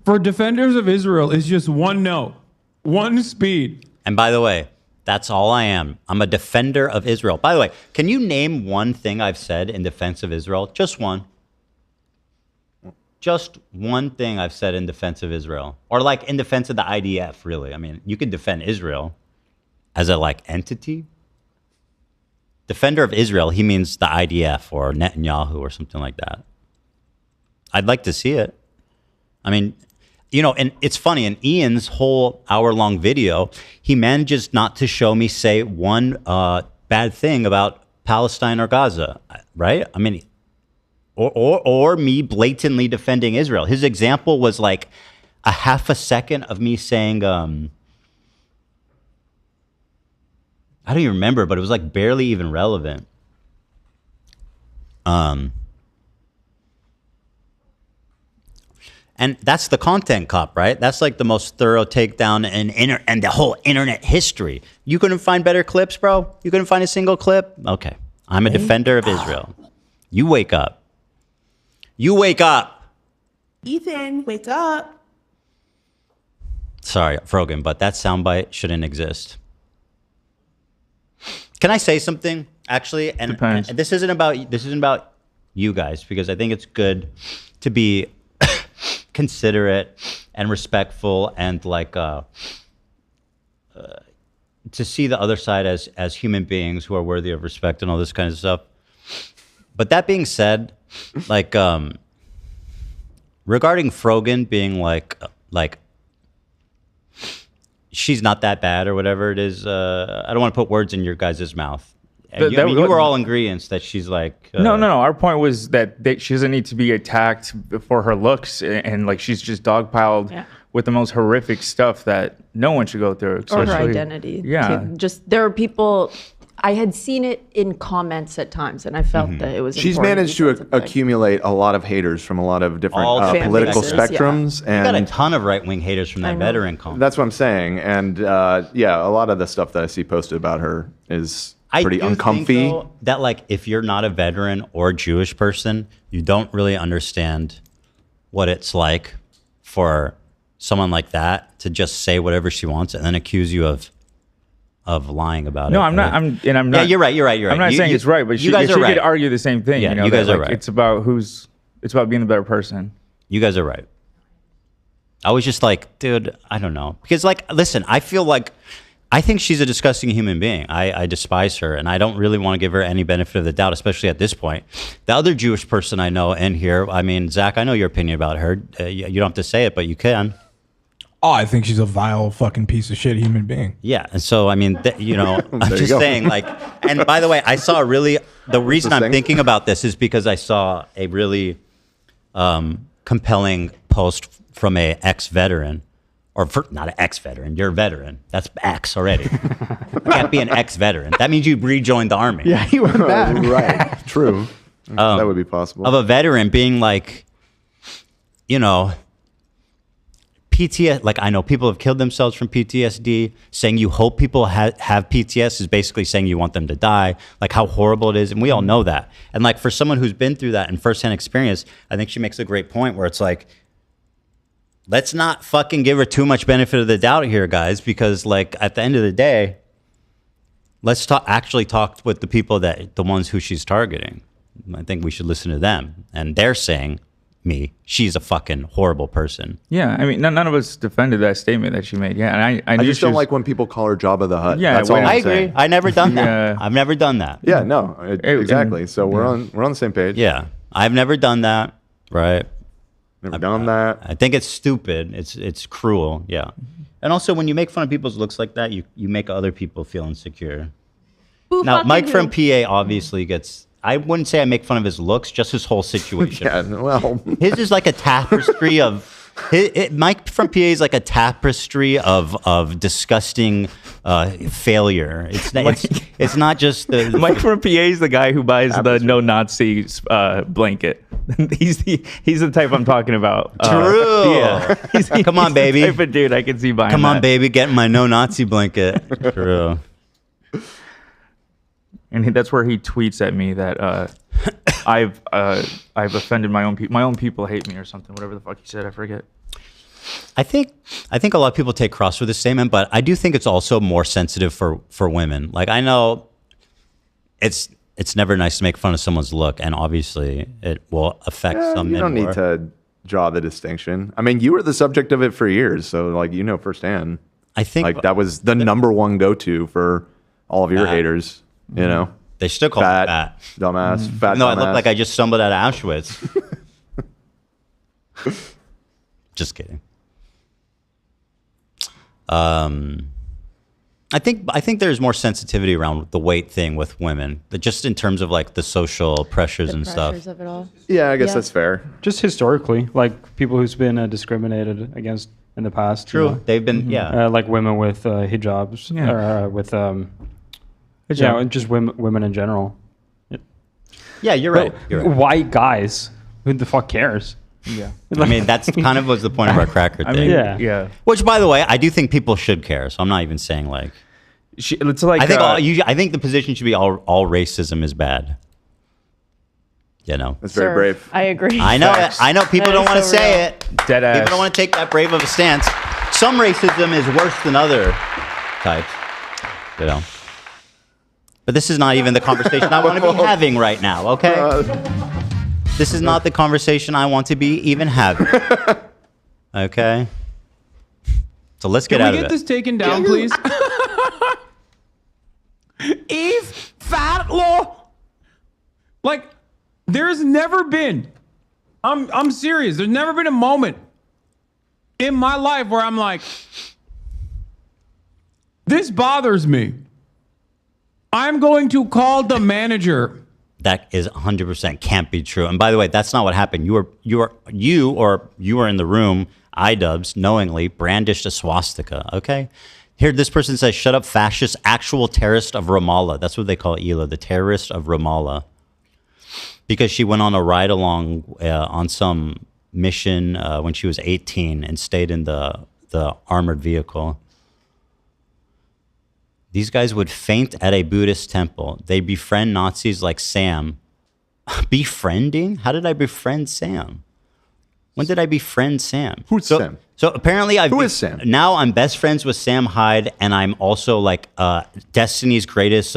For defenders of Israel, it's just one note, one speed. And by the way, that's all I am. I'm a defender of Israel. By the way, can you name one thing I've said in defense of Israel? Just one. Just one thing I've said in defense of Israel. Or like in defense of the IDF, really. I mean, you could defend Israel as a like entity. Defender of Israel, he means the IDF or Netanyahu or something like that. I'd like to see it. I mean, you know, and it's funny, in Ian's whole hour-long video, he manages not to show me say one bad thing about Palestine or Gaza, right? I mean, or me blatantly defending Israel. His example was like a half a second of me saying, I don't even remember, but it was like barely even relevant. And that's the content cop, right? That's like the most thorough takedown and the whole internet history. You couldn't find better clips, bro? You couldn't find a single clip? Okay. I'm a defender of Israel. You wake up. You wake up. Ethan, wake up. Sorry, Frogan, but that soundbite shouldn't exist. Can I say something? Actually, and this isn't about you guys, because I think it's good to be considerate and respectful and like to see the other side as human beings who are worthy of respect and all this kind of stuff. But that being said, like regarding Frogan being like she's not that bad or whatever it is, I don't want to put words in your guys' mouth. And you were all ingredients that she's like... No. Our point was that she doesn't need to be attacked for her looks, and like she's just dogpiled with the most horrific stuff that no one should go through. Or her identity. Yeah. Just there are people I had seen it in comments at times, and I felt that it was. She's important managed to accumulate a lot of haters from a lot of different All political spectrums, spectrums, You got a and ton of right-wing haters from that veteran comment. that's what I'm saying. And yeah, a lot of the stuff that I see posted about her is pretty do uncomfy. think, though, that like if you're not a veteran or Jewish person, you don't really understand what it's like for someone like that to just say whatever she wants and then accuse you of lying about it. No, I'm not. I'm not. Yeah, you're right. I'm not saying it's right, but you guys she are right. could argue the same thing. Yeah, you know, you guys that, are like, right. It's about being the better person. You guys are right. I was just like, dude, I don't know. Because like, listen, I think she's a disgusting human being. I despise her, and I don't really want to give her any benefit of the doubt, especially at this point. The other Jewish person I know in here, I mean, Zach, I know your opinion about her. You don't have to say it, but you can. Oh, I think she's a vile fucking piece of shit human being. Yeah, and so I mean, I'm There you just go. saying, like, and by the way, I saw the reason I'm thinking about this is because I saw a really compelling post from a ex-veteran, not an ex-veteran, you're a veteran. That's ex already. You can't be an ex-veteran. That means you rejoined the army. Yeah, he went back. Right. True. That would be possible. Of a veteran being like, PTSD, like I know people have killed themselves from PTSD. Saying you hope people have PTSD is basically saying you want them to die. Like how horrible it is, and we all know that. And like for someone who's been through that and firsthand experience, I think she makes a great point where it's like, let's not fucking give her too much benefit of the doubt here, guys, because like at the end of the day, let's actually talk with the people the ones who she's targeting. I think we should listen to them, and they're saying. She's a fucking horrible person. Yeah, I mean, none of us defended that statement that she made. Yeah, and I I knew just she don't was- like when people call her Jabba the Hutt. Yeah, That's all when- I'm I agree. saying. I never done that. Yeah. I've never done that. Yeah, no, exactly. So we're on the same page. Yeah, I've never done that. Right. Never done that. I think it's stupid. It's cruel. Yeah. And also, when you make fun of people's looks like that, you make other people feel insecure. Now, Mike from PA obviously gets. I wouldn't say I make fun of his looks, just his whole situation. Yeah, well, his is like a tapestry of. Mike from PA is like a tapestry of disgusting failure. It's not just the Mike from PA is the guy who buys the no Nazi blanket. he's the type I'm talking about. True. Yeah. Come on, he's baby. The type of dude I can see buying. Come on, that. baby, get my no Nazi blanket. True. And that's where he tweets at me that I've offended my own people. My own people hate me or something. Whatever the fuck he said, I forget. I think a lot of people take cross with this statement, but I do think it's also more sensitive for women. Like I know it's never nice to make fun of someone's look, and obviously it will affect some men You don't more. need to draw the distinction. I mean, you were the subject of it for years, so like firsthand. I think like that was the number one go-to for all of your haters. You know, they still call me fat, dumbass, fat. No, I dumbass. look like I just stumbled out of Auschwitz. Just kidding. I think there's more sensitivity around the weight thing with women, but just in terms of like the social pressures and stuff. Of it all. Yeah, I guess that's fair. Just historically, like people who's been discriminated against in the past. True. They've been like women with hijabs, or with just women in general. Yeah, you're right. You're right. White guys, who the fuck cares? Yeah. I mean, that's kind of was the point of our cracker thing. I mean, yeah. Which, by the way, I do think people should care. So I'm not even saying like. It's like I think the position should be all racism is bad. You know, that's very brave. I agree. I know. I know. People That don't is want to so say real. it. Dead ass. People don't want to take that brave of a stance. Some racism is worse than other types. You know. But this is not even the conversation I want to be having right now. Okay. This is not the conversation I want to be even having. Okay. So let's get Can out we of get it. this taken down, please? Eve fat law. Like, there's never been. I'm serious. There's never been a moment in my life where I'm like, this bothers me. I'm going to call the manager. That is 100% can't be true. And by the way, that's not what happened. You were in the room. Idubbbz knowingly brandished a swastika. Okay, Here, this person says, shut up, fascist, actual terrorist of Ramallah. That's what they call Hila, the terrorist of Ramallah. Because she went on a ride along on some mission when she was 18 and stayed in the armored vehicle. These guys would faint at a Buddhist temple. They befriend Nazis like Sam. Befriending? How did I befriend Sam? When did I befriend Sam? Who's Sam? So apparently Who is Sam? Now I'm best friends with Sam Hyde, and I'm also like Destiny's greatest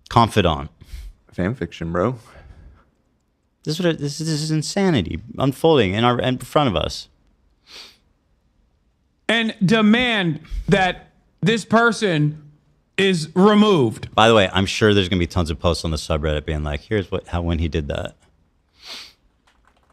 confidant. Fan fiction, bro. This is insanity unfolding in front of us. And demand that this person is removed. By the way, I'm sure there's gonna be tons of posts on the subreddit being like, "Here's when he did that."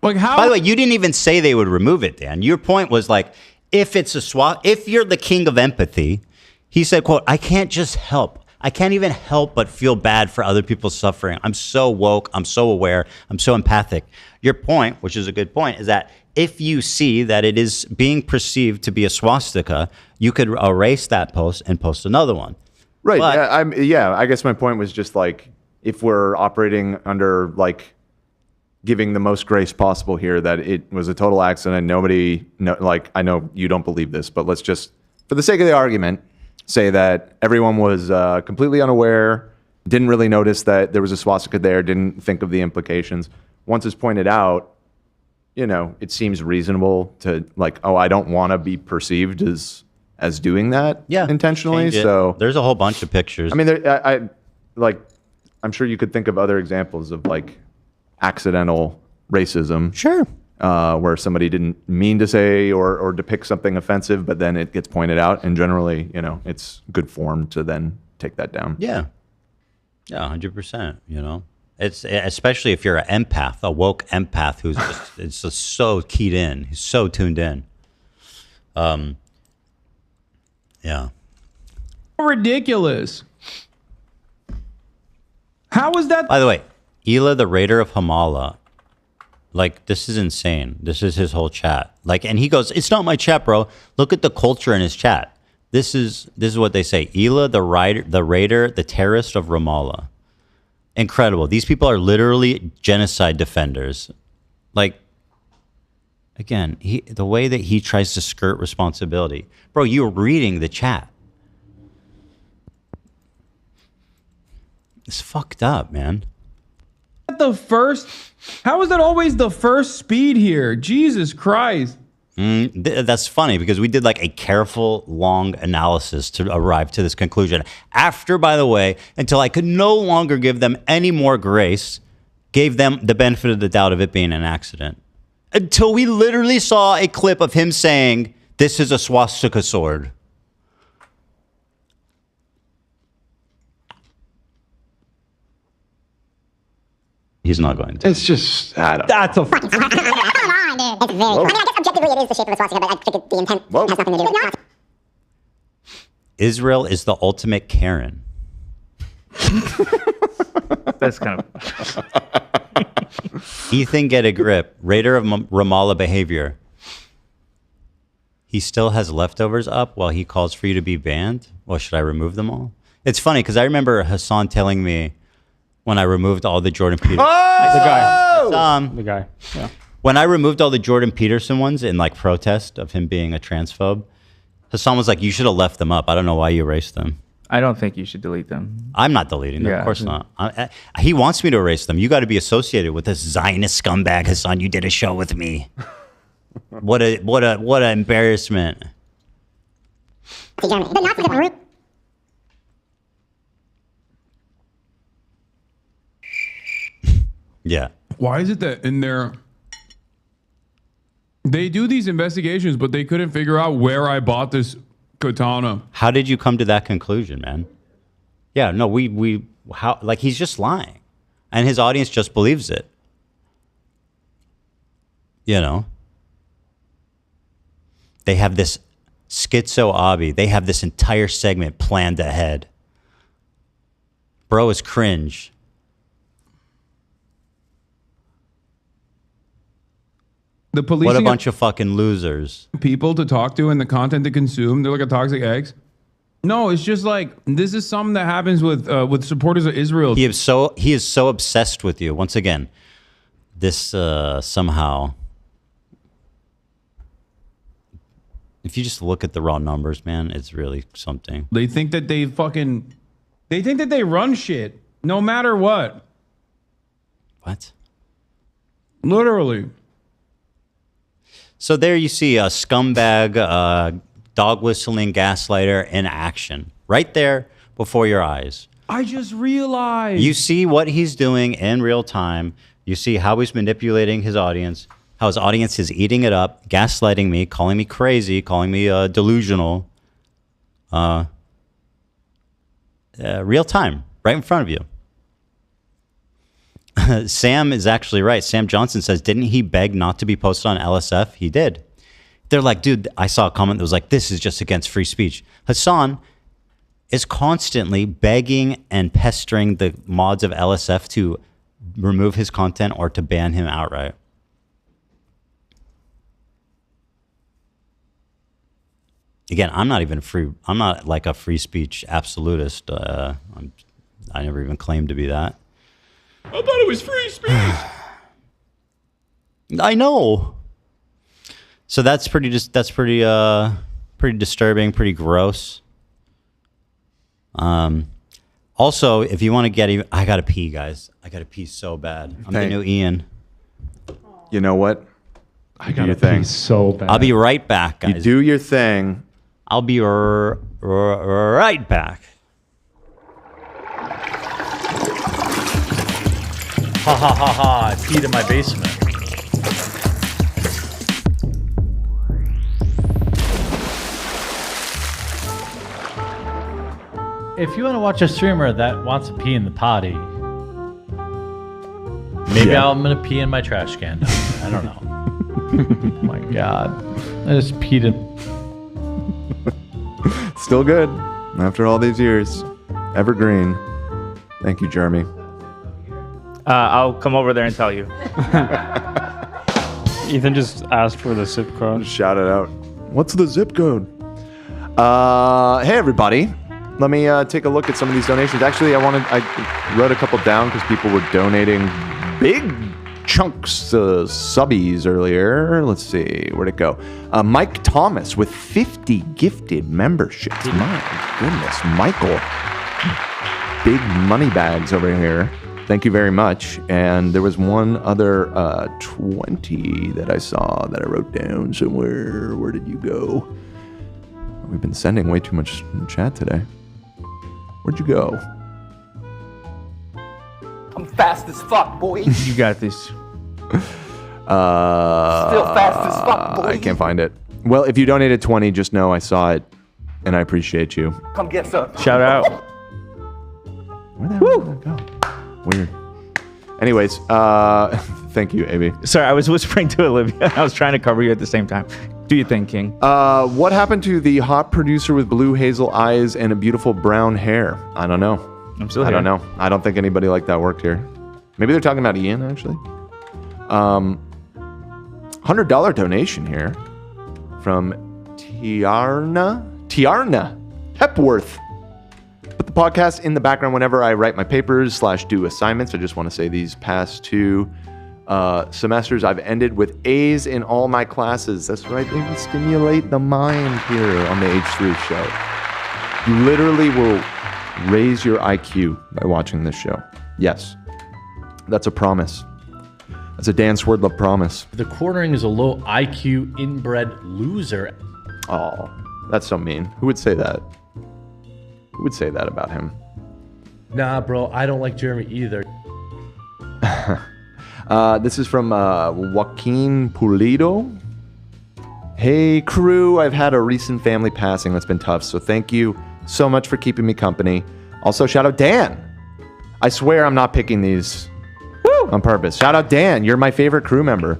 Like how? By the way, you didn't even say they would remove it, Dan. Your point was like, if it's a swap, if you're the king of empathy, he said, "quote I can't just help. I can't even help but feel bad for other people's suffering. I'm so woke. I'm so aware. I'm so empathic." Your point, which is a good point, is that if you see that it is being perceived to be a swastika, you could erase that post and post another one. Right. But, I guess my point was just like, if we're operating under like giving the most grace possible here, that it was a total accident. I know you don't believe this, but let's just, for the sake of the argument, say that everyone was completely unaware, didn't really notice that there was a swastika there, didn't think of the implications. Once it's pointed out, it seems reasonable to like, oh, I don't want to be perceived as doing that intentionally. So there's a whole bunch of pictures. I mean, I'm sure you could think of other examples of like accidental racism. Sure. Where somebody didn't mean to say or depict something offensive, but then it gets pointed out, and generally, it's good form to then take that down. Yeah. Yeah, 100%, It's especially if you're an empath, a woke empath who's just so keyed in, he's so tuned in. Yeah. Ridiculous. How was that? By the way, Hila, the Raider of Ramallah, like, this is insane. This is his whole chat. Like, and he goes, "It's not my chat, bro. Look at the culture in his chat." This is what they say. Hila, the Raider, the terrorist of Ramallah. Incredible. These people are literally genocide defenders. Like, again, the way that he tries to skirt responsibility. Bro, you're reading the chat. It's fucked up, man. How is that always the first speed here? Jesus Christ. That's funny because we did like a careful, long analysis to arrive to this conclusion. After, by the way, until I could no longer give them any more grace, gave them the benefit of the doubt of it being an accident. Until we literally saw a clip of him saying, "This is a swastika sword." He's not going to. It's just, I don't That's a. Come on, dude. It's very. I mean, I guess objectively it is the shape of a swastika, but I think the intent has nothing to do with it. Israel is the ultimate Karen. That's kind of. Ethan, get a grip. Raider of Ramallah behavior. He still has leftovers up while he calls for you to be banned? Well, should I remove them all? It's funny because I remember Hasan telling me when I removed all the Jordan Peterson. The guy. Yeah. When I removed all the Jordan Peterson ones in like protest of him being a transphobe, Hasan was like, "You should have left them up. I don't know why you erased them." I don't think you should delete them. I'm not deleting them. Yeah. Of course not. He wants me to erase them. You got to be associated with this Zionist scumbag, Hasan. You did a show with me. What a embarrassment. Yeah. Why is it that in their they do these investigations, but they couldn't figure out where I bought this katana? How did you come to that conclusion, man? Yeah, no, how, like, he's just lying, and his audience just believes it. They have this schizo obby. They have this entire segment planned ahead. Bro is cringe. The policing What a bunch of fucking losers. People to talk to and the content to consume. They're like a toxic eggs. No, it's just like this is something that happens with supporters of Israel. He is so obsessed with you. Once again, this somehow, if you just look at the raw numbers, man, it's really something. They think that they run shit no matter what. What? Literally. So there you see a scumbag, dog whistling gaslighter in action, right there before your eyes. I just realized. You see what he's doing in real time. You see how he's manipulating his audience, how his audience is eating it up, gaslighting me, calling me crazy, calling me delusional. Real time, right in front of you. Sam is actually right. Sam Johnson says, didn't he beg not to be posted on LSF? He did. They're like, dude, I saw a comment that was like, this is just against free speech. Hasan is constantly begging and pestering the mods of LSF to remove his content or to ban him outright. Again, I'm not like a free speech absolutist. I never even claimed to be that. I thought it was free speech. I know. So that's pretty disturbing, pretty gross. Also, if you want to get even, I gotta pee, guys. I gotta pee so bad. I'm the new Ian. You know what? I gotta pee so bad. I'll be right back, guys. You do your thing. I'll be right back. Ha ha ha ha, I peed in my basement. If you want to watch a streamer that wants to pee in the potty, maybe I'm going to pee in my trash can. I don't know. Oh my God. I just peed in. Still good after all these years. Evergreen. Thank you, Jeremy. I'll come over there and tell you. Ethan just asked for the zip code. Shout it out. What's the zip code? Hey, everybody. Let me take a look at some of these donations. Actually, I wrote a couple down because people were donating big chunks of subbies earlier. Let's see. Where'd it go? Mike Thomas with 50 gifted memberships. My goodness. Michael. Big money bags over here. Thank you very much. And there was one other 20 that I saw that I wrote down somewhere. Where did you go? We've been sending way too much in the chat today. Where'd you go? I'm fast as fuck, boy. You got this. Still fast as fuck, boy. I can't find it. Well, if you donated 20, just know I saw it, and I appreciate you. Come get some. Shout out. Where the hell did that go? Weird. Anyways, thank you, AB. Sorry, I was whispering to Olivia. I was trying to cover you at the same time. Do your thing, King. What happened to the hot producer with blue hazel eyes and a beautiful brown hair? I don't know. I'm still I here. don't know. I don't think anybody like that worked here. Maybe they're talking about Ian, actually. $100 donation here from Tiarna Hepworth. Put the podcast in the background whenever I write my papers / do assignments. I just want to say these past 2 semesters I've ended with A's in all my classes. That's right, they will stimulate the mind here on the H3 show. You literally will raise your IQ by watching this show. Yes, that's a promise. That's a Dan Swerdlove promise. The cornering is a low IQ inbred loser. Oh, that's so mean. Who would say that? Who would say that about him? Nah, bro, I don't like Jeremy either. This is from Joaquin Pulido. Hey, crew, I've had a recent family passing that's been tough, so thank you so much for keeping me company. Also, shout out Dan. I swear I'm not picking these on purpose. Shout out Dan. You're my favorite crew member.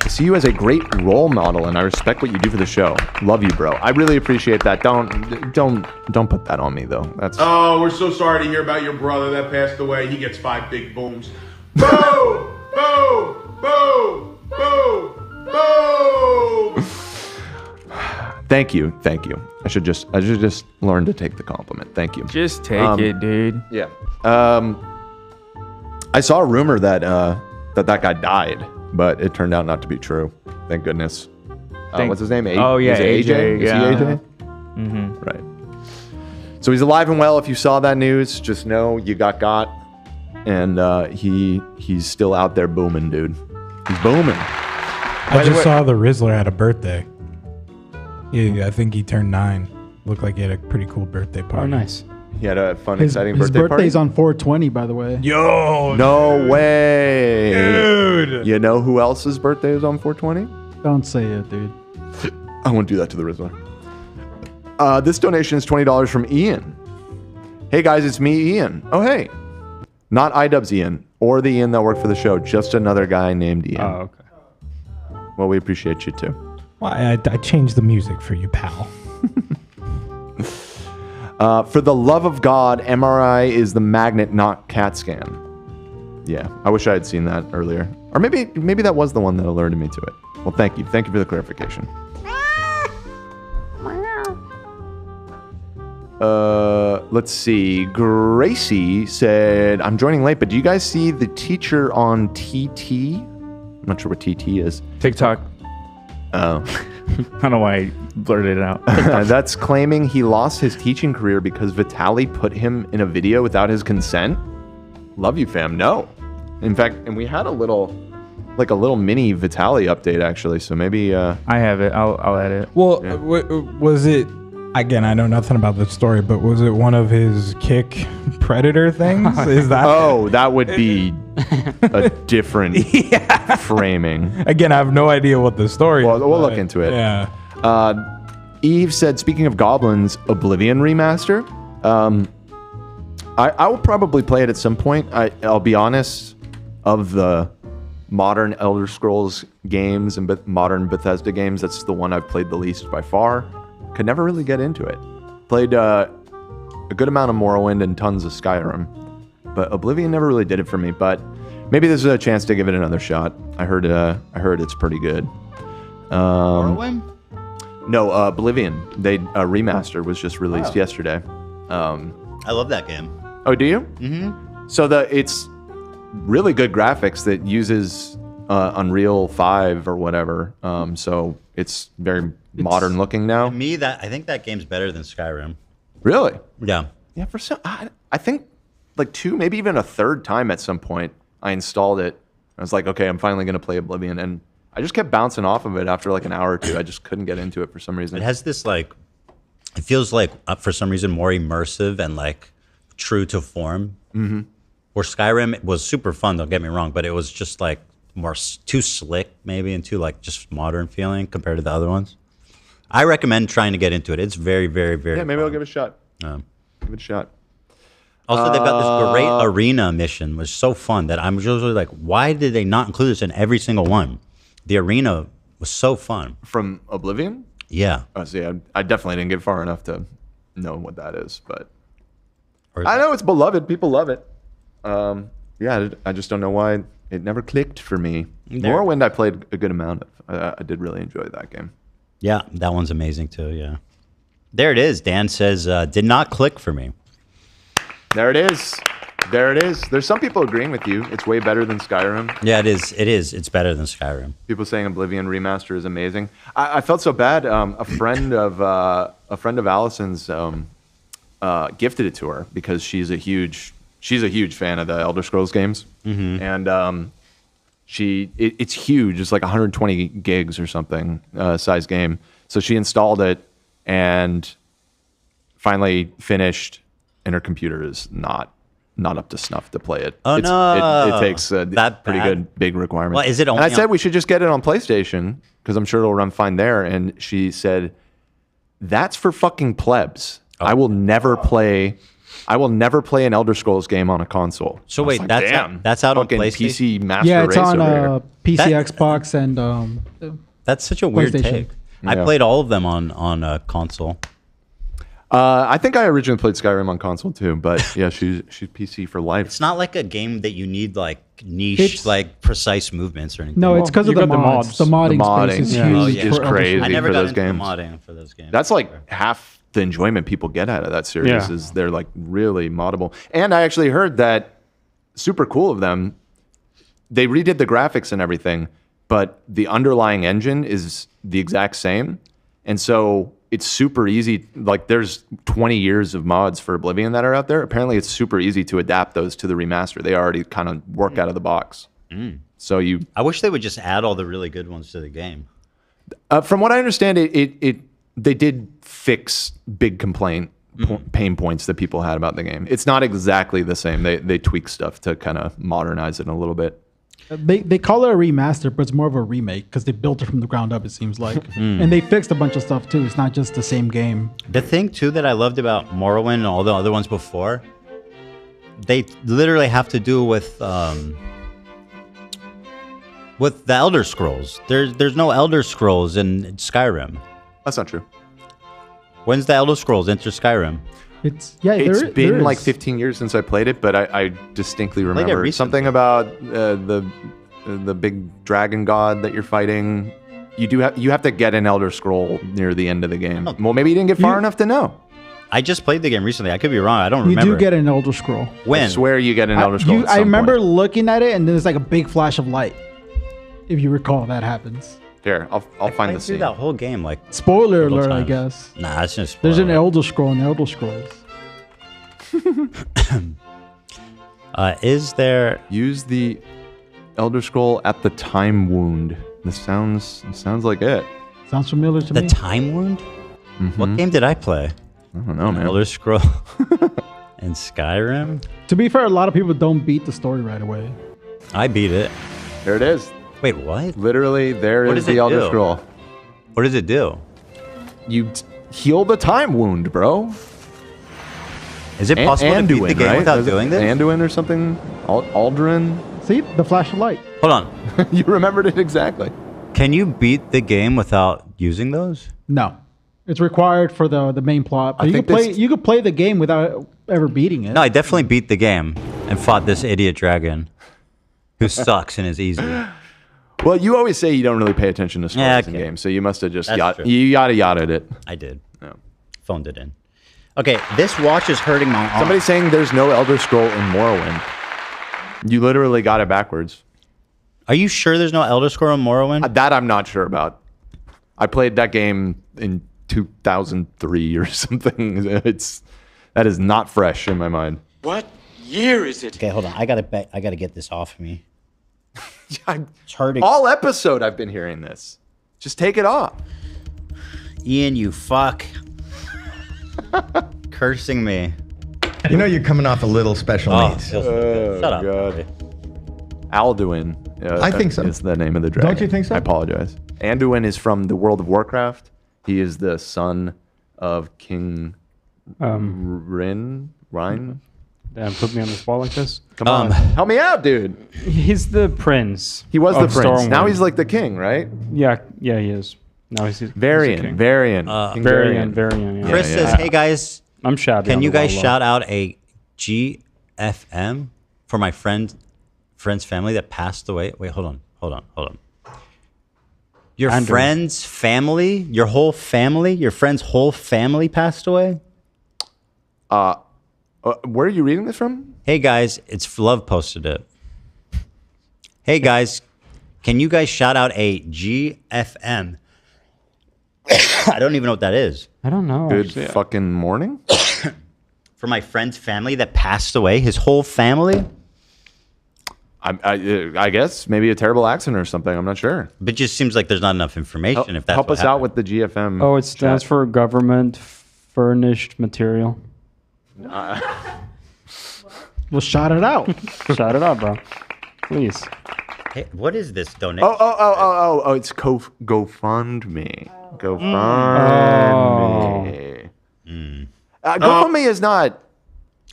I see you as a great role model, and I respect what you do for the show. Love you, bro. I really appreciate that. Don't put that on me, though. That's. Oh, we're so sorry to hear about your brother that passed away. He gets 5 big booms. Boom! Boom! Boom! Boom! Boom! Thank you. I should just learn to take the compliment. Thank you. Just take it, dude. Yeah. I saw a rumor that that guy died, but it turned out not to be true. Thank goodness. What's his name? Oh yeah, Is it AJ. Is yeah. he AJ? Mm-hmm. Right. So he's alive and well. If you saw that news, just know you got, and he's still out there booming, dude. He's booming. I just saw the Rizzler had a birthday. Yeah, I think he turned 9. Looked like he had a pretty cool birthday party. Oh, nice. He had a fun, exciting his birthday party. birthday's on 420, by the way. Yo, no way, dude. You know who else's birthday is on 420? Don't say it, dude. I won't do that to the Rizzler. This donation is $20 from Ian. Hey guys, it's me, Ian. Oh hey, not Idubbbz Ian or the Ian that worked for the show. Just another guy named Ian. Oh, okay. Well, we appreciate you too. Well, I changed the music for you, pal. For the love of God, MRI is the magnet, not CAT scan. Yeah, I wish I had seen that earlier. Or maybe that was the one that alerted me to it. Well, thank you. Thank you for the clarification. Let's see. Gracie said, I'm joining late, but do you guys see the teacher on TT? I'm not sure what TT is. TikTok. Oh. I don't know why I blurted it out. That's claiming he lost his teaching career because Vitaly put him in a video without his consent. Love you, fam. No. In fact, and we had a little mini Vitaly update actually. So maybe I have it. I'll add it. Well, was it? Again, I know nothing about the story, but was it one of his kick predator things? Is that? Oh, that would be a different framing. Again, I have no idea what the story is. We'll look into it. Yeah. Eve said, speaking of goblins, Oblivion Remaster. I will probably play it at some point. I'll be honest, of the modern Elder Scrolls games and modern Bethesda games, that's the one I've played the least by far. Could never really get into it. Played a good amount of Morrowind and tons of Skyrim, but Oblivion never really did it for me. But maybe this is a chance to give it another shot. I heard it's pretty good. Morrowind? No, Oblivion. They remastered was just released yesterday. I love that game. Oh, do you? Mm-hmm. So it's really good graphics that uses Unreal 5 or whatever. So it's very modern looking now. To me, I think that game's better than Skyrim. Really? Yeah. Yeah. For some, I think like 2, maybe even a third time at some point, I installed it. I was like, okay, I'm finally going to play Oblivion, and I just kept bouncing off of it after like an hour or two. I just couldn't get into it for some reason. It has this it feels like for some reason more immersive and like true to form. Mm-hmm. Where Skyrim was super fun, don't get me wrong, but it was just like more too slick maybe and too like just modern feeling compared to the other ones. I recommend trying to get into it. It's very, very, very maybe fun. I'll give it a shot. Give it a shot. Also, they've got this great arena mission, which is so fun that I'm usually like, why did they not include this in every single one? The arena was so fun. From Oblivion? Yeah. Oh, see, I definitely didn't get far enough to know what that is, but I know it's beloved. People love it. Yeah, I just don't know why it never clicked for me. Morrowind, I played a good amount of. I did really enjoy that game. Yeah, that one's amazing too. Yeah. There it is. Dan says, did not click for me. There it is. There it is. There's some people agreeing with you. It's way better than Skyrim. Yeah, it is. It is. It's better than Skyrim. People saying Oblivion Remaster is amazing. I felt so bad. A friend of Allison's gifted it to her because she's a huge fan of the Elder Scrolls games, and it's huge. It's like 120 gigs or something size game. So she installed it and finally finished, and her computer is not up to snuff to play it. Oh, it takes that pretty bad? good big requirement. Well, is it only and I said we should just get it on PlayStation because I'm sure it'll run fine there. And she said, "That's for fucking plebs. Oh. I will never play an Elder Scrolls game on a console." So wait, like, that's out on fucking PlayStation? PC Master Yeah, it's Race on over here. PC, Xbox, and that's such a weird PlayStation. take. I played all of them on console. I think I originally played Skyrim on console too, but yeah, she's PC for life. It's not like a game that you need like niche, It's- like precise movements or anything. No, it's because of the mods. The modding space is huge. is for Elder crazy Scrolls. I never for got those into games. modding for those games. That's like half the enjoyment people get out of that series Yeah. is they're like really moddable. And I actually heard that super cool of them. They redid the graphics and everything, but the underlying engine is the exact same. And so it's super easy. Like there's 20 years of mods for Oblivion that are out there. Apparently it's super easy to adapt those to the remaster. They already kind of work out of the box. So I wish they would just add all the really good ones to the game. From what I understand, they did fix big pain points that people had about the game. It's not exactly the same. They tweak stuff to kind of modernize it a little bit. They call it a remaster, but it's more of a remake because they built it from the ground up, it seems like. And they fixed a bunch of stuff too. It's not just the same game. The thing too that I loved about Morrowind and all the other ones before, they literally have to do with the Elder Scrolls. There's no Elder Scrolls in Skyrim. That's not true. When's the Elder Scrolls enter Skyrim? It's been like 15 years since I played it, but I distinctly remember something about the big dragon god that you're fighting. You have to get an Elder Scroll near the end of the game. Well, maybe you didn't get far enough to know. I just played the game recently. I could be wrong. I don't You remember. do get an Elder Scroll. When? I swear you get an Elder Scroll. I remember looking at it, and there's like a big flash of light. If you recall, that happens. Here, I'll find the through scene. that whole game like Spoiler several alert, I times. guess. Nah, it's just There's an Elder Scroll in Elder Scrolls. Is there use the Elder Scroll at the time wound? This sounds like it. Sounds familiar to me. the Time Wound? What game did I play? I don't know, man. Elder Scroll and Skyrim. To be fair, a lot of people don't beat the story right away. I beat it. There it is. Wait, what? Literally, there What is does the it Elder do? Scroll. What does it do? You heal the time wound, bro. Is it possible to beat the game without doing this? Anduin or something? Aldrin? See the flash of light. Hold on. You remembered it exactly. Can you beat the game without using those? No, it's required for the main plot. But I you think can play. this- You could play the game without ever beating it. No, I definitely beat the game and fought this idiot dragon who sucks and is easy. Well, you always say you don't really pay attention to stories in games, so you must have just That's true. yada-yada'd it. I did. No. Phoned it in. Okay, this watch is hurting my arm. Somebody's saying there's no Elder Scroll in Morrowind. You literally got it backwards. Are you sure there's no Elder Scroll in Morrowind? That I'm not sure about. I played that game in 2003 or something. That is not fresh in my mind. What year is it? Okay, hold on. I gotta get this off me. It's hurting. All episode I've been hearing this. Just take it off. Ian, you fuck. Cursing me. You know you're coming off a little special Oh, needs. feels so good. Shut up. God. Alduin. I think so. Is the name of the dragon. Don't you think so? I apologize. Anduin is from the World of Warcraft. He is the son of King Ryn. Damn, put me on the spot like this. Come on, help me out, dude. He's the prince. He was the of prince. Now Stormwind. he's like the king, right? Yeah, he is. Now he's Varian. King. Varian. Varian. Yeah. Chris says, "Hey guys, I'm shabby. Can on you the guys wall, shout out a GFM for my friend's family that passed away?" Wait, hold on. Your Andrew. friend's family, your friend's whole family passed away? Where are you reading this from? Hey guys, it's Love posted it. Hey guys, can you guys shout out a GFM? I don't even know what that is. I don't know. Good actually. fucking morning. For my friend's family that passed away, his whole family? I guess maybe a terrible accident or something. I'm not sure. But it just seems like there's not enough information. If that's help what us out with the GFM. Oh, it stands for Government Furnished Material. Well, shout it out. Shout it out, bro. Please. Hey, what is this donation? Oh! It's GoFundMe. GoFundMe. GoFundMe is not.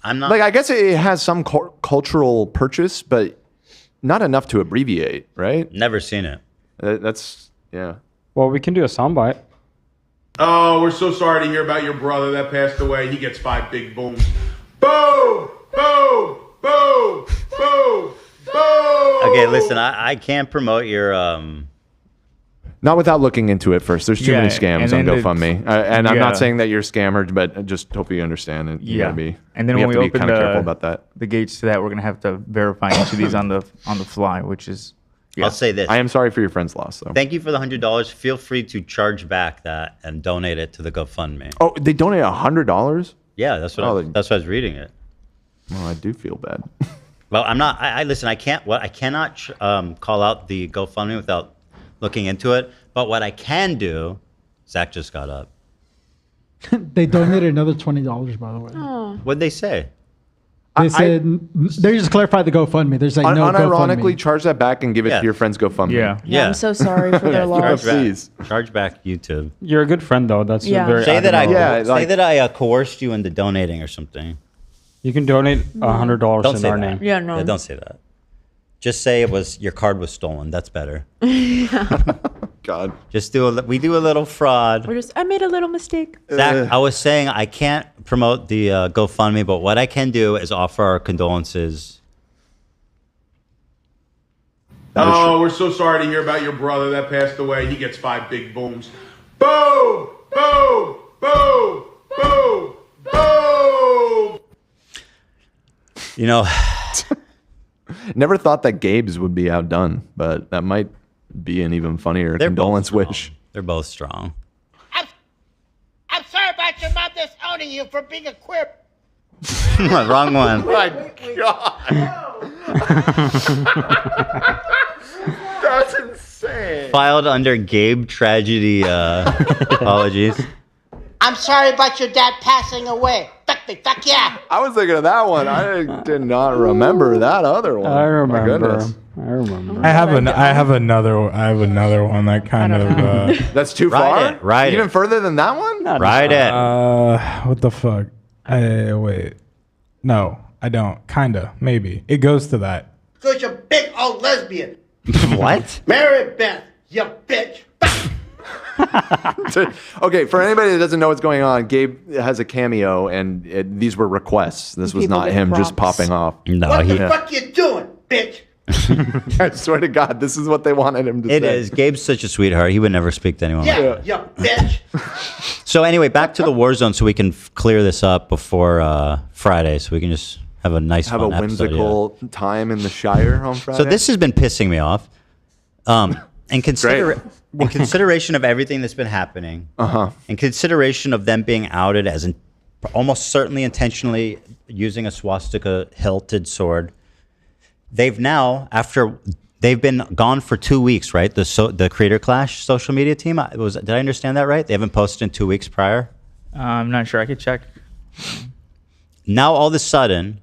I'm not. Like, I guess it has some cultural purchase, but not enough to abbreviate, right? Never seen it. That's yeah. Well, we can do a soundbite. Oh, we're so sorry to hear about your brother that passed away. He gets 5 big booms. Boom! Boom! Boom! Boom! Boom! Okay, listen, I can't promote your Not without looking into it first. There's too many scams on GoFundMe, and I'm not saying that you're scammered, but just hope you understand it. You gotta be. And then we when have we to be open kind of careful about that. the gates to that, we're gonna have to verify each of these on the fly, which is. Yeah. I'll say this. I am sorry for your friend's loss, though. Thank you for the $100. Feel free to charge back that and donate it to the GoFundMe. Oh, they donate $100? Yeah, that's what that's why I was reading it. Well, I do feel bad. Well, I'm not. I listen. I can't. I cannot call out the GoFundMe without looking into it. But what I can do, Zach just got up. They donated another $20, by the way. What'd they say? They said they just clarified the GoFundMe. There's like no unironically GoFundMe. charge that back and give it to your friend's GoFundMe. Yeah, I'm so sorry for their loss. Please charge back YouTube. You're a good friend, though. That's very say that admirable. say that I coerced you into donating or something. You can donate $100 Don't in say our that. name. Yeah, no. Don't say that. Just say it was your card was stolen. That's better. God. Just we do a little fraud. I made a little mistake. Zach, I was saying I can't promote the GoFundMe, but what I can do is offer our condolences. Oh, we're so sorry to hear about your brother that passed away. He gets 5 big booms. Boom! Boom! Boom! Boom! Boom! You know, never thought that Gabe's would be outdone, but that might be an even funnier condolence wish. They're both strong. I'm sorry about your mom disowning you for being a queer. Wrong one. My God. That's insane. Filed under Gabe tragedy apologies. I'm sorry about your dad passing away. Fuck me, fuck yeah. I was thinking of that one. I did not remember that other one. I remember. My goodness. I remember. I have another one that kind of. That's too far. Ride Even it. further than that one. Ride it. What the fuck? Wait. No, I don't. Kinda. Maybe it goes to that. Because you're a big old lesbian. What? Mary Beth, you bitch. Okay, for anybody that doesn't know what's going on, Gabe has a cameo, and these were requests. This was People not get him just props. popping off. No, What the fuck you doing, bitch? I swear to God, this is what they wanted him to say. It is. Gabe's such a sweetheart. He would never speak to anyone like that. Yeah, you bitch. So anyway, back to the war zone so we can clear this up before Friday so we can just have a nice Have fun a episode, whimsical time in the Shire on Friday. So this has been pissing me off. In consideration of everything that's been happening, in consideration of them being outed as almost certainly intentionally using a swastika hilted sword, they've now, after they've been gone for 2 weeks, right? The Creator Clash social media team. Did I understand that right? They haven't posted in 2 weeks prior. I'm not sure. I could check. Now all of a sudden,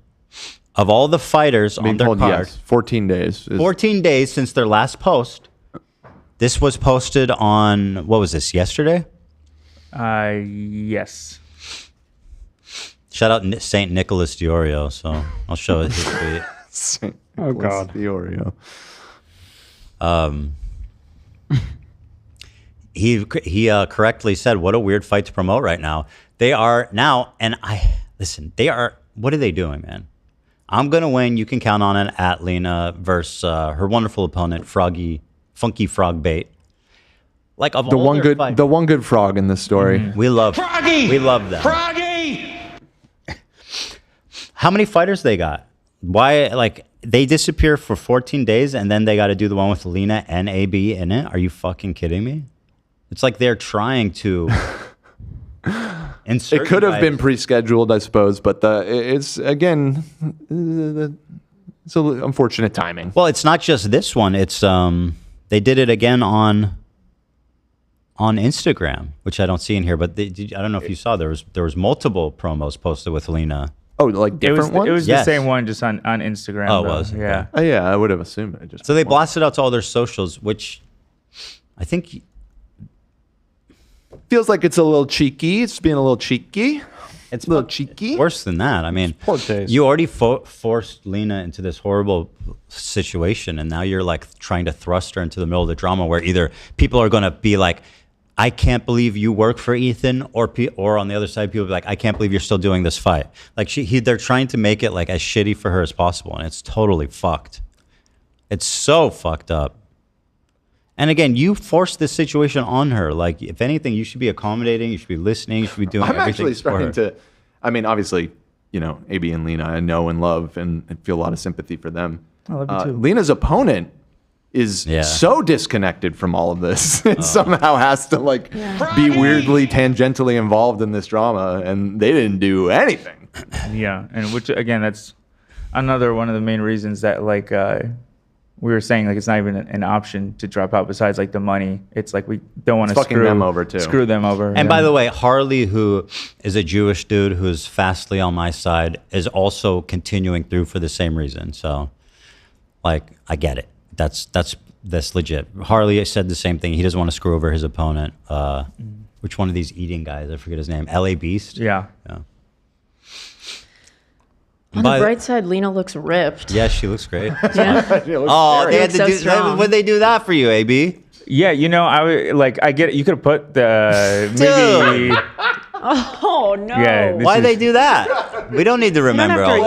of all the fighters on their card, 14 days. 14 days since their last post. This was posted on, what was this, yesterday? Yes. Shout out St. Nicholas Diorio, so I'll show it his tweet. St. Oh, God. Diorio. He correctly said, what a weird fight to promote right now. They are now, what are they doing, man? I'm going to win. You can count on it at Lena versus her wonderful opponent, Funky Frog Bait. Like of The all one their good, fights- the one good frog in this story. We love Froggy! We love them. Froggy! How many fighters they got? Why, like, they disappear for 14 days and then they got to do the one with Lena and AB in it? Are you fucking kidding me? It's like they're trying to insert. It could have you been guys- pre-scheduled, I suppose, but it's again, it's a unfortunate timing. Well, it's not just this one. It's they did it again on Instagram, which I don't see in here. But I don't know if you saw there was multiple promos posted with Lena. Oh, like different ones? It was Yes. the same one, just on Instagram. Oh, it though. was? Okay. Yeah. Oh, yeah, I would have assumed it. Just So they blasted out to all their socials, which I think feels like it's a little cheeky. It's being a little cheeky. It's a little cheeky. Worse than that. I mean, Poor taste. you already forced Lena into this horrible situation, and now you're like trying to thrust her into the middle of the drama where either people are going to be like, I can't believe you work for Ethan, or on the other side, people be like, I can't believe you're still doing this fight. Like they're trying to make it like as shitty for her as possible, and it's totally fucked. It's so fucked up. And again, you forced this situation on her. Like, if anything, you should be accommodating. You should be listening. You should be doing everything. I'm actually starting to. I mean, obviously, you know, AB and Lena, I know and love, and feel a lot of sympathy for them. I love you too. Lena's opponent is so disconnected from all of this. It somehow has to like be weirdly tangentially involved in this drama, and they didn't do anything. Yeah, and which again, that's another one of the main reasons that like we were saying, like it's not even an option to drop out. Besides like the money, it's like we don't want to screw them over too. Screw them over. And by the way, Harley, who is a Jewish dude who's fastly on my side, is also continuing through for the same reason. So, like, I get it. That's legit. Harley said the same thing. He doesn't want to screw over his opponent. Which one of these eating guys? I forget his name. LA Beast. Yeah. On the bright side, Lena looks ripped. Yeah, she looks great. Yeah. They had to do. Would they do that for you, AB? Yeah, you know, I get it. You could have put the maybe. Oh no! Yeah, why they do that? We don't need to remember all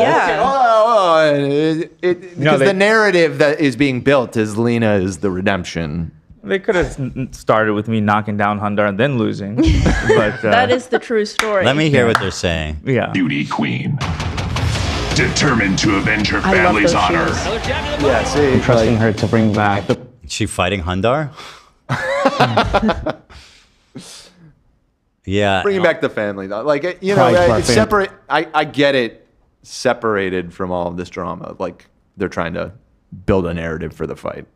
this. Because the narrative that is being built is Lena is the redemption. They could have started with me knocking down Hundar and then losing. But that is the true story. Let me hear what they're saying. Yeah. Beauty queen, determined to avenge her family's honor. Yeah, see, I'm trusting her to bring back. Is she fighting Hundar? Yeah. Bringing back the family, though. Like, you know, it's separate. I get it. Separated from all of this drama. Like, they're trying to build a narrative for the fight.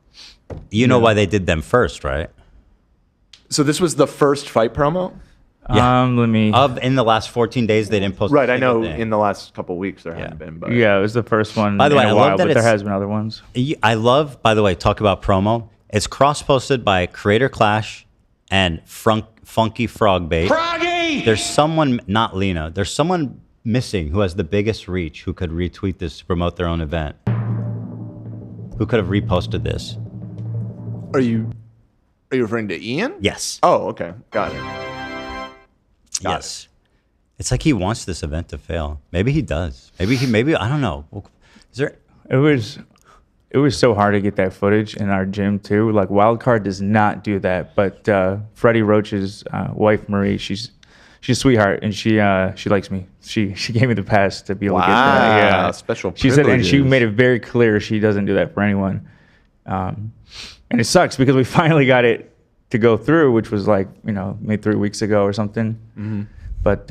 You know why they did them first, right? So this was the first fight promo? Yeah. In the last 14 days, they didn't post. Right, I know in the last couple of weeks there hadn't been. But yeah, it was the first one. By the way, I love that there has been other ones. I love, by the way, talk about promo. It's cross-posted by Creator Clash and Funky Frog Bait. Froggy! There's someone, not Lena, there's someone missing who has the biggest reach who could retweet this to promote their own event. Who could have reposted this? Are you referring to Ian? Yes. Oh, okay. Got it. Yes. It's like he wants this event to fail. Maybe he does. Maybe I don't know. Is there? It was so hard to get that footage in our gym too. Like Wildcard does not do that, but Freddie Roach's wife Marie, she's a sweetheart and she likes me. She gave me the pass to be able to get that. Yeah, special. She said, and she made it very clear she doesn't do that for anyone. And it sucks because we finally got it to go through, which was like, you know, maybe 3 weeks ago or something. Mm-hmm. But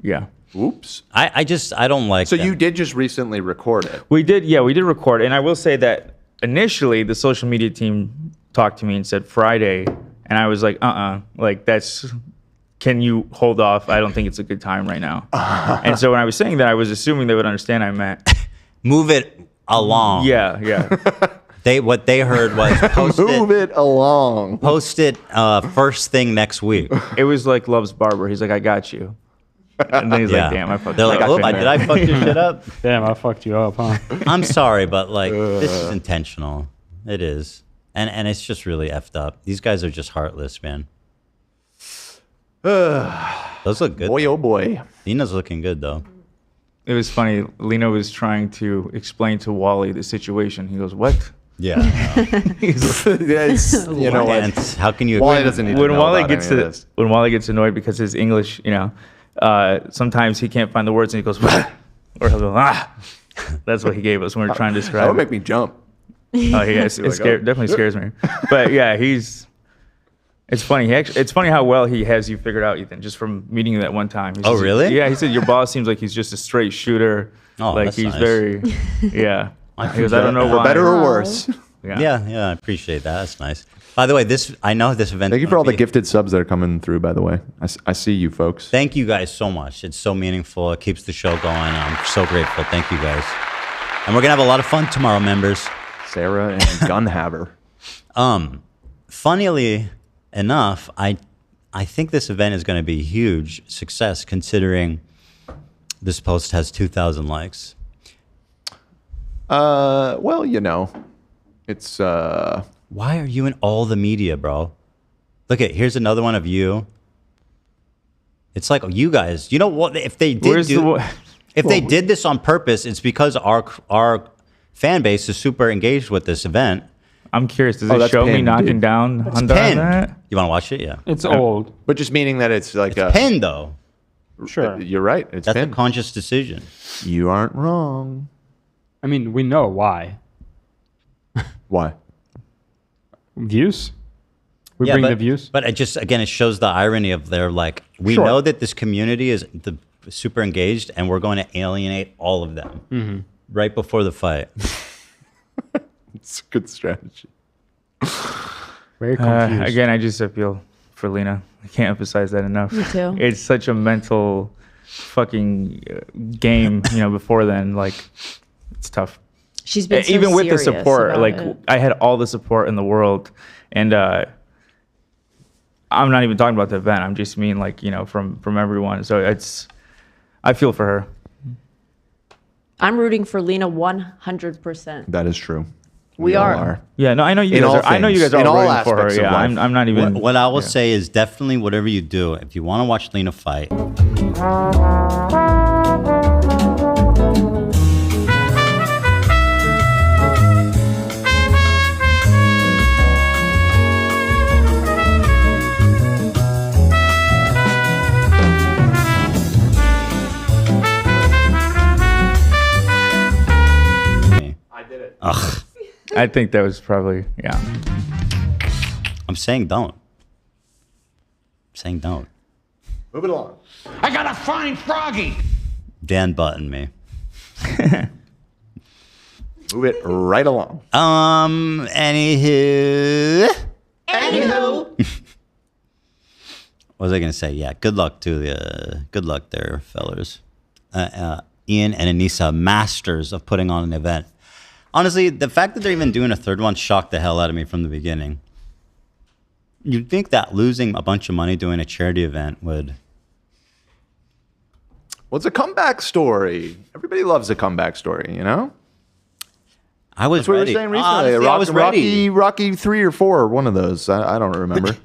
yeah. Oops. I don't like. So you did just recently record it. We did record it. And I will say that initially the social media team talked to me and said Friday, and I was like, like can you hold off? I don't think it's a good time right now. And so when I was saying that, I was assuming they would understand I meant move it along. Yeah. What they heard was move it along. Post it first thing next week. It was like Love's barber. He's like, I got you. And then he's like, damn, I fucked you up. They're like, did I fuck your shit up? Damn, I fucked you up, huh? I'm sorry, but like this is intentional. It is. And it's just really effed up. These guys are just heartless, man. Those look good. Boy, oh boy. Lena's looking good though. It was funny. Lena was trying to explain to Wally the situation. He goes, what? Yeah. You know what? How can you? Wally doesn't need to know Wally about any of this. When Wally gets annoyed because his English, you know, sometimes he can't find the words and he goes, or he'll go, That's what he gave us when we were trying to describe. That would make me jump. Oh, yeah, definitely scares me. But yeah, it's funny. It's funny how well he has you figured out, Ethan, just from meeting you that one time. He says, really? Yeah, he said your boss seems like he's just a straight shooter. Oh, like that's he's nice. very, yeah. He goes, I don't know For why. better or worse. Yeah, I appreciate that. That's nice. By the way, I know this event. Thank you for all the gifted subs that are coming through, by the way. I see you folks. Thank you guys so much. It's so meaningful. It keeps the show going. I'm so grateful. Thank you guys. And we're going to have a lot of fun tomorrow, members. Sarah and Gunhaver. Funnily enough, I think this event is going to be a huge success considering this post has 2,000 likes. Well, you know, it's why are you in all the media, bro? Look at here's another one of you. It's like you guys. You know what? If they did they did this on purpose, it's because our fan base is super engaged with this event. I'm curious. Does it show me knocking down Honda on that? You want to watch it? Yeah. It's old, but just meaning that it's like a pinned though. Sure, you're right. It's That's pinned. a conscious decision. You aren't wrong. I mean, we know why. Why? Views. We bring the views. But it just again, it shows the irony of their like. We know that this community is super engaged, and we're going to alienate all of them right before the fight. It's a good strategy. Very confused. Again, I feel for Lena. I can't emphasize that enough. Me too. It's such a mental fucking game, before then. Like, it's tough. She's been so even with the serious support. about Like, it. I had all the support in the world, and I'm not even talking about the event. I'm just mean like from everyone. So I feel for her. I'm rooting for Lena 100%. That is true. We are. Yeah, no, I know you guys are. I know you guys are rooting for her. Yeah, I'm not even. What I will say is definitely whatever you do, if you want to watch Lena fight. Ugh. I think that was probably, I'm saying don't. Move it along. I gotta find Froggy. Dan button me. Move it right along. Anywho. Anywho. What was I gonna say? Yeah, good luck there, fellas. Ian and Anissa, masters of putting on an event. Honestly, the fact that they're even doing a third one shocked the hell out of me from the beginning. You'd think that losing a bunch of money doing a charity event would... Well, it's a comeback story. Everybody loves a comeback story, I was That's what ready. we were saying recently. Honestly, I was ready. Rocky 3 or 4, one of those. I don't remember.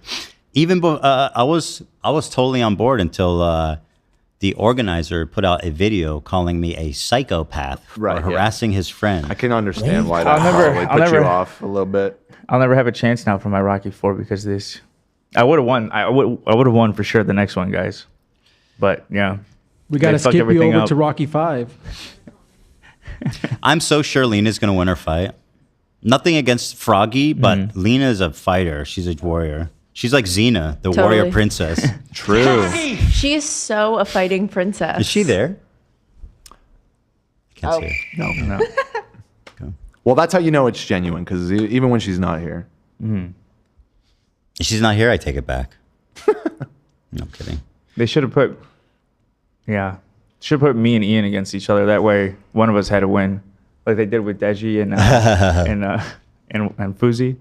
Even I was totally on board until the organizer put out a video calling me a psychopath for harassing his friend. I can understand why that probably put you off a little bit. I'll never have a chance now for my Rocky 4 because of this. I would have won. I would have won for sure the next one, guys. But yeah, we got to skip you over to Rocky 5. I'm so sure Lena's going to win her fight. Nothing against Froggy, but Lena is a fighter. She's a warrior. She's like Xena, the warrior princess. True. She is so a fighting princess. Is she there? Can't see her. No. Well, that's how you know it's genuine, because even when she's not here. If she's not here, I take it back. No, I'm kidding. They should have put me and Ian against each other. That way, one of us had to win, like they did with Deji and Fuzi.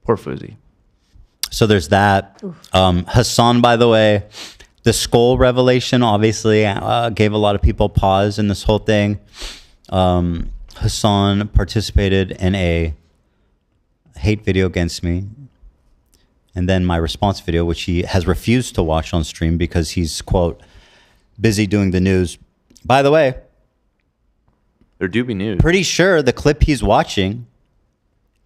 Poor Fuzi. So there's that. Hasan, by the way, the skull revelation obviously gave a lot of people pause in this whole thing. Hasan participated in a hate video against me. And then my response video, which he has refused to watch on stream because he's, quote, busy doing the news. By the way, there do be news. Pretty sure the clip he's watching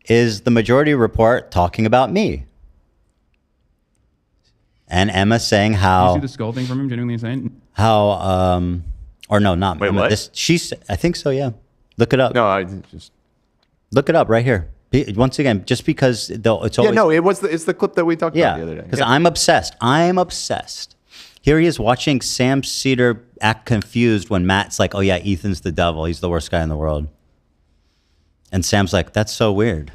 is the Majority Report talking about me. And Emma saying how... Did you see the skull thing from him, genuinely insane? How, or no, not Wait, Emma. what? I think so, yeah. Look it up. No, I just... Look it up right here. Once again, just because it's always... Yeah, no, it's the clip that we talked about the other day. Because I'm obsessed. Here he is watching Sam Seder act confused when Matt's like, oh yeah, Ethan's the devil. He's the worst guy in the world. And Sam's like, that's so weird.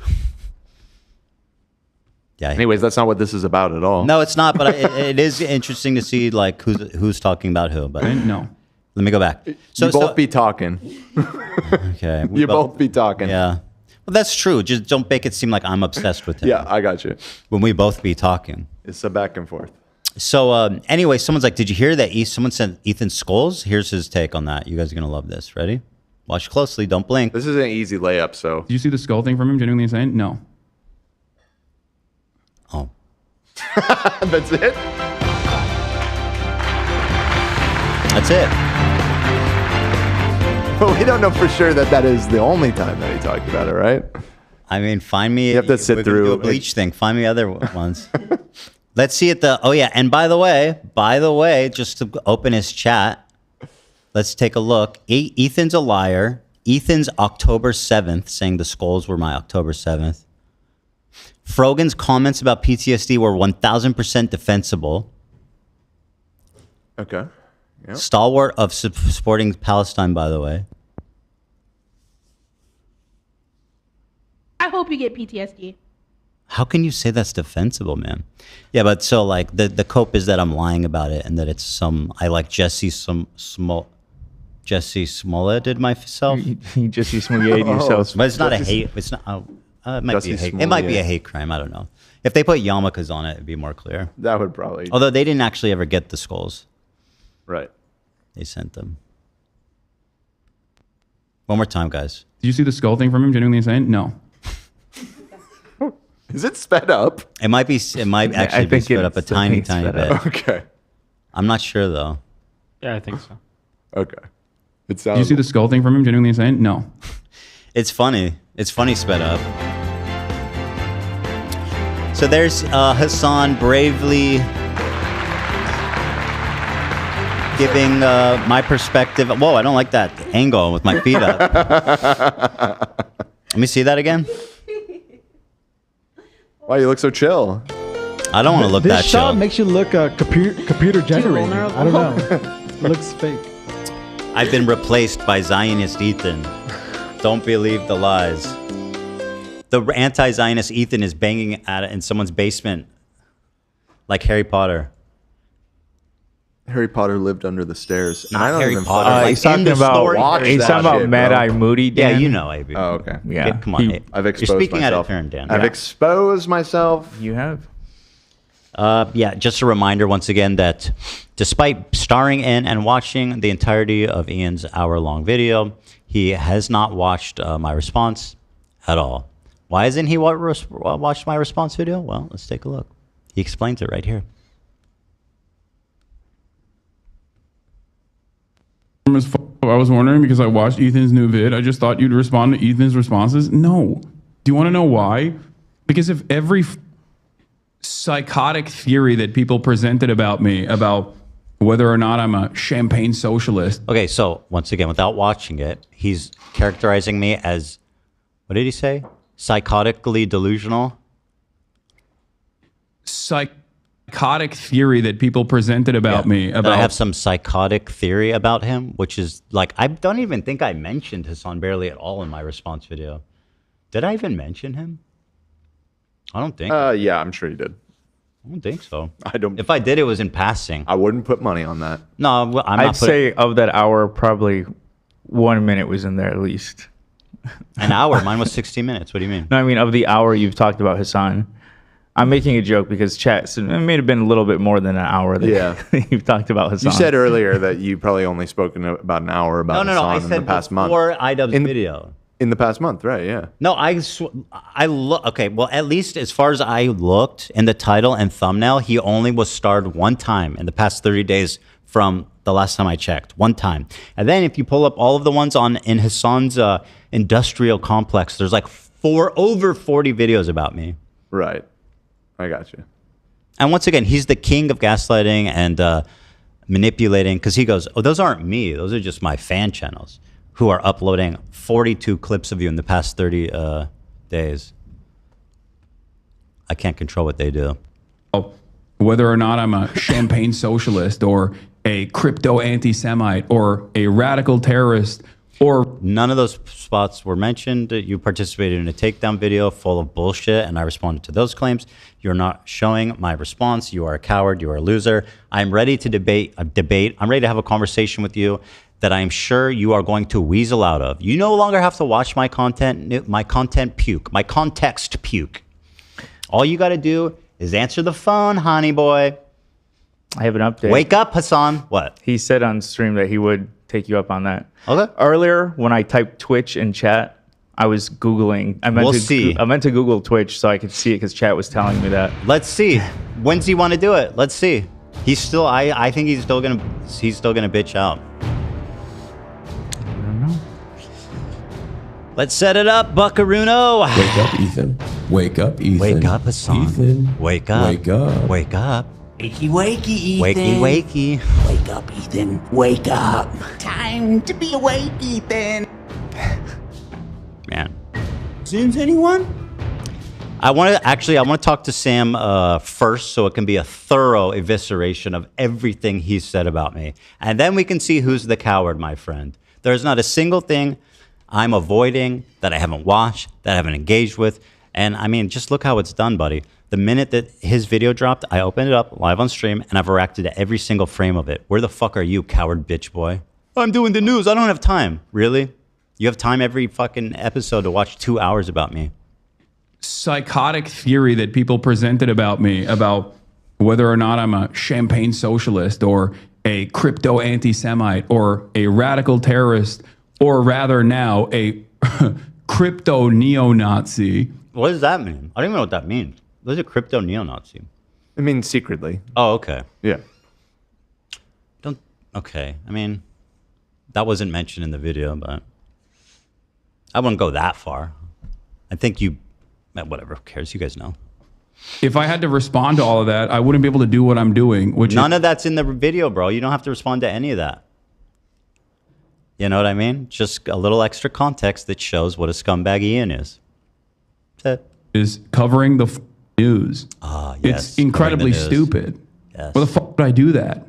Yeah. Anyways, that's not what this is about at all. No, it's not. But it is interesting to see like who's talking about who. But no, let me go back. So you both be talking. Okay, you both be talking. Yeah. Well, that's true. Just don't make it seem like I'm obsessed with him. Yeah, I got you. When we both be talking. It's a back and forth. So anyway, someone's like, did you hear that someone sent Ethan skulls? Here's his take on that. You guys are going to love this. Ready? Watch closely. Don't blink. This is an easy layup, so. Did you see the skull thing from him, genuinely insane? No. Oh. That's it? That's it. Well, we don't know for sure that is the only time that he talked about it, right? I mean, find me. You have to sit we're gonna through do a Bleach thing. Find me other ones. Let's see it. Oh yeah, and by the way, just to open his chat, let's take a look. Ethan's a liar. Ethan's October 7th saying the skulls were my October 7th. Frogan's comments about PTSD were 1000% defensible. Okay. Yep. Stalwart of supporting Palestine, by the way. I hope you get PTSD. How can you say that's defensible, man? Yeah, but so like the cope is that I'm lying about it and that it's I like Jesse Smollett did myself. You Jesse Smollett yourself. But it's not a hate. It's not. It might be a hate. It might be a hate crime. I don't know. If they put yarmulkes on it, it'd be more clear. That would probably. Although they didn't actually ever get the skulls. Right. They sent them. One more time, guys. Did you see the skull thing from him? Genuinely insane? No. Is it sped up? It might be. It might actually be sped up a tiny bit. Okay. I'm not sure though. Yeah, I think so. Okay. It sounds. Did you see the skull thing from him? Genuinely insane? No. It's funny. It's funny sped up. So there's Hasan bravely giving my perspective. Whoa, I don't like that angle with my feet up. Let me see that again. Why you look so chill? I don't want to look that This shot chill. makes you look computer generated. I don't know. It looks fake. I've been replaced by Zionist Ethan. Don't believe the lies. The anti-Zionist Ethan is banging at it in someone's basement like Harry Potter. Harry Potter lived under the stairs. Not I don't Harry even Potter. fucking- Like he's talking in the about story. he's talking about Mad Eye Moody. Yeah, Dan. you know, AB. Oh, okay. Yeah. Come on. I've exposed You're speaking myself. out of turn, Dan. I've exposed myself. You have. Yeah, just a reminder once again that despite starring in and watching the entirety of Ian's hour-long video, he has not watched my response at all. Why hasn't he watched my response video? Well, let's take a look. He explains it right here. I was wondering because I watched Ethan's new vid. I just thought you'd respond to Ethan's responses. No. Do you want to know why? Because if every psychotic theory that people presented about me, about whether or not I'm a champagne socialist. Okay, so once again, without watching it, he's characterizing me as, what did he say? Psychotically delusional? Psychotic theory that people presented about me. That I have some psychotic theory about him, which is like, I don't even think I mentioned Hasan barely at all in my response video. Did I even mention him? I don't think. Yeah, I'm sure you did. I don't think so. I don't. If I did, it was in passing. I wouldn't put money on that. No, I'm not. I'd say of that hour, probably 1 minute was in there at least. An hour? Mine was 60 minutes. What do you mean? No, I mean of the hour you've talked about Hasan. I'm making a joke because chat, so it may have been a little bit more than an hour that you've talked about Hasan. You said earlier that you probably only spoken about an hour about No. I Hasan said in the past month. before Idubbbz video. In the past month, right? Yeah. No, I look. Okay, well, at least as far as I looked in the title and thumbnail, he only was starred one time in the past 30 days from the last time I checked. One time. And then if you pull up all of the ones in Hasan's industrial complex, there's like over 40 videos about me. Right. I got you. And once again, he's the king of gaslighting and manipulating, because he goes, oh, those aren't me. Those are just my fan channels who are uploading 42 clips of you in the past 30 days. I can't control what they do. Whether or not I'm a champagne socialist or a crypto anti-Semite or a radical terrorist or... None of those spots were mentioned. You participated in a takedown video full of bullshit, and I responded to those claims. You're not showing my response. You are a coward. You are a loser. I'm ready to debate. I'm ready to have a conversation with you that I'm sure you are going to weasel out of. You no longer have to watch my content puke, my context puke. All you got to do is answer the phone, honey boy. I have an update. Wake up, Hasan. What? He said on stream that he would take you up on that. Okay. Earlier, when I typed Twitch in chat, I was Googling. I meant to Google Twitch so I could see it because chat was telling me that. Let's see. When's he want to do it? Let's see. He's still. I think he's still gonna bitch out. I don't know. Let's set it up, Buckaruno. Wake up, Ethan. Wake up, Ethan. Wake up, Hasan. Ethan. Wake up. Wake up. Wake up. Wakey, wakey, Ethan. Wakey, wakey. Wake up, Ethan. Wake up. Time to be awake, Ethan. Man. Since anyone? I want to talk to Sam first so it can be a thorough evisceration of everything he said about me. And then we can see who's the coward, my friend. There's not a single thing I'm avoiding that I haven't watched, that I haven't engaged with. And I mean, just look how it's done, buddy. The minute that his video dropped, I opened it up live on stream and I've reacted to every single frame of it. Where the fuck are you, coward bitch boy? I'm doing the news. I don't have time. Really? You have time every fucking episode to watch 2 hours about me. Psychotic theory that people presented about me, about whether or not I'm a champagne socialist or a crypto anti-Semite or a radical terrorist, or rather now a crypto neo-Nazi. What does that mean? I don't even know what that means. What is a crypto neo-Nazi? It means secretly. Oh, okay. Yeah. Okay. I mean, that wasn't mentioned in the video, but I wouldn't go that far. I think whatever, who cares? You guys know. If I had to respond to all of that, I wouldn't be able to do what I'm doing. None of that's in the video, bro. You don't have to respond to any of that. You know what I mean? Just a little extra context that shows what a scumbag Ian is. That's it. Is covering the news. Ah, yes. It's incredibly stupid. Yes. Why the fuck would I do that?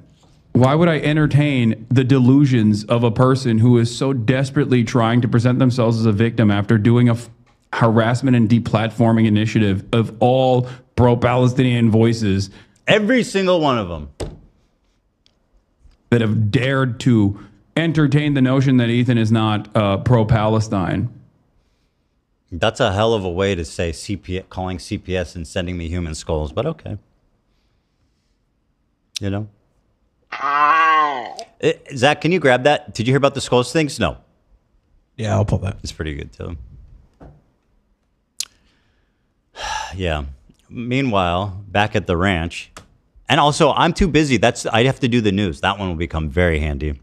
Why would I entertain the delusions of a person who is so desperately trying to present themselves as a victim after doing a harassment and deplatforming initiative of all pro-Palestinian voices? Every single one of them. That have dared to entertain the notion that Ethan is not pro-Palestine. That's a hell of a way to say calling CPS and sending me human skulls, but okay. You know? Zach, can you grab that? Did you hear about the skulls things? No. Yeah, I'll pull that. It's pretty good too. Yeah. Meanwhile, back at the ranch, and also I'm too busy. I have to do the news. That one will become very handy.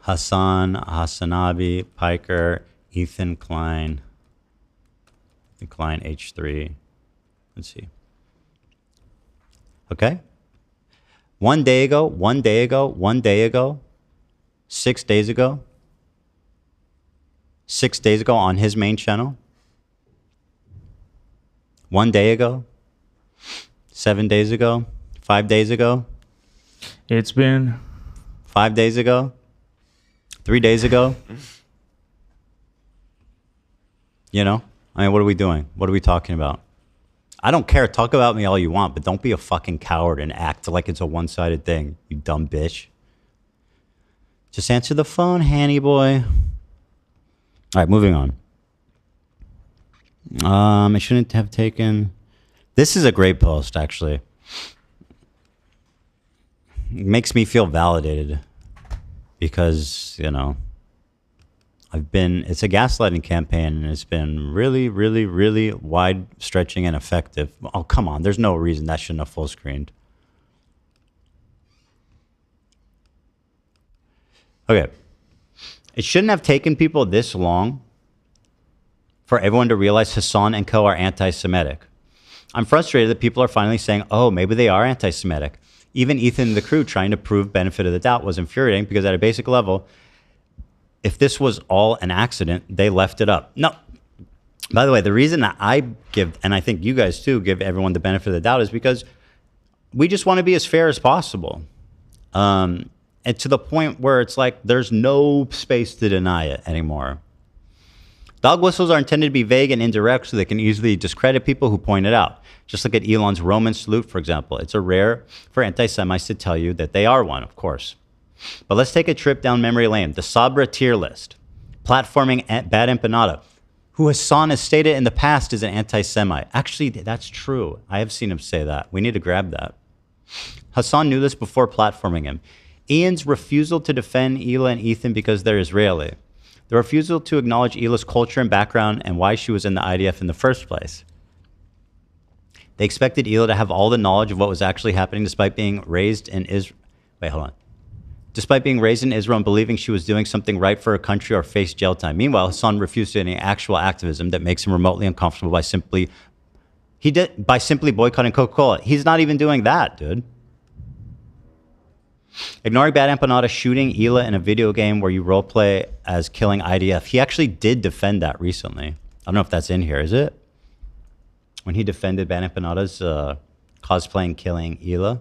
Hasan, Hasanabi, Piker, Ethan, Klein, Klein H3. Let's see. Okay. 1 day ago, 6 days ago, 6 days ago on his main channel. 1 day ago, 7 days ago, 5 days ago. It's been 5 days ago, 3 days ago. You know? I mean, what are we doing? What are we talking about? I don't care. Talk about me all you want, but don't be a fucking coward and act like it's a one-sided thing, you dumb bitch. Just answer the phone, Hanny boy. All right, moving on. I shouldn't have taken... This is a great post, actually. It makes me feel validated because, you know, it's a gaslighting campaign and it's been really, really, really wide-stretching and effective. Oh, come on. There's no reason that shouldn't have full-screened. Okay. It shouldn't have taken people this long for everyone to realize Hasan and co are anti-Semitic. I'm frustrated that people are finally saying, oh, maybe they are anti-Semitic. Even Ethan and the crew trying to prove benefit of the doubt was infuriating because at a basic level, if this was all an accident, they left it up. No. By the way, the reason that I give, and I think you guys too, give everyone the benefit of the doubt is because we just want to be as fair as possible. And to the point where it's like there's no space to deny it anymore. Dog whistles are intended to be vague and indirect so they can easily discredit people who point it out. Just look at Elon's Roman salute, for example. It's rare for anti-Semites to tell you that they are one, of course. But let's take a trip down memory lane. The Sabra tier list. Platforming at BadEmpanada, who Hasan has stated in the past is an anti-Semite. Actually, that's true. I have seen him say that. We need to grab that. Hasan knew this before platforming him. Ian's refusal to defend Hila and Ethan because they're Israeli. The refusal to acknowledge Hila's culture and background and why she was in the IDF in the first place. They expected Hila to have all the knowledge of what was actually happening despite being raised in Israel. Wait, hold on. Despite being raised in Israel and believing she was doing something right for her country or face jail time. Meanwhile, Hasan refused to do any actual activism that makes him remotely uncomfortable by simply boycotting Coca-Cola. He's not even doing that, dude. Ignoring BadEmpanada shooting Hila in a video game where you roleplay as killing IDF. He actually did defend that recently. I don't know if that's in here, is it? When he defended BadEmpanada's cosplaying killing Hila.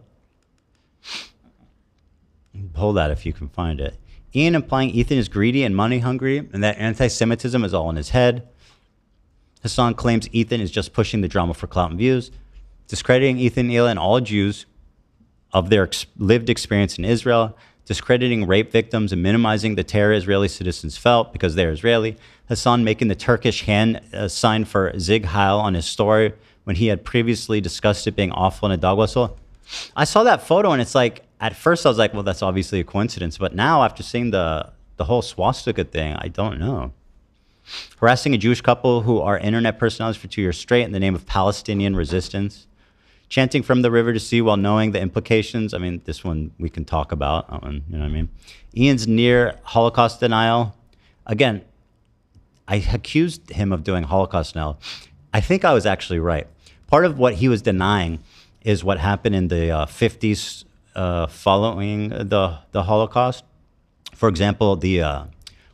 Hold that if you can find it. Ian implying Ethan is greedy and money hungry and that anti-Semitism is all in his head. Hasan claims Ethan is just pushing the drama for clout and views. Discrediting Ethan, Hila, and all Jews of their lived experience in Israel. Discrediting rape victims and minimizing the terror Israeli citizens felt because they're Israeli. Hasan making the Turkish hand sign for Zig Heil on his story when he had previously discussed it being awful in a dog whistle. I saw that photo and it's like, at first I was like, well, that's obviously a coincidence. But now after seeing the whole swastika thing, I don't know. Harassing a Jewish couple who are internet personalities for 2 years straight in the name of Palestinian resistance. Chanting from the river to sea while knowing the implications. I mean, this one we can talk about. That one, you know what I mean? Ian's near Holocaust denial. Again, I accused him of doing Holocaust denial. I think I was actually right. Part of what he was denying is what happened in the 50s following the Holocaust. For example,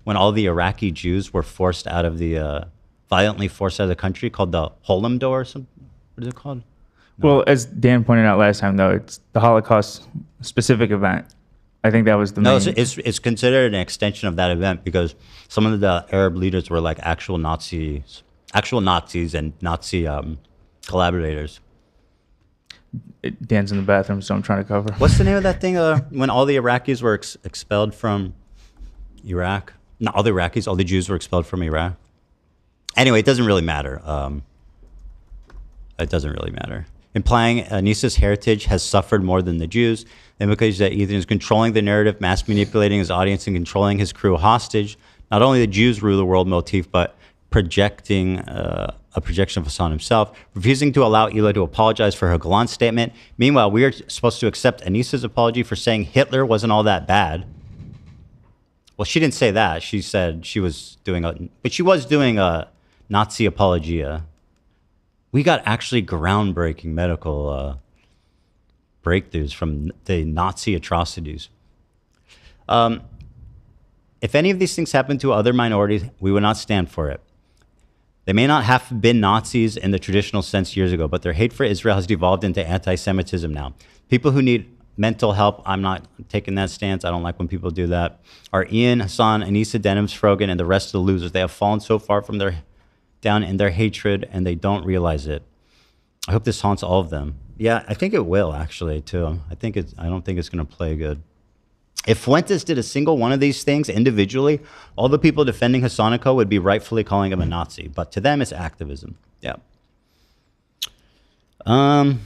when all the Iraqi Jews were forced out of violently forced out of the country, called the Holem Door or something. What is it called? No. Well, as Dan pointed out last time, though, it's the Holocaust specific event. I think that was the main. No, it's considered an extension of that event because some of the Arab leaders were like actual Nazis and Nazi collaborators. Dan's in the bathroom, so I'm trying to cover. What's the name of that thing when all the Iraqis were expelled from Iraq? Not all the Iraqis, all the Jews were expelled from Iraq. Anyway, it doesn't really matter. It doesn't really matter. Implying Anissa's heritage has suffered more than the Jews. The implication is that Ethan is controlling the narrative, mass manipulating his audience, and controlling his crew hostage. Not only the Jews rule the world motif, but projecting a projection of Hasan himself, refusing to allow Hila to apologize for her gallant statement. Meanwhile, we are supposed to accept Anissa's apology for saying Hitler wasn't all that bad. Well, she didn't say that. She said she was doing a Nazi apologia. We got actually groundbreaking medical breakthroughs from the Nazi atrocities. If any of these things happen to other minorities, we would not stand for it. They may not have been Nazis in the traditional sense years ago, but their hate for Israel has devolved into anti-Semitism now. People who need mental help, I'm not taking that stance. I don't like when people do that. Are Ian, Hasan, Anissa, Denims, Frogan, and the rest of the losers. They have fallen so far from down in their hatred, and they don't realize it. I hope this haunts all of them. Yeah, I think it will actually too. I don't think it's going to play good. If Fuentes did a single one of these things individually, all the people defending Hasaniko would be rightfully calling him a Nazi. But to them, it's activism. Yeah. Oh,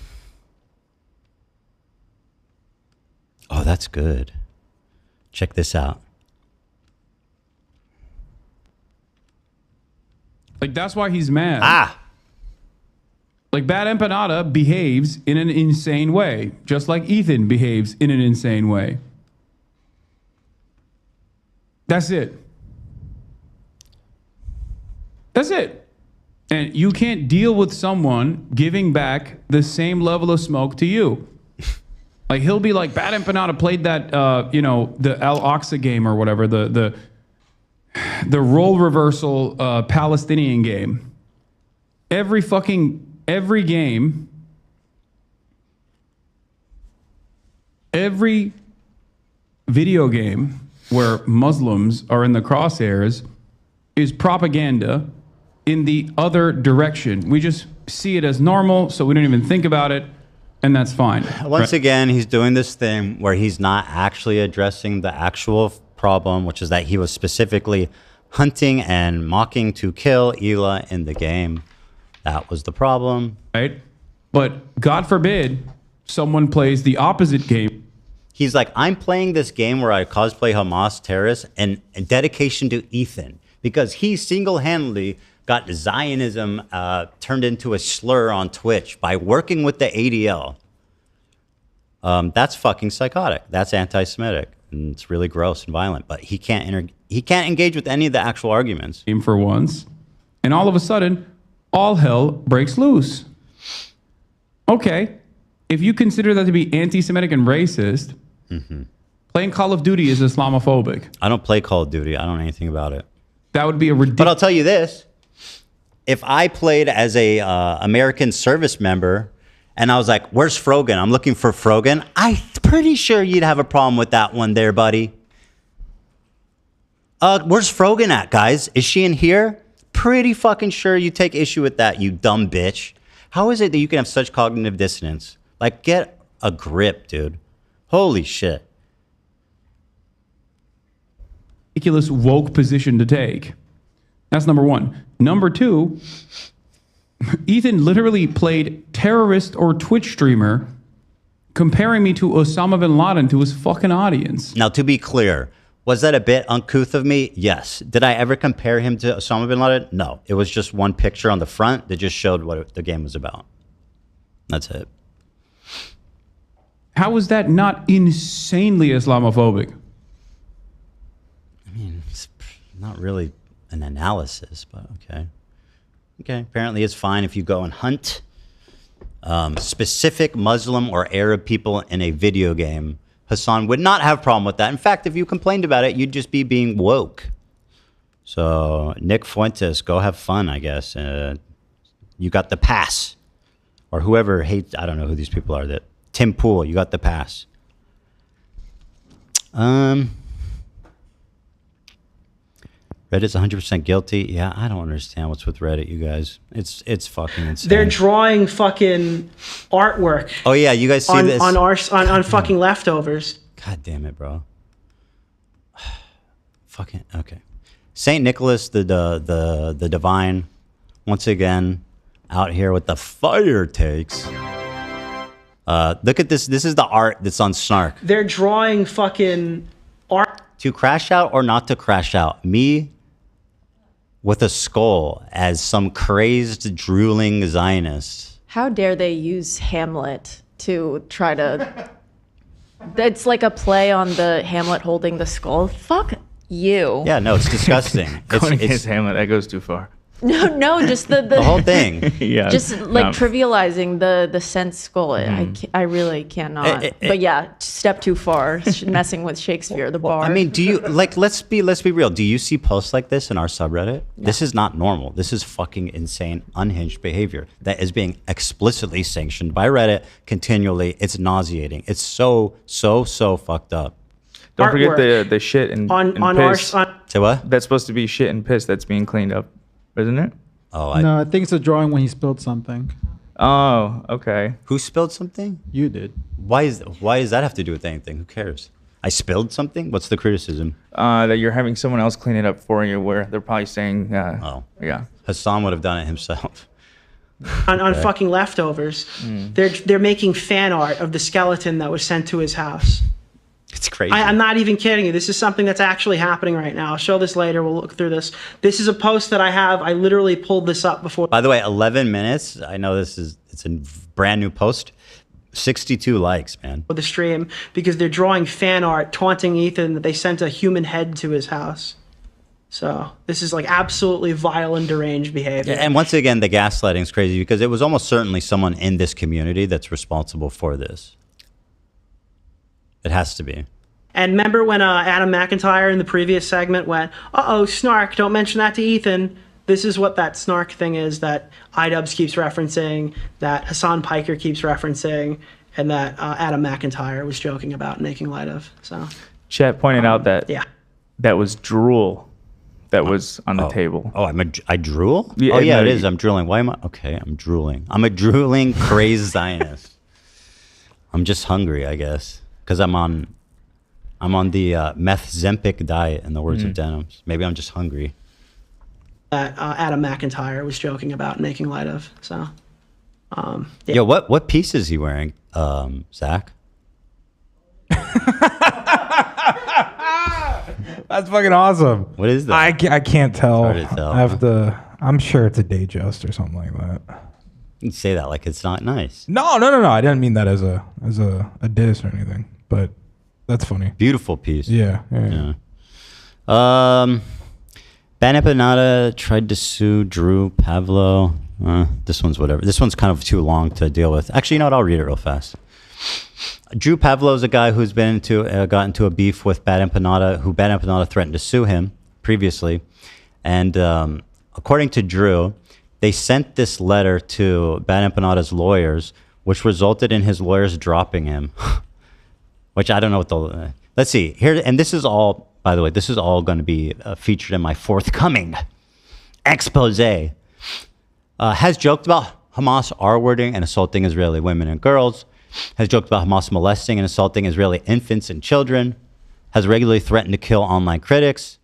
that's good. Check this out. Like, that's why he's mad. Like, BadEmpanada behaves in an insane way, just like Ethan behaves in an insane way. That's it. That's it. And you can't deal with someone giving back the same level of smoke to you. Like, he'll be like, BadEmpanada played that, the Al Aqsa game or whatever, the role reversal Palestinian game. Every game, every video game where Muslims are in the crosshairs is propaganda in the other direction. We just see it as normal, so we don't even think about it, and that's fine. Once again, he's doing this thing where he's not actually addressing the actual problem, which is that he was specifically hunting and mocking to kill Hila in the game. That was the problem. Right? But God forbid someone plays the opposite game. He's like, I'm playing this game where I cosplay Hamas terrorists and dedication to Ethan because he single-handedly got Zionism turned into a slur on Twitch by working with the ADL. That's fucking psychotic. That's anti-Semitic, and it's really gross and violent. But he can't engage with any of the actual arguments. For once, and all of a sudden, all hell breaks loose. Okay, if you consider that to be anti-Semitic and racist, playing Call of Duty is Islamophobic. I don't play Call of Duty. I don't know anything about it. That would be a ridiculous. But I'll tell you this: if I played as a American service member, and I was like, "Where's Frogan? I'm looking for Frogan." I'm pretty sure you'd have a problem with that one, there, buddy. Where's Frogan at, guys? Is she in here? Pretty fucking sure you take issue with that, you dumb bitch. How is it that you can have such cognitive dissonance? Like, get a grip, dude. Holy shit. Ridiculous woke position to take. That's number one. Number two, Ethan literally played terrorist or Twitch streamer, comparing me to Osama bin Laden to his fucking audience. Now, to be clear, was that a bit uncouth of me? Yes. Did I ever compare him to Osama bin Laden? No. It was just one picture on the front that just showed what the game was about. That's it. How is that not insanely Islamophobic? I mean, it's not really an analysis, but okay. Okay, apparently it's fine if you go and hunt specific Muslim or Arab people in a video game. Hasan would not have a problem with that. In fact, if you complained about it, you'd just be being woke. So, Nick Fuentes, go have fun, I guess. You got the pass. Or whoever hates, I don't know who these people are. That Tim Pool, you got the pass. Reddit's 100% guilty. Yeah, I don't understand what's with Reddit, you guys. It's fucking insane. They're drawing fucking artwork. Oh yeah, you guys see this on fucking leftovers. God damn it, bro. Fucking okay. Saint Nicholas the Divine, once again, out here with the fire takes. Look at this. This is the art that's on Snark. They're drawing fucking art. To crash out or not to crash out? Me with a skull as some crazed, drooling Zionist. How dare they use Hamlet to try to... It's like a play on the Hamlet holding the skull. Fuck you. Yeah, no, it's disgusting. Going against Hamlet, that goes too far. No, just the whole thing. Yeah, just like trivializing the sense skull. I really cannot. But yeah, step too far. Messing with Shakespeare, the bar. I mean, do you like? Let's be real. Do you see posts like this in our subreddit? No. This is not normal. This is fucking insane, unhinged behavior that is being explicitly sanctioned by Reddit continually. It's nauseating. It's so fucked up. Don't forget the shit and piss. Say what? That's supposed to be shit and piss that's being cleaned up, isn't it? Oh, no, I think it's a drawing when he spilled something. Oh, okay. Who spilled something? You did. Why does that have to do with anything? Who cares? I spilled something? What's the criticism? That you're having someone else clean it up for you, where they're probably saying, oh, yeah. Hasan would have done it himself. On fucking leftovers. They're making fan art of the skeleton that was sent to his house. It's crazy. I'm not even kidding you. This is something that's actually happening right now. I'll show this later. We'll look through this. This is a post that I have. I literally pulled this up before. By the way, 11 minutes. I know it's a brand new post. 62 likes, man. For the stream, because they're drawing fan art taunting Ethan that they sent a human head to his house. So this is like absolutely vile and deranged behavior. And once again, the gaslighting is crazy because it was almost certainly someone in this community that's responsible for this. It has to be. And remember when Adam McIntyre in the previous segment went, uh-oh, Snark, don't mention that to Ethan. This is what that Snark thing is that Idubbbz keeps referencing, that Hasan Piker keeps referencing, and that Adam McIntyre was joking about making light of. So, Chat pointed out that that was drool that was on the table. Oh, I drool? Yeah, oh, yeah, it is. I'm drooling. Why am I? Okay, I'm drooling. I'm a drooling, crazed Zionist. I'm just hungry, I guess. Because I'm on the meth Zempic diet, in the words of Denims. Maybe I'm just hungry. That Adam McIntyre was joking about making light of. So, yeah. Yo, what piece is he wearing, Zach? That's fucking awesome. What is that? I can't tell. Hard to tell, I have to. I'm sure it's a day just or something like that. You say that like it's not nice. No. I didn't mean that as a diss or anything, but that's funny. Beautiful piece. Yeah. BadEmpanada tried to sue Drew Pavlo. This one's whatever. This one's kind of too long to deal with. Actually, you know what? I'll read it real fast. Drew Pavlo is a guy who's got into a beef with BadEmpanada, who BadEmpanada threatened to sue him previously. And according to Drew, they sent this letter to BadEmpanada's lawyers, which resulted in his lawyers dropping him. Which I don't know what the... let's see. Here, and this is all, by the way, this is all going to be featured in my forthcoming expose. Has joked about Hamas R-wording and assaulting Israeli women and girls. Has joked about Hamas molesting and assaulting Israeli infants and children. Has regularly threatened to kill online critics.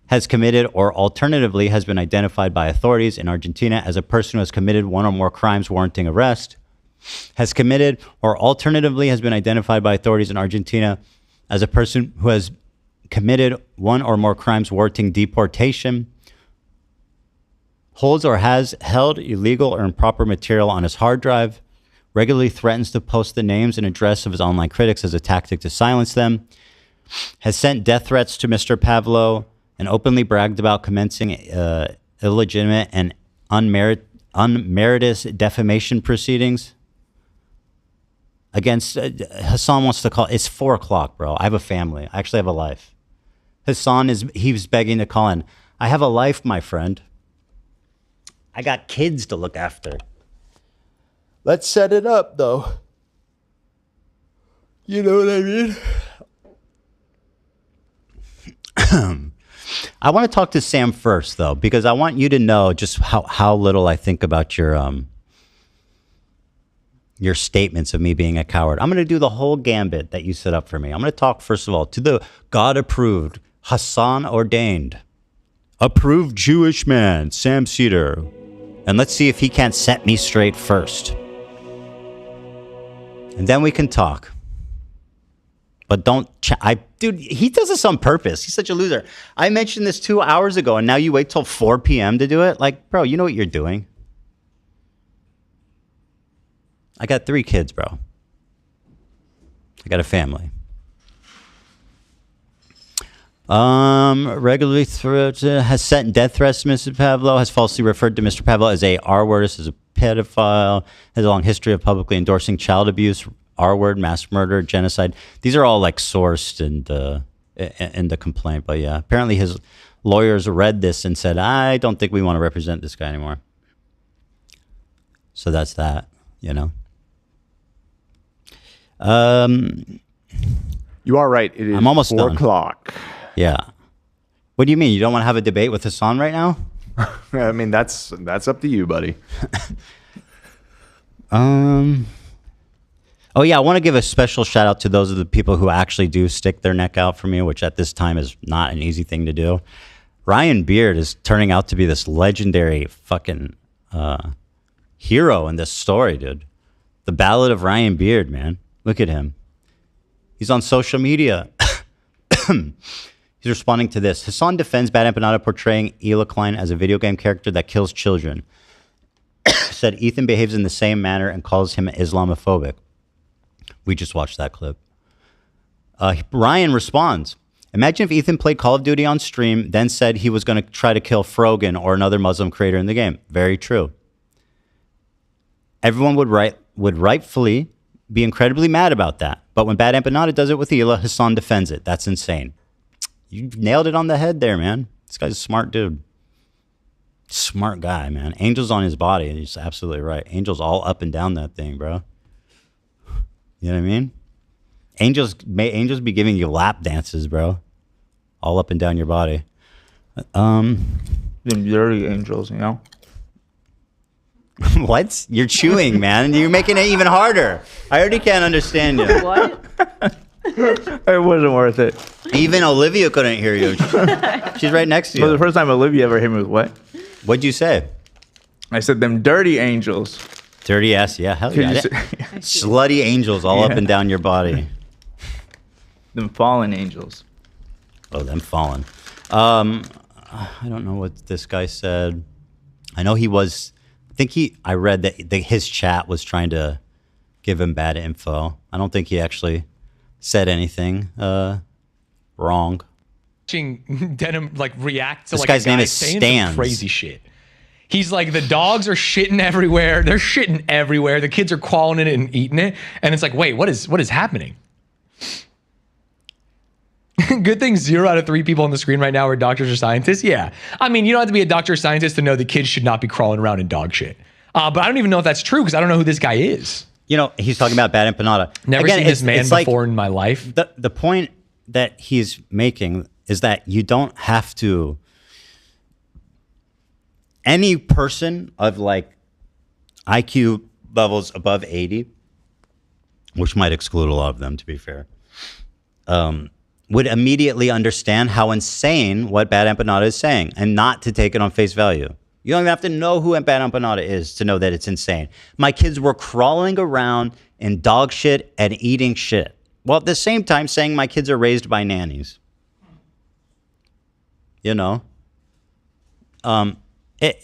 Has committed or alternatively has been identified by authorities in Argentina as a person who has committed one or more crimes warranting arrest. Has committed or alternatively has been identified by authorities in Argentina as a person who has committed one or more crimes warranting deportation. Holds or has held illegal or improper material on his hard drive. Regularly threatens to post the names and address of his online critics as a tactic to silence them. Has sent death threats to Mr. Pavlo and openly bragged about commencing illegitimate and unmeritorious defamation proceedings against Hasan wants to call. It's 4 o'clock, bro. I have a family. I actually have a life. Hasan he's begging to call in. I have a life, my friend. I got kids to look after. Let's set it up, though. You know what I mean? I want to talk to Sam first, though, because I want you to know just how little I think about your statements of me being a coward. I'm going to do the whole gambit that you set up for me. I'm going to talk, first of all, to the God-approved, Hasan-ordained, approved Jewish man, Sam Seder. And let's see if he can't set me straight first. And then we can talk. But don't... dude, he does this on purpose. He's such a loser. I mentioned this 2 hours ago, and now you wait till 4 p.m. to do it? Like, bro, you know what you're doing. I got 3 kids, bro. I got a family. Regularly has sent death threats to Mr. Pavlo, has falsely referred to Mr. Pavlo as a R-wordist, as a pedophile, has a long history of publicly endorsing child abuse, R-word, mass murder, genocide. These are all like sourced in the complaint. But yeah, apparently his lawyers read this and said, I don't think we want to represent this guy anymore. So that's that, you know. You are right. It is I'm almost 4 done. o'clock. Yeah. What do you mean? You don't want to have a debate with Hasan right now? I mean, that's up to you, buddy. Oh yeah, I want to give a special shout out to those of the people who actually do stick their neck out for me, which at this time is not an easy thing to do. Ryan Beard is turning out to be this legendary fucking hero in this story, dude. The Ballad of Ryan Beard, man. Look at him. He's on social media. He's responding to this. Hasan defends BadEmpanada portraying Klein as a video game character that kills children. Said Ethan behaves in the same manner and calls him Islamophobic. We just watched that clip. Ryan responds, imagine if Ethan played Call of Duty on stream, then said he was going to try to kill Frogan or another Muslim creator in the game. Very true. Everyone would rightfully be incredibly mad about that. But when BadEmpanada does it with Hila, Hasan defends it. That's insane. You nailed it on the head there, man. This guy's a smart dude. Smart guy, man. Angel's on his body. He's absolutely right. Angel's all up and down that thing, bro. You know what I mean? Angels be giving you lap dances, bro. All up and down your body. Them dirty angels, you know? What? You're chewing, man. You're making it even harder. I already can't understand you. What? It wasn't worth it. Even Olivia couldn't hear you. She's right next to you. Well, the first time Olivia ever hit me with what? What'd you say? I said them dirty angels. Dirty ass, yeah, hell yeah. Slutty angels all up and down your body. Them fallen angels. Oh, them fallen. I don't know what this guy said. I know he was. I read that his chat was trying to give him bad info. I don't think he actually said anything wrong. Watching Denim like react to This like guy's a guy name is saying Stanz. some crazy shit. He's like, the dogs are shitting everywhere. They're shitting everywhere. The kids are crawling in it and eating it. And it's like, wait, what is happening? Good thing 0 out of 3 people on the screen right now are doctors or scientists. Yeah. I mean, you don't have to be a doctor or scientist to know the kids should not be crawling around in dog shit. But I don't even know if that's true because I don't know who this guy is. You know, he's talking about BadEmpanada. Never seen this man before in my life. The point that he's making is that you don't have to. Any person of like IQ levels above 80, which might exclude a lot of them, to be fair, would immediately understand how insane what BadEmpanada is saying and not to take it on face value. You don't even have to know who BadEmpanada is to know that it's insane. My kids were crawling around in dog shit and eating shit, while at the same time saying my kids are raised by nannies. You know?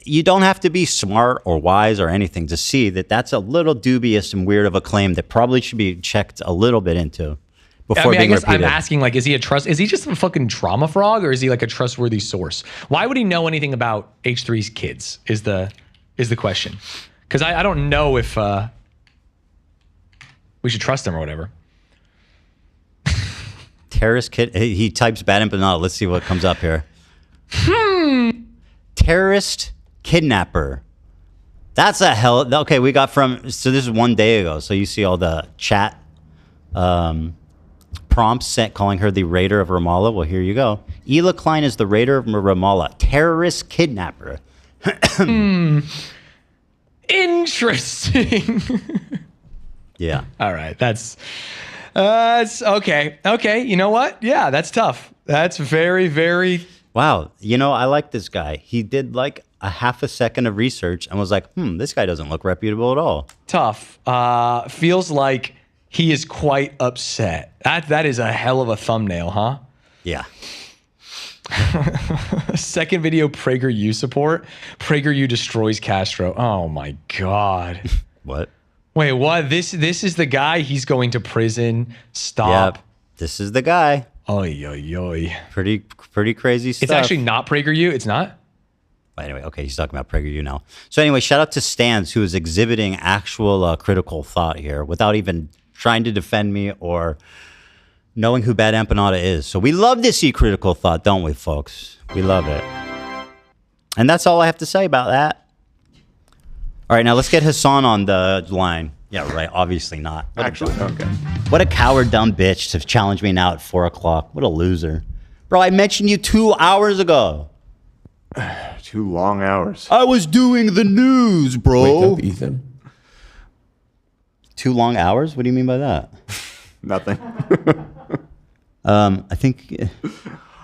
You don't have to be smart or wise or anything to see that that's a little dubious and weird of a claim that probably should be checked a little bit into before being repeated. I'm asking, like, is he just a fucking trauma frog, or is he like a trustworthy source? Why would he know anything about H3's kids is the question. Because I don't know if we should trust him or whatever. Terrorist kid. He types BadEmpanada. Let's see what comes up here. Terrorist kidnapper. That's a hell. Okay, we got from. So this is 1 day ago. So you see all the chat prompts sent calling her the raider of Ramallah. Well, here you go. Ela Klein is the raider of Ramallah. Terrorist kidnapper. Interesting. Yeah. All right. That's okay. Okay. You know what? Yeah, that's tough. That's very, very. Wow. You know, I like this guy. He did like a half a second of research and was like, this guy doesn't look reputable at all. Tough. Feels like he is quite upset. That is a hell of a thumbnail, huh? Yeah. Second video, PragerU support. PragerU destroys Castro. Oh my God. What? Wait, what? This is the guy. He's going to prison. Stop. Yep. This is the guy. Oy, oy, oy. Pretty crazy stuff. It's actually not PragerU. It's not? Anyway, okay, he's talking about PragerU now. So anyway, shout out to Stanz, who is exhibiting actual critical thought here without even trying to defend me or knowing who BadEmpanada is. So we love to see critical thought, don't we, folks? We love it. And that's all I have to say about that. All right, now let's get Hasan on the line. Yeah, right. Obviously not. Actually, okay. What a coward, dumb bitch to challenge me now at 4 o'clock. What a loser. Bro, I mentioned you 2 hours ago. 2 long hours. I was doing the news, bro. Wake up, Ethan. 2 long hours? What do you mean by that? Nothing. I think.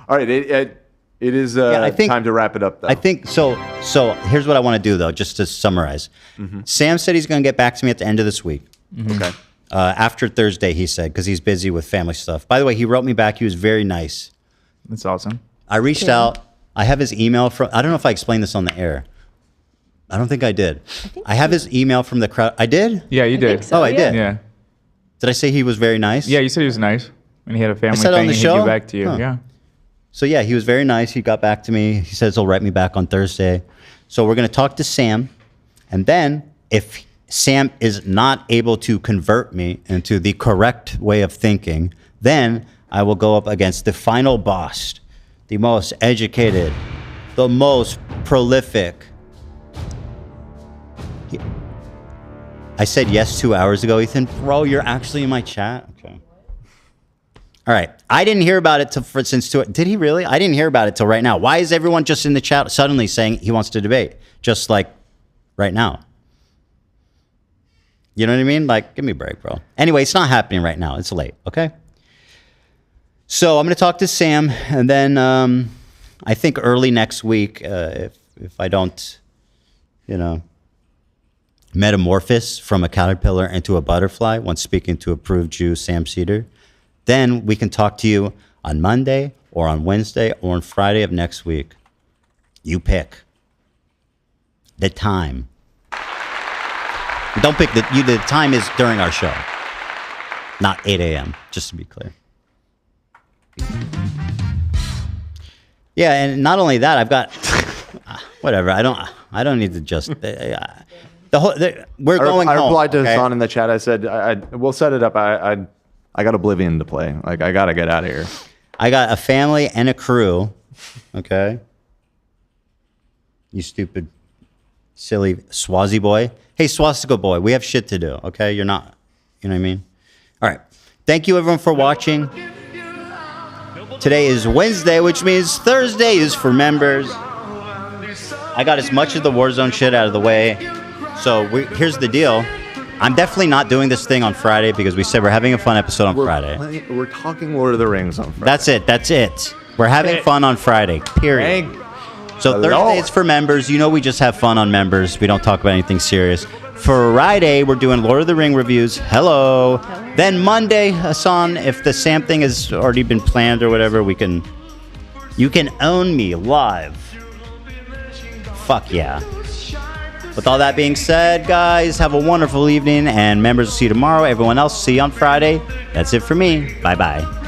All right, it is time to wrap it up, though. I think so. So here's what I want to do, though, just to summarize. Sam said he's going to get back to me at the end of this week. Okay. After Thursday, he said, because he's busy with family stuff. By the way, he wrote me back. He was very nice. That's awesome. I reached out. I have his email from. I don't know if I explained this on the air. I don't think I did. I have his email from the crowd. I did? Yeah, you did. So, I did. Yeah. Did I say he was very nice? Yeah, you said he was nice. And he had a family said thing on the and he'd show? get back to you. Huh. Yeah. So yeah, he was very nice. He got back to me. He says he'll write me back on Thursday. So we're going to talk to Sam. And then if Sam is not able to convert me into the correct way of thinking, then I will go up against the final boss, the most educated, the most prolific. I said yes 2 hours ago, Ethan. Bro, you're actually in my chat? Okay. All right. I didn't hear about it since did he really? I didn't hear about it till right now. Why is everyone just in the chat suddenly saying he wants to debate? Just like right now. You know what I mean? Like, give me a break, bro. Anyway, it's not happening right now. It's late, okay? So I'm going to talk to Sam, and then I think early next week, if I don't, metamorphose from a caterpillar into a butterfly once speaking to approved Jew Sam Seder, then we can talk to you on Monday or on Wednesday or on Friday of next week. You pick the time. Don't pick the time is during our show, not 8 a.m. Just to be clear. Yeah, and not only that, I've got whatever. I don't need to just we're going home. I replied to okay? Hasan in the chat. I said, we'll set it up. I got Oblivion to play. Like, I got to get out of here. I got a family and a crew. Okay. You stupid, silly Swazi boy. Hey, Swastika boy, we have shit to do. Okay. You're not, you know what I mean? All right. Thank you everyone for watching. Today is Wednesday, which means Thursday is for members. I got as much of the Warzone shit out of the way. So here's the deal. I'm definitely not doing this thing on Friday because we said we're having a fun episode on Friday. We're talking Lord of the Rings on Friday. That's it. We're having fun on Friday, period. So Thursday is for members. You know we just have fun on members. We don't talk about anything serious. Friday, we're doing Lord of the Ring reviews. Hello. Then Monday, Hasan, if the Sam thing has already been planned or whatever, you can own me live. Fuck yeah. With all that being said, guys, have a wonderful evening, and members will see you tomorrow. Everyone else, see you on Friday. That's it for me. Bye-bye.